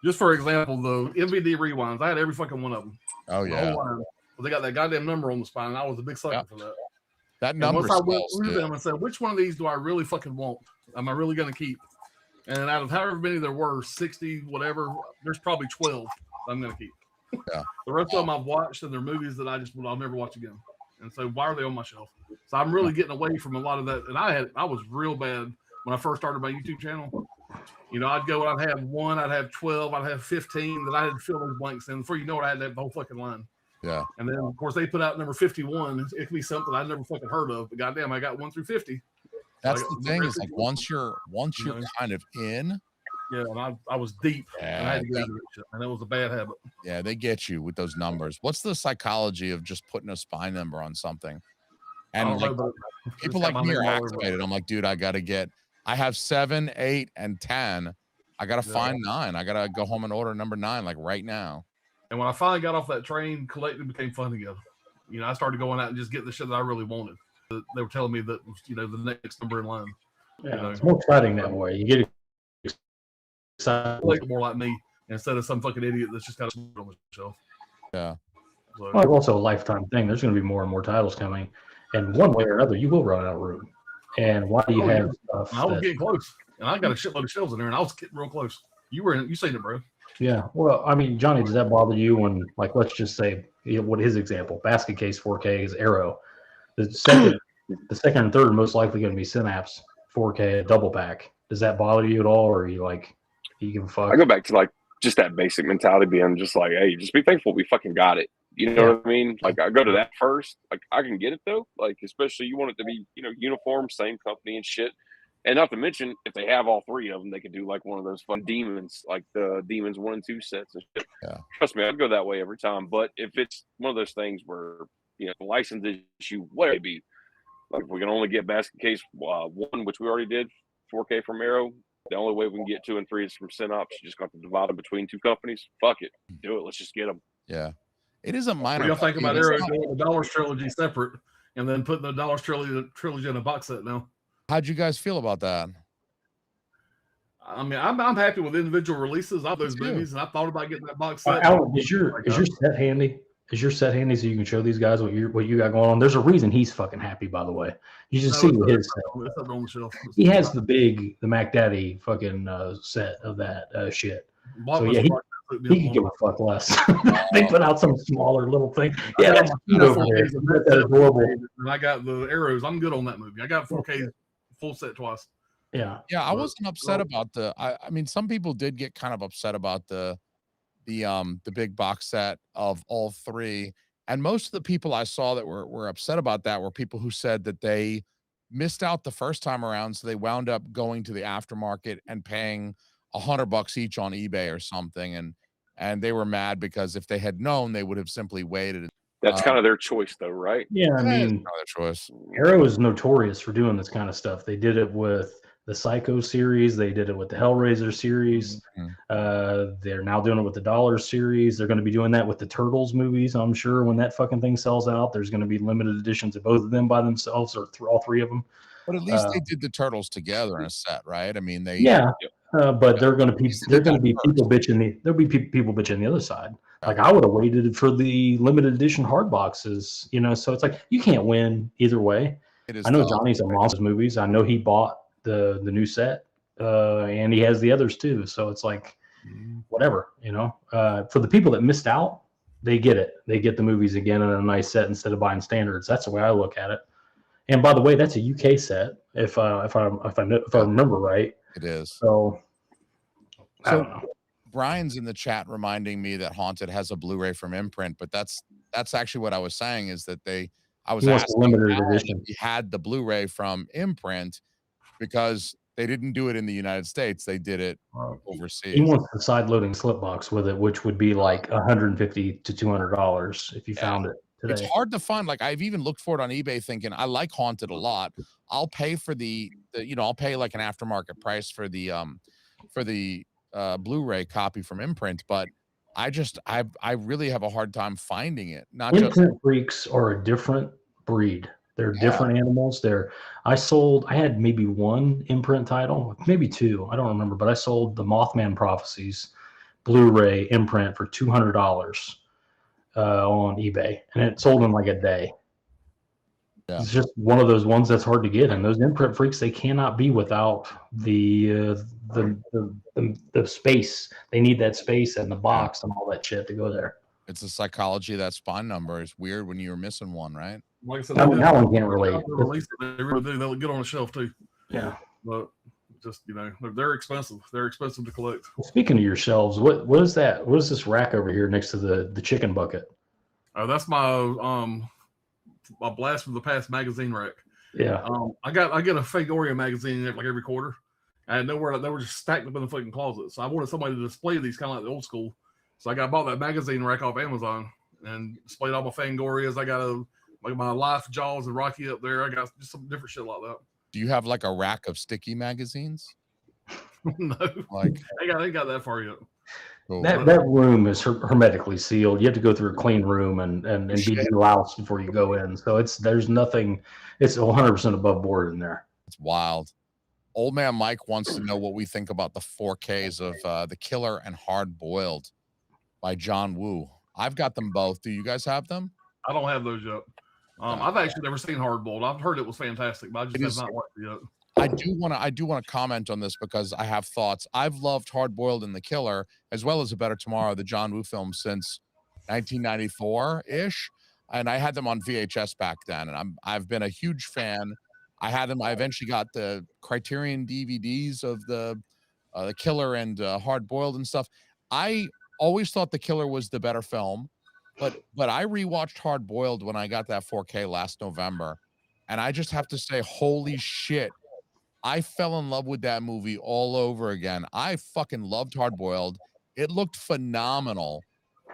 Just for example, the MVD rewinds, I had every fucking one of them. Oh yeah. Well, they got that goddamn number on the spine, and I was a big sucker for that. That number. And once I went through them and said, which one of these do I really fucking want? Am I really going to keep? And out of however many there were, 60, whatever, there's probably 12 I'm going to keep. Yeah. The rest of them I've watched, and they're movies that I'll never watch again. And so why are they on my shelf? So I'm really getting away from a lot of that. And I was real bad when I first started my YouTube channel. I'd go and I'd have 1, I'd have 12, I'd have 15 that I had to fill those blanks in. Before you know it, I had to have the whole fucking line. Yeah. And then of course they put out number 51. It could be something I'd never fucking heard of, but goddamn, I got 1 through 50. That's the thing, is like once you're kind of in. Yeah, and I was deep. Yeah, and I had to get out of it, and it was a bad habit. Yeah, they get you with those numbers. What's the psychology of just putting a spine number on something? And like, people like me are activated. I'm like, dude, I have 7, 8, and 10. I gotta find 9. I gotta go home and order number 9 like right now. And when I finally got off that train, collecting became fun again. I started going out and just getting the shit that I really wanted. They were telling me that the next number in line. Yeah, it's more exciting that way. You get excited. More like me instead of some fucking idiot that's just kind of on the shelf. Yeah. So, well, also a lifetime thing. There's going to be more and more titles coming, and one way or another, you will run out of room. And why do you have stuff? I was getting close, and I got a shitload of shelves in there, and I was getting real close. You seen it, bro? Yeah. Well, I mean, Johnny, does that bother you when, like, let's just say, what his example, Basket Case 4K is Arrow. The second and third are most likely going to be Synapse 4K double pack. Does that bother you at all, or are you like, you give a fuck? I go back to like just that basic mentality, being just like, hey, just be thankful we fucking got it. You know what I mean? Like, I go to that first. Like, I can get it though. Like, especially you want it to be, uniform, same company and shit. And not to mention, if they have all 3 of them, they could do like one of those fun Demons, like the Demons 1 and 2 sets and shit. Yeah. Trust me, I'd go that way every time. But if it's one of those things where, the license issue, what it be, like if we can only get Basket Case 1, which we already did, 4K from Arrow, the only way we can get 2 and 3 is from Synops. You just got to divide them between 2 companies. Fuck it. Do it. Let's just get them. Yeah. It is a minor. What do y'all think about Arrow doing the Dollars trilogy separate and then putting the Dollars trilogy in a box set now? How'd you guys feel about that? I mean, I'm happy with individual releases of those movies, and I thought about getting that box set. Alan, is your set handy? Is your set handy so you can show these guys what you got going on? There's a reason he's fucking happy, by the way. You just see his set. He has the Mac Daddy fucking set of that shit. So yeah, he can give a fuck less. They put out some smaller little thing. Yeah, that's over there. That adorable. And I got the Arrows. I'm good on that movie. I got 4K full set twice. Yeah. Yeah, I wasn't upset about I mean, some people did get kind of upset about the big box set of all 3. And most of the people I saw that were upset about that were people who said that they missed out the first time around, so they wound up going to the aftermarket and paying $100 each on eBay or something, and they were mad because if they had known, they would have simply waited. That's kind of their choice, though, right? Yeah, I mean, another choice. Arrow is notorious for doing this kind of stuff. They did it with the Psycho series. They did it with the Hellraiser series. They're now doing it with the Dollar series. They're going to be doing that with the Turtles movies. I'm sure when that fucking thing sells out, there's going to be limited editions of both of them by themselves or all three of them. But at least they did the Turtles together in a set, right? I mean, they but they're going to be people bitching there'll be people bitching the other side. Like I would have waited for the limited edition hard boxes, so it's like you can't win either way. I know Johnny's a Monsters movies. I know he bought the new set, and he has the others too. So it's like whatever, for the people that missed out, they get it. They get the movies again in a nice set instead of buying standards. That's the way I look at it. And by the way, that's a UK set, if I remember right. It is. So I don't know. Brian's in the chat reminding me that Haunted has a Blu-ray from Imprint, but that's actually what I was saying is that I was asking limited edition. if he had the Blu-ray from Imprint because they didn't do it in the United States. They did it overseas. He wants the side-loading slip box with it, which would be like $150 to $200 if you found it today. It's hard to find. Like I've even looked for it on eBay thinking I like Haunted a lot. I'll pay for I'll pay like an aftermarket price for the Blu-ray copy from Imprint, but I really have a hard time finding it. Imprint freaks are a different breed. They're different animals. I had maybe one Imprint title, maybe two, I don't remember, but I sold the Mothman Prophecies Blu-ray Imprint for $200 on eBay, and it sold in like a day. Yeah. It's just one of those ones that's hard to get, and those Imprint freaks, they cannot be without the space. They need that space and the box and all that shit to go there. It's the psychology of that spine number. It's weird when you were missing one, right? Like I said, that one can't relate. They really do. They'll get on the shelf too. Yeah, but just they're expensive. They're expensive to collect. Well, speaking of your shelves, what is that? What is this rack over here next to the chicken bucket? Oh, that's my Blast from the Past magazine rack. Yeah. I get a Fangoria magazine like every quarter. I had nowhere. They were just stacked up in the fucking closet. So I wanted somebody to display these kind of like the old school. So I bought that magazine rack off Amazon and displayed all my Fangorias. I got my Life, Jaws, and Rocky up there. I got just some different shit like that. Do you have like a rack of sticky magazines? No, like they got that far yet. Cool. That room is hermetically sealed. You have to go through a clean room and be deloused before you go in. So there's nothing. It's 100% above board in there. It's wild. Old Man Mike wants to know what we think about the 4Ks of The Killer and Hard Boiled by John Woo. I've got them both. Do you guys have them? I don't have those yet. I've actually never seen Hard Boiled. I've heard it was fantastic, but I just have not watched it yet. I do want to comment on this because I have thoughts. I've loved Hard Boiled and The Killer as well as A Better Tomorrow, the John Woo film, since 1994-ish, and I had them on VHS back then, and I've been a huge fan. I had them. I eventually got the Criterion DVDs of the Killer and Hard Boiled and stuff. I always thought The Killer was the better film, but I rewatched Hard Boiled when I got that 4K last November, and I just have to say, holy shit, I fell in love with that movie all over again. I fucking loved Hard Boiled. It looked phenomenal.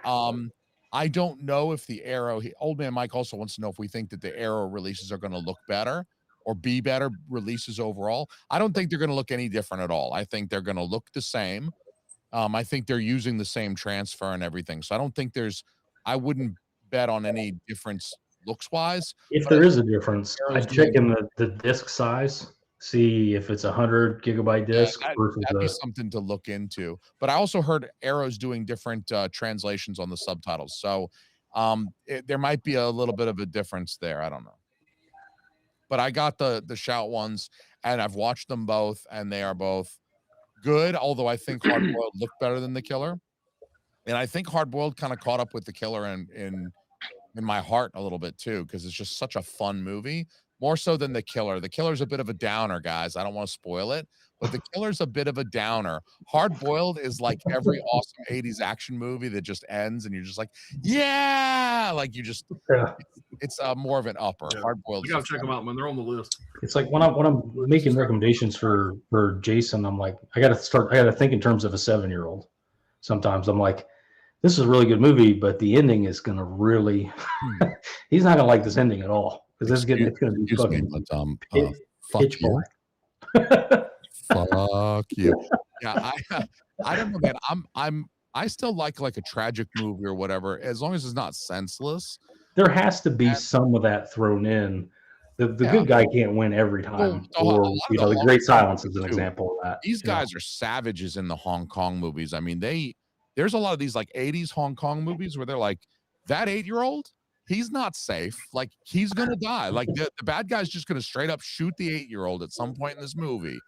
I don't know if the Arrow. Old Man Mike also wants to know if we think that the Arrow releases are going to look better or be better releases overall. I don't think they're going to look any different at all. I think they're going to look the same. I think they're using the same transfer and everything. So I don't think I wouldn't bet on any difference looks wise. If there is a difference, I'd check in the disc size, see if it's 100 gigabyte disc. That'd be something to look into. But I also heard Arrow's doing different translations on the subtitles. So there might be a little bit of a difference there. I don't know. But I got the Shout ones, and I've watched them both, and they are both good, although I think Hard Boiled looked better than The Killer. And I think Hard Boiled kind of caught up with The Killer in my heart a little bit too, because it's just such a fun movie, more so than The Killer. The Killer's a bit of a downer, guys. I don't want to spoil it, but The Killer's a bit of a downer. Hard Boiled is like every awesome 80s action movie that just ends and you're just like, yeah, like you just, it's more of an upper. Yeah. Hard Boiled. You gotta check them out, man. They're on the list. It's like when I'm making recommendations for Jason, I'm like, I gotta think in terms of a 7-year-old. Sometimes I'm like, this is a really good movie, but the ending is going to really, he's not going to like this ending at all. Because it's going to be fucking pitch black. Fuck you. Yeah, I don't know, man. I still like a tragic movie or whatever, as long as it's not senseless. There has to be some of that thrown in. The good guy can't win every time. Or the Great Silence is an example of that. These guys are savages in the Hong Kong movies. I mean, there's a lot of these like 80s Hong Kong movies where they're like, that 8-year-old, he's not safe. Like, he's gonna die. Like the bad guy's just gonna straight up shoot the 8-year-old at some point in this movie,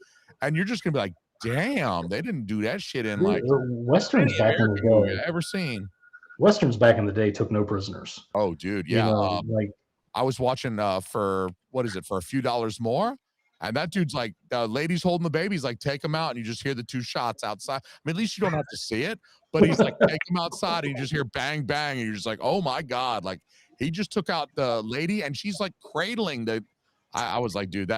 and you're just gonna be like, damn, they didn't do that shit in like Westerns back in the day. I've ever seen. Westerns back in the day took no prisoners. Oh, dude, yeah. Like I was watching for a few dollars more, and that dude's like, the lady's holding the baby. He's like, take him out, and you just hear the 2 shots outside. I mean, at least you don't have to see it, but he's like, take him outside, and you just hear bang bang, and you're just like, oh my god, like he just took out the lady, and she's like cradling the. I was like, dude,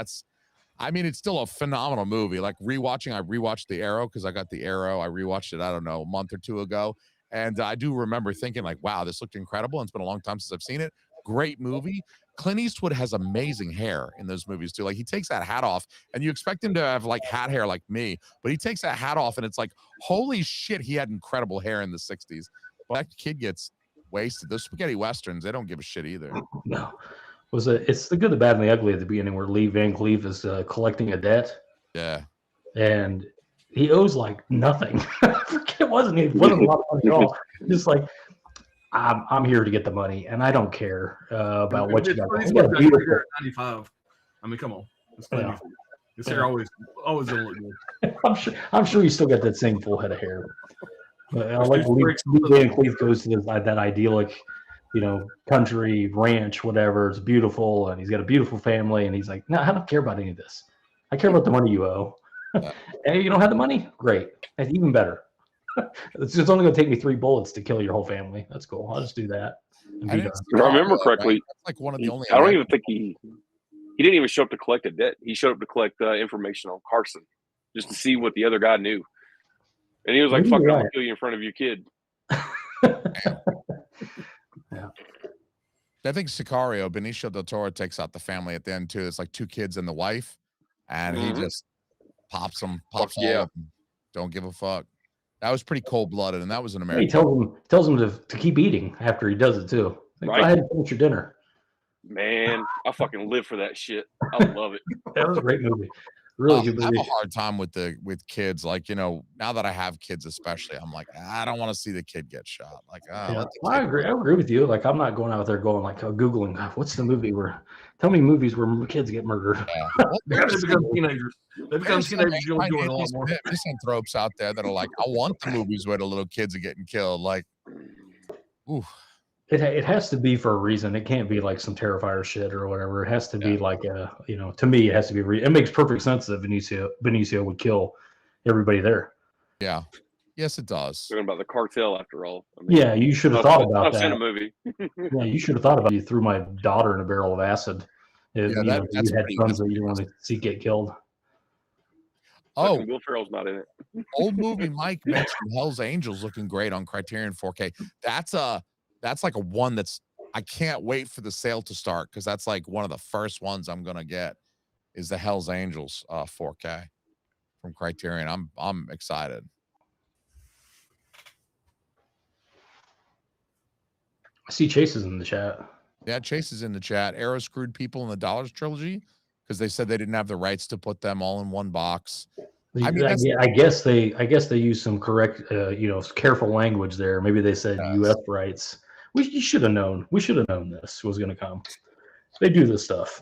I mean, it's still a phenomenal movie. Like I rewatched The Arrow because I got The Arrow. I rewatched it, I don't know, a month or 2 ago. And I do remember thinking like, wow, this looked incredible. And it's been a long time since I've seen it. Great movie. Clint Eastwood has amazing hair in those movies too. Like he takes that hat off and you expect him to have like hat hair like me, but he takes that hat off and it's like, holy shit, he had incredible hair in the 60s. Well, that kid gets wasted. Those spaghetti westerns, they don't give a shit either. No. It's the good, the bad, and the ugly at the beginning where Lee Van Cleef is collecting a debt. Yeah. And he owes like nothing. It wasn't a lot of money at all. Just like, I'm here to get the money, and I don't care about what you got. 95. I mean, come on. His hair always gonna look good. I'm sure you still got that same full head of hair. But I like Lee Van Cleef goes to that idyllic, country ranch, whatever. It's beautiful, and he's got a beautiful family, and he's like, no, I don't care about any of this. I care about the money you owe. Hey, you don't have the money? Great. That's even better. It's only going to take me 3 bullets to kill your whole family. That's cool. I'll just do that. If I remember correctly, right? Like one of the only. I don't even think he didn't even show up to collect a debt. He showed up to collect information on Carson, just to see what the other guy knew. And he was like, "Fuck, I'm gonna kill you in front of your kid." Yeah. I think Sicario, Benicio del Toro takes out the family at the end too. It's like 2 kids and the wife, and he just pops all of them. Don't give a fuck. That was pretty cold-blooded, and that was an American. He tells him to keep eating after he does it too. Like, right. Go ahead and finish your dinner. Man, I fucking live for that shit. I love it. That was a great movie. Really good movie. I have a hard time with kids. Like, now that I have kids, especially, I'm like, I don't want to see the kid get shot. Like, I agree with you. Like, I'm not going out there going like Googling what's the movie tell me movies where kids get murdered. Yeah. They become teenagers. They become teenagers. You'll do it a lot more. Misanthropes out there that are like, I want the movies where the little kids are getting killed. Like, ooh. It has to be for a reason. It can't be like some Terrifier shit or whatever. It has to be like to me, it has to be. It makes perfect sense that Benicio would kill everybody there. Yeah. Yes, it does. Talking about the cartel, after all. I mean, yeah, you should have thought about that. I've seen a movie. Yeah, you should have thought about it. You threw my daughter in a barrel of acid. If, you had sons that you want to see get killed. Oh, Will Ferrell's not in it. Old movie Mike mentioned Hell's Angels looking great on Criterion 4K. That's like a one that's I can't wait for the sale to start because that's like one of the first ones I'm gonna get is the Hell's Angels 4K from Criterion. I'm excited. I see Chase is in the chat. Yeah, Chase is in the chat. Arrow screwed people in the Dollars trilogy because they said they didn't have the rights to put them all in one box. I mean, I guess they used some correct, careful language there. Maybe they said U.S. rights. You should have known. We should have known this was going to come. They do this stuff.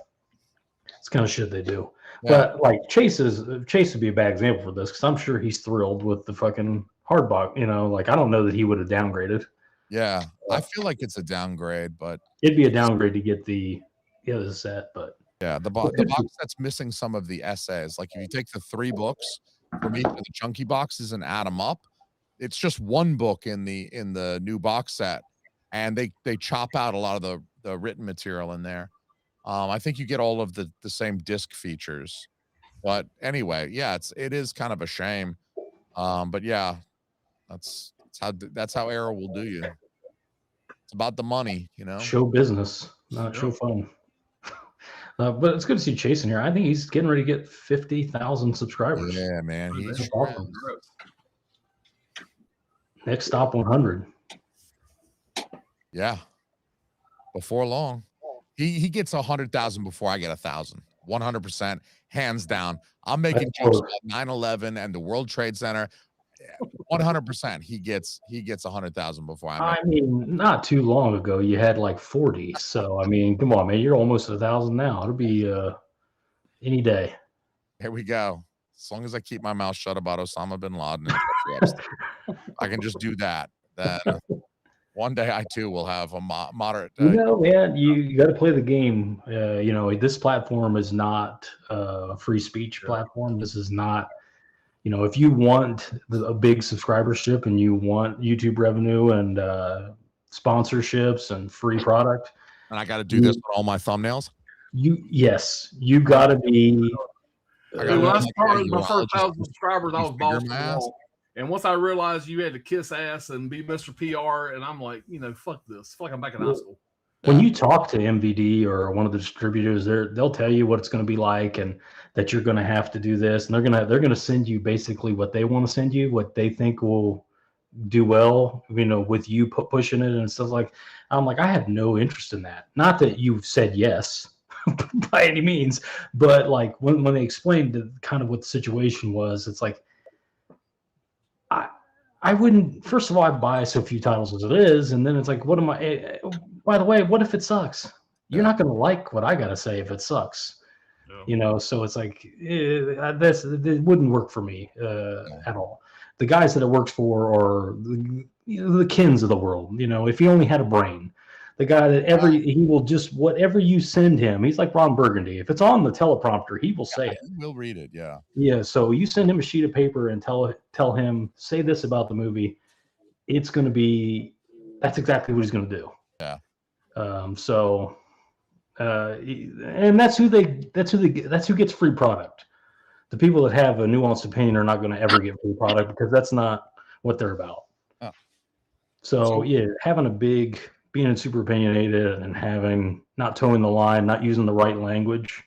It's kind of shit they do. Yeah. But like Chase would be a bad example for this because I'm sure he's thrilled with the fucking hard box. Like I don't know that he would have downgraded. Yeah, I feel like it's a downgrade, but it'd be a downgrade to get the other set. But yeah, the box that's missing some of the essays. Like if you take the 3 books from each of the chunky boxes and add them up, it's just 1 book in the new box set, and they chop out a lot of the written material in there. I think you get all of the same disc features, but anyway, yeah, it is kind of a shame. But yeah, that's That's how Arrow will do you. It's about the money, you know. Show business, not show fun. But it's good to see Chase in here. I think he's getting ready to get 50,000 subscribers. Yeah, man. He's awesome. Next stop 100. Yeah. Before long. He gets 100,000 before I get 1,000. 100%, hands down. I'm making jokes about 9/11 and the World Trade Center. 100%. He gets 100,000 before I mean, not too long ago you had like 40. So I mean, come on, man, you're almost at 1,000 now. It'll be any day. Here we go. As long as I keep my mouth shut about Osama bin Laden, I can just do that. Then one day I too will have a moderate. Man, you got to play the game. This platform is not a free speech platform. This is not. If you want a big subscribership and you want YouTube revenue and sponsorships and free product, and I got to do this with all my thumbnails. You got to be. When I started my first 1,000 subscribers, I was balls to the wall. And once I realized you had to kiss ass and be Mr. PR, and I'm like, fuck this. I feel like I'm back in high school. When you talk to MVD or one of the distributors, they'll tell you what it's going to be like, and that you're going to have to do this, and they're going to send you basically what they want to send you, what they think will do well, with you pushing it and stuff like. I'm like, I have no interest in that. Not that you've said yes by any means, but like when they explained kind of what the situation was, it's like I wouldn't. First of all, I buy so few titles as it is, and then it's like, what am I? By the way, what if it sucks? You're not going to like what I got to say if it sucks. So it's like it wouldn't work for me at all. The guys that it works for are the Kins of the world. If he only had a brain, the guy that he will just whatever you send him. He's like Ron Burgundy. If it's on the teleprompter, he will say it. He'll read it. Yeah. Yeah. So you send him a sheet of paper and tell him, say this about the movie. It's going to be. That's exactly what he's going to do. Yeah. And that's who gets free product. The people that have a nuanced opinion are not going to ever get free product because that's not what they're about. Oh. So being super opinionated and not towing the line, not using the right language,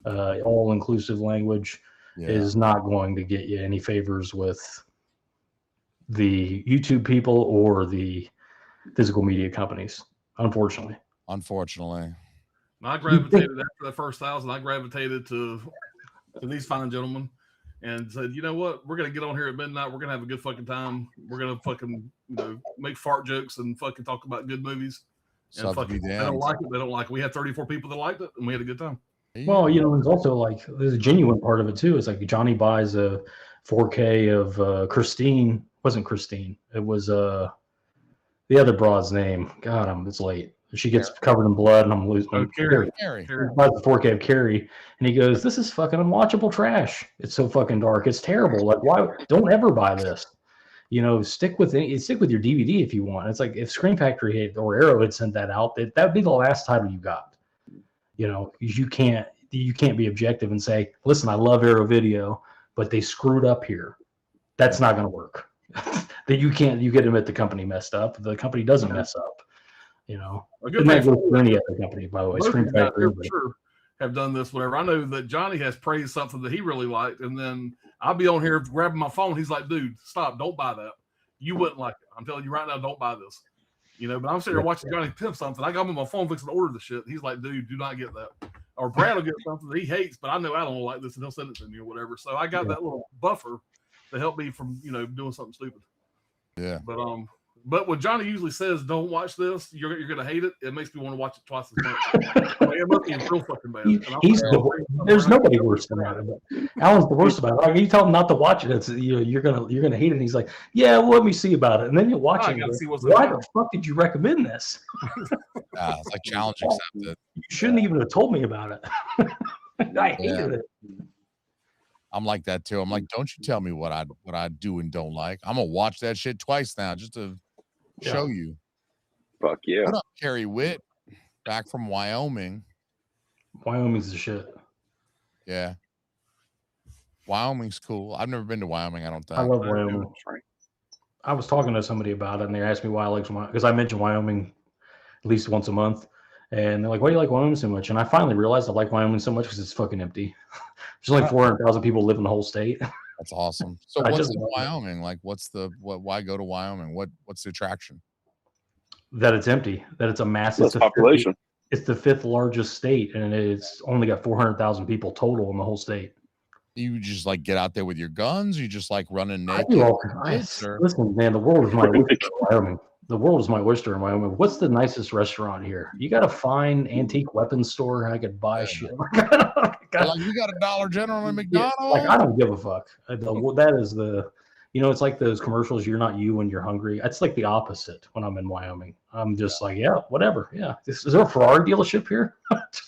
all inclusive language is not going to get you any favors with the YouTube people or the physical media companies, unfortunately. I gravitated after the first 1,000. I gravitated to these fine gentlemen and said, you know what? We're gonna get on here at midnight. We're gonna have a good fucking time. We're gonna fucking make fart jokes and fucking talk about good movies. And fucking, they don't like it. They don't like it. We had 34 people that liked it, and we had a good time. Well, there's also like there's a genuine part of it too. It's like Johnny buys a 4K of Christine. Wasn't Christine? It was the other broad's name. God, it's late. She gets covered in blood, and I'm losing. Carrie. Buys the 4K of Carrie, and he goes, "This is fucking unwatchable trash. It's so fucking dark. It's terrible. Like, why? Don't ever buy this. Stick with your DVD if you want." It's like if Screen Factory or Arrow had sent that out, that'd be the last title you got. You can't be objective and say, "Listen, I love Arrow Video, but they screwed up here." That's not going to work. You get to admit the company messed up. The company doesn't mess up. A good thing for any other company, by the way. Screen Factory sure have done this. Whatever. I know that Johnny has praised something that he really liked, and then I'll be on here grabbing my phone. He's like, "Dude, stop! Don't buy that. You wouldn't like it. I'm telling you right now, don't buy this." But I'm sitting here watching Johnny pimp something. I got him on my phone fixing to order the shit. He's like, "Dude, do not get that." Or Brad will get something that he hates, but I know I don't like this, and he'll send it to me or whatever. So I got that little buffer to help me from doing something stupid. Yeah. But when Johnny usually says, "Don't watch this," you're gonna hate it. It makes me want to watch it twice as much. It must be real fucking bad. There's nobody worse than that. But Alan's the worst about it. Like, you tell him not to watch it, it's you're gonna hate it. And he's like, "Yeah, well, let me see about it." And then you watch it. Why the fuck did you recommend this? It's like challenge accepted. You shouldn't even have told me about it. I hated it. I'm like that too. I'm like, don't you tell me what I do and don't like. I'm gonna watch that shit twice now just to show you. Fuck yeah. What up, Carrie Witt? Back from Wyoming. Wyoming's the shit. Yeah. Wyoming's cool. I've never been to Wyoming, I don't think. I love Wyoming. I was talking to somebody about it, and they asked me why I like Wyoming, because I mentioned Wyoming at least once a month. And they're like, why do you like Wyoming so much? And I finally realized I like Wyoming so much because it's fucking empty. There's only 400,000 people live in the whole state. That's awesome. So what's in Wyoming? Like, why go to Wyoming? What's the attraction? That it's empty, that it's a massive population. It's the 5th largest state, and it's only got 400,000 people total in the whole state. You just like get out there with your guns? You just like running naked? Listen, man, the world is my oyster in Wyoming. The world is my oyster in Wyoming. What's the nicest restaurant here? You got a fine antique weapons store. I could buy shit. Like, you got a Dollar General and McDonald's? Yeah, like, I don't give a fuck. That is the, it's like those commercials. You're not you when you're hungry. It's like the opposite when I'm in Wyoming. I'm just like, yeah, whatever. Yeah, is there a Ferrari dealership here?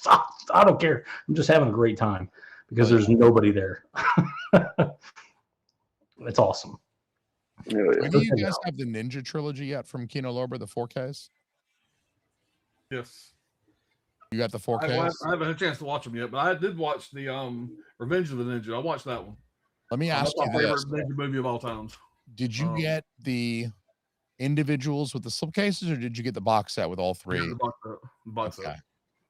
I don't care. I'm just having a great time because there's nobody there. It's awesome. Do you guys have the Ninja trilogy yet from Kino Lorber, the 4Ks? Yes. You got the 4Ks? I haven't had a chance to watch them yet, but I did watch the Revenge of the Ninja. I watched that one. Let me ask you this. My favorite Ninja movie of all times. Did you get the individuals with the slipcases, or did you get the box set with all three? Yeah, the box set.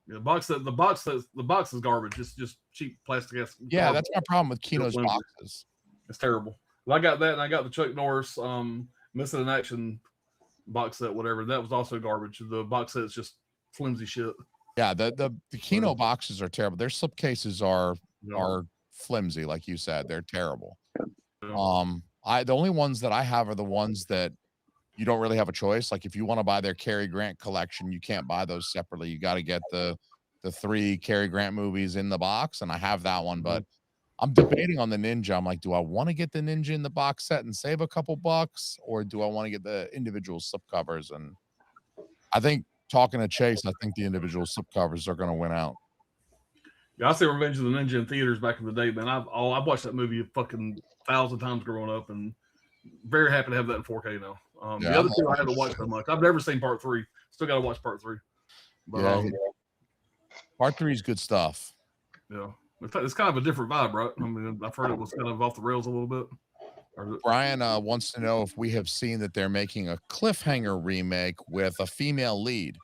Yeah, the box is garbage. It's just cheap plastic. Yeah, that's my problem with Kino's boxes. It's terrible. Well, I got that, and I got the Chuck Norris Missing in Action box set, whatever. That was also garbage. The box set is just flimsy shit. Yeah, the Kino boxes are terrible. Their slipcases are flimsy, like you said. They're terrible. Yeah. The only ones that I have are the ones that you don't really have a choice. Like if you want to buy their Cary Grant collection, you can't buy those separately. You got to get the 3 Cary Grant movies in the box, and I have that one, but I'm debating on the Ninja. I'm like, do I want to get the Ninja in the box set and save a couple bucks, or do I want to get the individual slip covers? And I think, talking to Chase, I think the individual slip covers are going to win out. Yeah, I see Revenge of the Ninja in theaters back in the day, man. I've watched that movie fucking 1,000 times growing up, and very happy to have that in 4K now. The other two I haven't watched that much. I've never seen part 3. Still got to watch part 3. But, part 3 is good stuff. Yeah. It's kind of a different vibe, right? I mean, I've heard it was kind of off the rails a little bit. Brian wants to know if we have seen that they're making a cliffhanger remake with a female lead.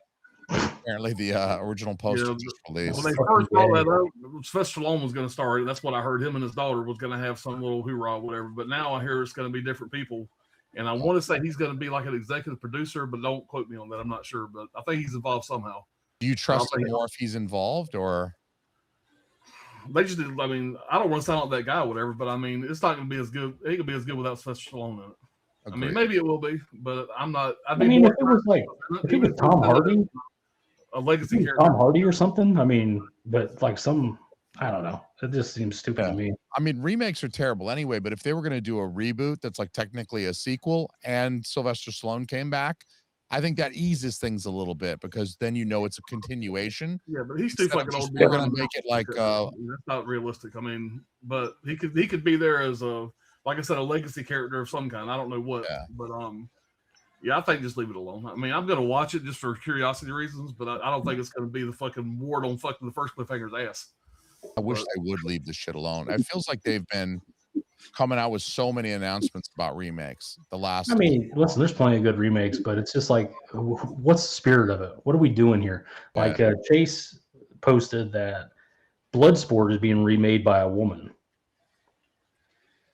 Apparently, the original poster just released. When they first saw that out, Sylvester Stallone was going to star it. That's what I heard. Him and his daughter was going to have some little hoorah, whatever. But now I hear it's going to be different people. And I want to say he's going to be like an executive producer, but don't quote me on that. I'm not sure. But I think he's involved somehow. Do you trust him more if he's involved, or? They just did. I mean, I don't want to sound like that guy or whatever, but I mean, it's not going to be as good. It could be as good without Sylvester Stallone in it. Agreed. I mean, maybe it will be, but I'm not. If it was Tom Hardy, a legacy character, Tom Hardy or something. I mean, but like I don't know. It just seems stupid to me. I mean, remakes are terrible anyway. But if they were going to do a reboot that's like technically a sequel, and Sylvester Stallone came back, I think that eases things a little bit, because then it's a continuation. Yeah, but he's too fucking old. They're gonna make it like that's not realistic. I mean, but he could be there as like I said, a legacy character of some kind. I don't know what, but I think just leave it alone. I mean, I'm gonna watch it just for curiosity reasons, but I don't think it's gonna be the fucking ward on fucking the first cliffhanger's ass. I wish they would leave this shit alone. It feels like they've been coming out with so many announcements about remakes. Listen, there's plenty of good remakes, but it's just like, what's the spirit of it? What are we doing here? Like Chase posted that Bloodsport is being remade by a woman.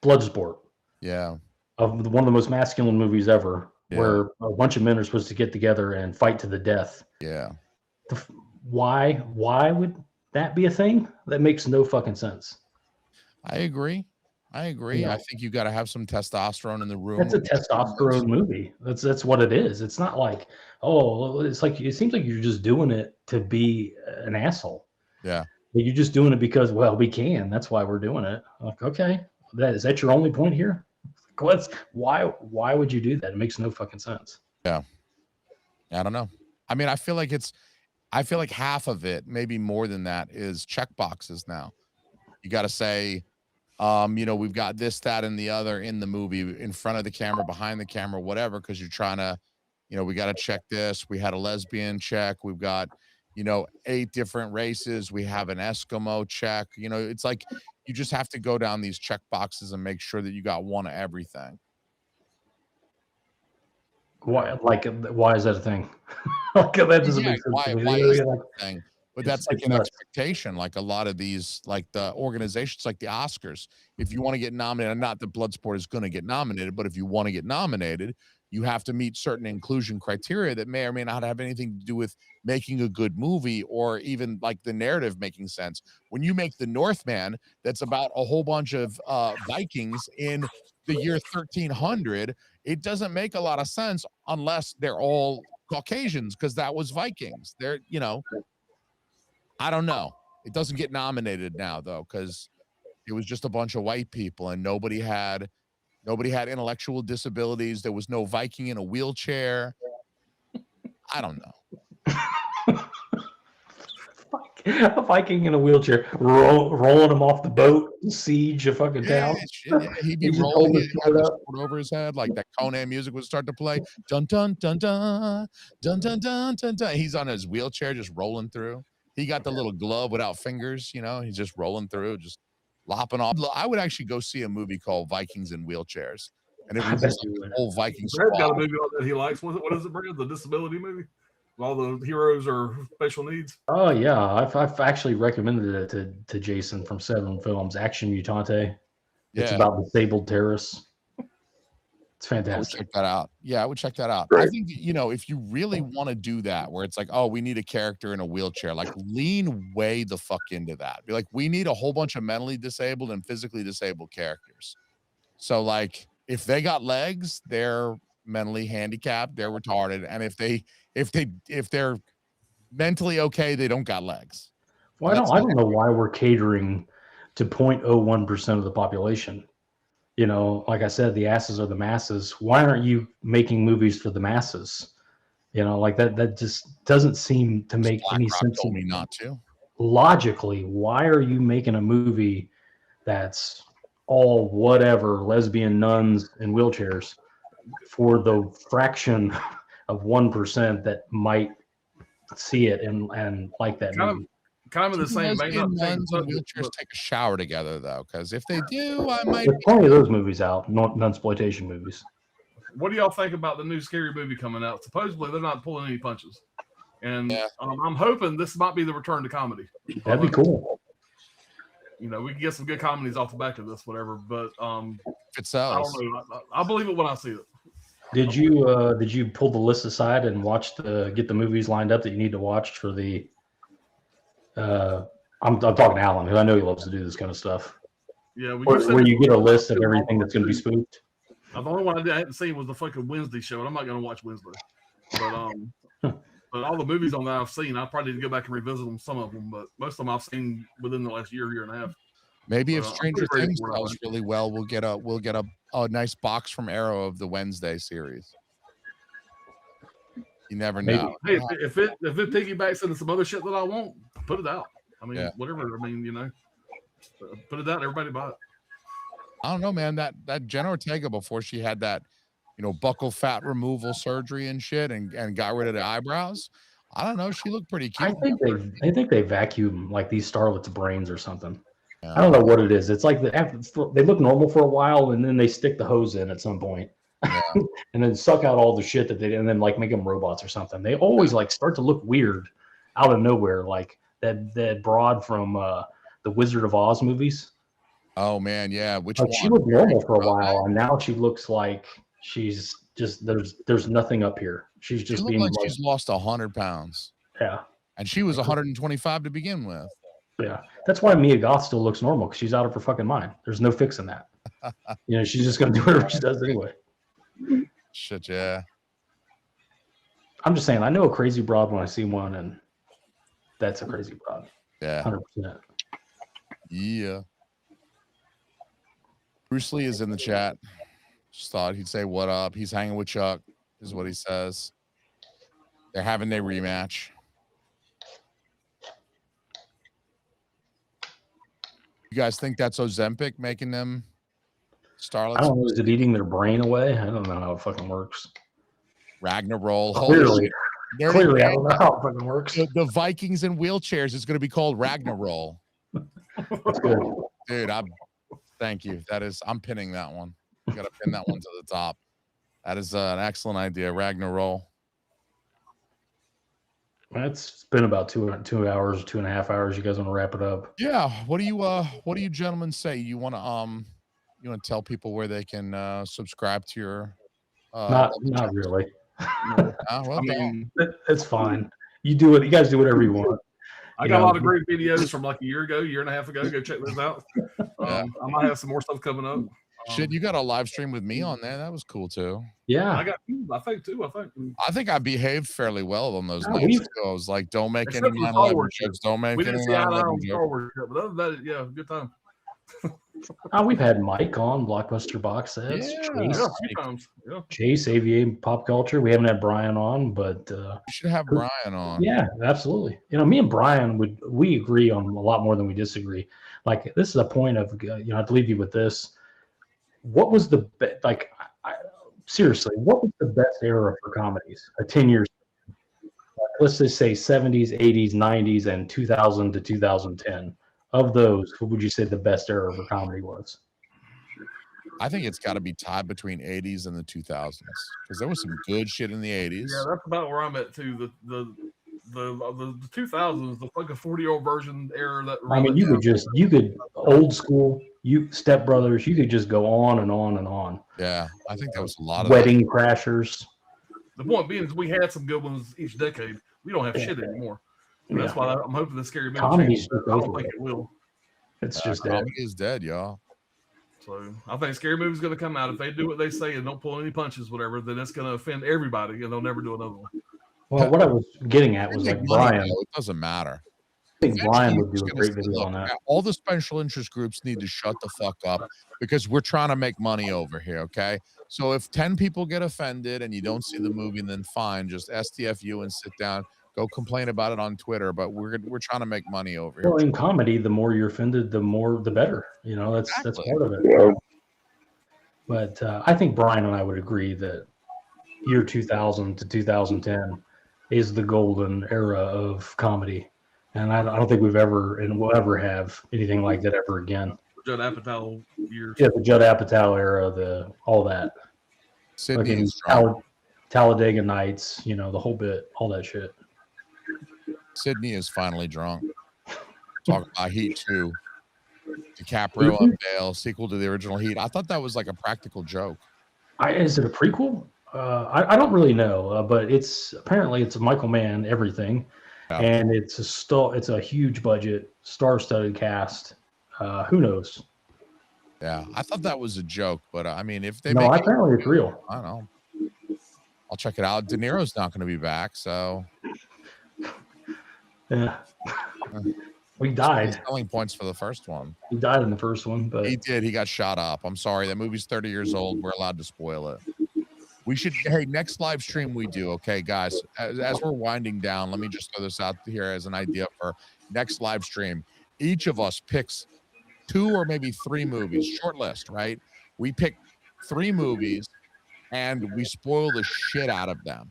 Bloodsport. Yeah. Of one of the most masculine movies ever, where a bunch of men are supposed to get together and fight to the death. Yeah. Why would that be a thing? That makes no fucking sense. I agree. I think you got to have some testosterone in the room. That's a testosterone movie. That's what it is. It's not like, it's like, it seems like you're just doing it to be an asshole. Yeah. But you're just doing it because, we can. That's why we're doing it. Like, okay, is that your only point here? Why would you do that? It makes no fucking sense. Yeah. I don't know. I mean, I feel like half of it, maybe more than that, is check boxes now. You got to say, we've got this, that, and the other in the movie, in front of the camera, behind the camera, whatever, because you're trying to, we got to check this. We had a lesbian check. We've got, 8 different races. We have an Eskimo check. It's like you just have to go down these check boxes and make sure that you got one of everything. Why? Like, why is that a thing? Like, that doesn't make sense to me. Why is that a thing? But that's like an nuts. expectation. Like a lot of these, like the organizations, like the Oscars, if you want to get nominated, not that Bloodsport is going to get nominated, but if you want to get nominated, you have to meet certain inclusion criteria that may or may not have anything to do with making a good movie or even like the narrative making sense. When you make The Northman, that's about a whole bunch of Vikings in the year 1300, it doesn't make a lot of sense unless they're all Caucasians, because that was Vikings. They're, you know, I don't know. It doesn't get nominated now though, because it was just a bunch of white people and nobody had intellectual disabilities. There was no Viking in a wheelchair. I don't know. A Viking in a wheelchair rolling him off the boat, siege a fucking town. Yeah, he'd be rolling it over his head like that Conan music would start to play. Dun dun dun dun dun dun dun dun dun. He's on his wheelchair just rolling through. He got the little glove without fingers, you know. He's just rolling through, just lopping off. I would actually go see a movie called Vikings in Wheelchairs, and it was just like the whole Viking squad. Brad's got a movie that he likes. What is it, Brad? The disability movie? All the heroes are special needs. Oh yeah, I've actually recommended it to Jason from 7 Films, Action Mutante. It's about disabled terrorists. It's fantastic. I would check that out. Yeah, I would check that out. Right. I think, you know, if you really want to do that, where it's like, oh, we need a character in a wheelchair, like lean way the fuck into that. Be like, we need a whole bunch of mentally disabled and physically disabled characters. So like, if they got legs, they're mentally handicapped, they're retarded, and if they're mentally okay, they don't got legs. Well, I don't know why we're catering to 0.01% of the population. You know, like I said, the asses are the masses. Why aren't you making movies for the masses? You know, like that just doesn't seem to make any sense to me. Not to. Logically, why are you making a movie that's all whatever lesbian nuns in wheelchairs for the fraction of 1% that might see it and like that movie? Kind of in the same vein. Nuns and wheelchairs take a shower together though, because if they do, I might. There's plenty of those movies out, nunsploitation movies. What do y'all think about the new scary movie coming out? Supposedly they're not pulling any punches, and I'm hoping this might be the return to comedy. That'd be cool. You know, we can get some good comedies off the back of this, whatever. But if it sells, I don't know. I'll believe it when I see it. Did you pull the list aside and get the movies lined up that you need to watch for the? I'm talking to Alan, who I know he loves to do this kind of stuff. Yeah, where you get a list of everything that's going to be spooked. The only one I hadn't seen was the fucking Wednesday show, and I'm not going to watch Wednesday. But all the movies on that I've seen, I probably need to go back and revisit them. Some of them, but most of them I've seen within the last year and a half. Maybe if Stranger Things sells really well, we'll get a nice box from Arrow of the Wednesday series. You never know. Hey, if it piggybacks into some other shit that I want, put it out. I mean, whatever. I mean, you know, put it out. Everybody buy it. I don't know, man. That Jenna Ortega, before she had that, you know, buccal fat removal surgery and shit, and got rid of the eyebrows. I don't know. She looked pretty cute. I think they vacuum like these starlets' brains or something. I don't know what it is. It's like they look normal for a while, and then they stick the hose in at some point. And then suck out all the shit and then like make them robots or something. They always like start to look weird out of nowhere, like that broad from the Wizard of Oz movies. Oh man, yeah. Which one? She looked normal for a while, and now she looks like she's just there's nothing up here. She's just being like she's lost 100 pounds. Yeah, and she was 125 to begin with. Yeah, that's why Mia Goth still looks normal, because she's out of her fucking mind. There's no fixing that. You know, she's just gonna do whatever she does anyway. Shit, yeah. I'm just saying, I know a crazy broad when I see one, and that's a crazy broad. Yeah, 100%. Yeah. Bruce Lee is in the chat. Just thought he'd say what up. He's hanging with Chuck, is what he says. They're having their rematch. You guys think that's Ozempic making them starlets? I don't know. Is it eating their brain away? I don't know how it fucking works. Ragnarol. Clearly, I don't know how it fucking works. The Vikings in wheelchairs is going to be called Ragnarol. That's good. Dude, thank you. I'm pinning that one. You got to pin that one to the top. That is an excellent idea, Ragnar roll. That's been about 2 hours, 2.5 hours. You guys want to wrap it up? Yeah. What do you gentlemen say? You want to tell people where they can subscribe to your not really. Well, I mean, it's fine. You do it. You guys do whatever you want. I got a lot of great videos from like a year and a half ago. Go check those out. I might have some more stuff coming up. Shit, you got a live stream with me on there. That was cool too. Yeah, I got. I think I behaved fairly well on those nights. I was like, don't make any 9/11 jokes. Don't make any 9/11 jokes. But other than that, yeah, good time. We've had Mike on Blockbuster Box Sets. Chase, AVA Pop Culture. We haven't had Brian on, but you should have Brian on. Yeah, absolutely. Me and Brian we agree on a lot more than we disagree. Like, this is a point of I have to leave you with this. What was the seriously? What was the best era for comedies? 10 years. Let's just say 70s, 80s, 90s, and 2000 to 2010. Of those, what would you say the best era for comedy was? I think it's got to be tied between 80s and the 2000s because there was some good shit in the 80s. Yeah, that's about where I'm at too. The 2000s, the fucking 40-year-old version era. That I mean, you could old school, Step Brothers. You could just go on and on and on. Yeah, I think that was a lot of Wedding Crashers. The point being is we had some good ones each decade. We don't have shit anymore. And that's why I'm hoping the Scary Movie changes. I don't think it will. It's just comedy is dead, y'all. So I think Scary Movie's going to come out. If they do what they say and don't pull any punches, whatever, then it's going to offend everybody, and they'll never do another one. Well, what I was getting at was like Brian. It doesn't matter. I think Brian would do a great video on that. All the special interest groups need to shut the fuck up because we're trying to make money over here, okay? So if 10 people get offended and you don't see the movie, then fine, just STFU and sit down. Go complain about it on Twitter, but we're trying to make money over here. Well, in comedy, the more you're offended, the better. That's part of it. Yeah. But I think Brian and I would agree that year 2000 to 2010 is the golden era of comedy, and I don't think we've ever and will ever have anything like that ever again. Judd Apatow years. Yeah, the Judd Apatow era, all that. Sydney Talladega Nights, the whole bit, all that shit. Sydney is finally drunk. Talk about Heat 2. DiCaprio on bail, sequel to the original Heat. I thought that was like a practical joke. Is it a prequel? I don't really know, but apparently it's a Michael Mann everything, and it's a huge budget, star-studded cast. Who knows? Yeah, I thought that was a joke, but I mean, if they apparently it's real. I don't know. I'll check it out. De Niro's not going to be back, so. Yeah. We died. Selling points for the first one. He died in the first one, but he did. He got shot up. I'm sorry. That movie's 30 years old. We're allowed to spoil it. We should. Hey, next live stream we do. Okay, guys. As we're winding down, let me just throw this out here as an idea for next live stream. Each of us picks 2 or maybe 3 movies. Short list, right? We pick 3 movies and we spoil the shit out of them.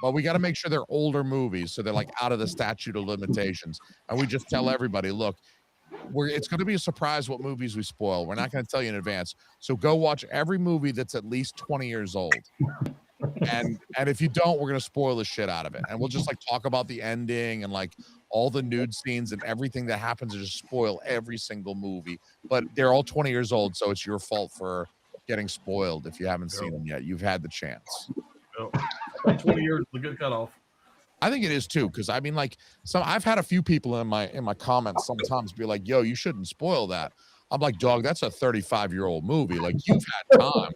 But we got to make sure they're older movies, so they're like out of the statute of limitations. And we just tell everybody, look, it's going to be a surprise what movies we spoil. We're not going to tell you in advance. So go watch every movie that's at least 20 years old. And if you don't, we're going to spoil the shit out of it. And we'll just like talk about the ending and like all the nude scenes and everything that happens to just spoil every single movie. But they're all 20 years old, so it's your fault for getting spoiled if you haven't seen them yet. You've had the chance. 20 years is a good cutoff. I think it is too, because I mean, like, I've had a few people in my comments sometimes be like, "Yo, you shouldn't spoil that." I'm like, "Dog, that's a 35-year-old movie. Like, you've had time.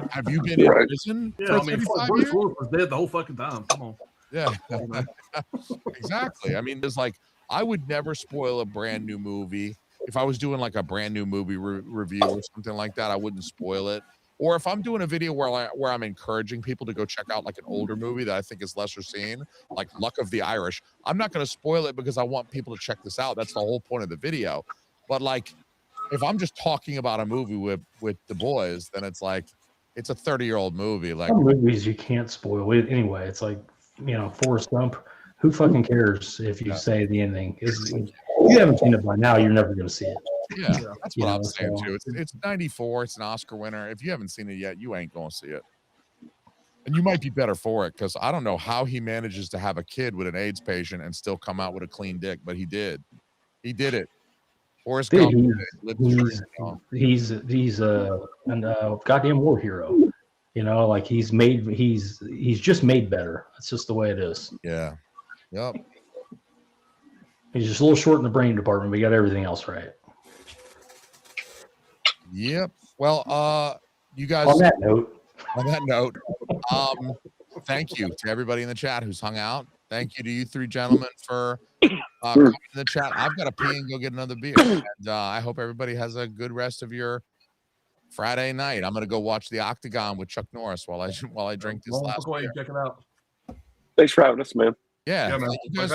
Have you been in prison for 35 years?" Bruce Willis was dead the whole fucking time. Come on. Yeah, exactly. I mean, there's like, I would never spoil a brand new movie. If I was doing like a brand new movie review or something like that, I wouldn't spoil it. Or if I'm doing a video where I'm encouraging people to go check out like an older movie that I think is lesser seen, like Luck of the Irish, I'm not going to spoil it because I want people to check this out. That's the whole point of the video. But like, if I'm just talking about a movie with the boys, then it's like, it's a 30-year-old movie. Like, some movies you can't spoil it anyway. It's like, Forrest Gump. Who fucking cares if you say the ending? If you haven't seen it by now, you're never going to see it. Yeah, that's what I'm saying too. It's 94. It's an Oscar winner. If you haven't seen it yet, you ain't going to see it. And you might be better for it because I don't know how he manages to have a kid with an AIDS patient and still come out with a clean dick, but he did. He did it. Forrest Gump. He's a goddamn war hero. You know, like he's just made better. That's just the way it is. Yeah. Yep. He's just a little short in the brain department, but he got everything else right. Yep. Well, you guys. On that note, thank you to everybody in the chat who's hung out. Thank you to you three gentlemen for coming in the chat. I've got to pee and go get another beer. And I hope everybody has a good rest of your Friday night. I'm gonna go watch the Octagon with Chuck Norris while I drink this last beer. Check it out. Thanks for having us, man. Yeah. Man. You guys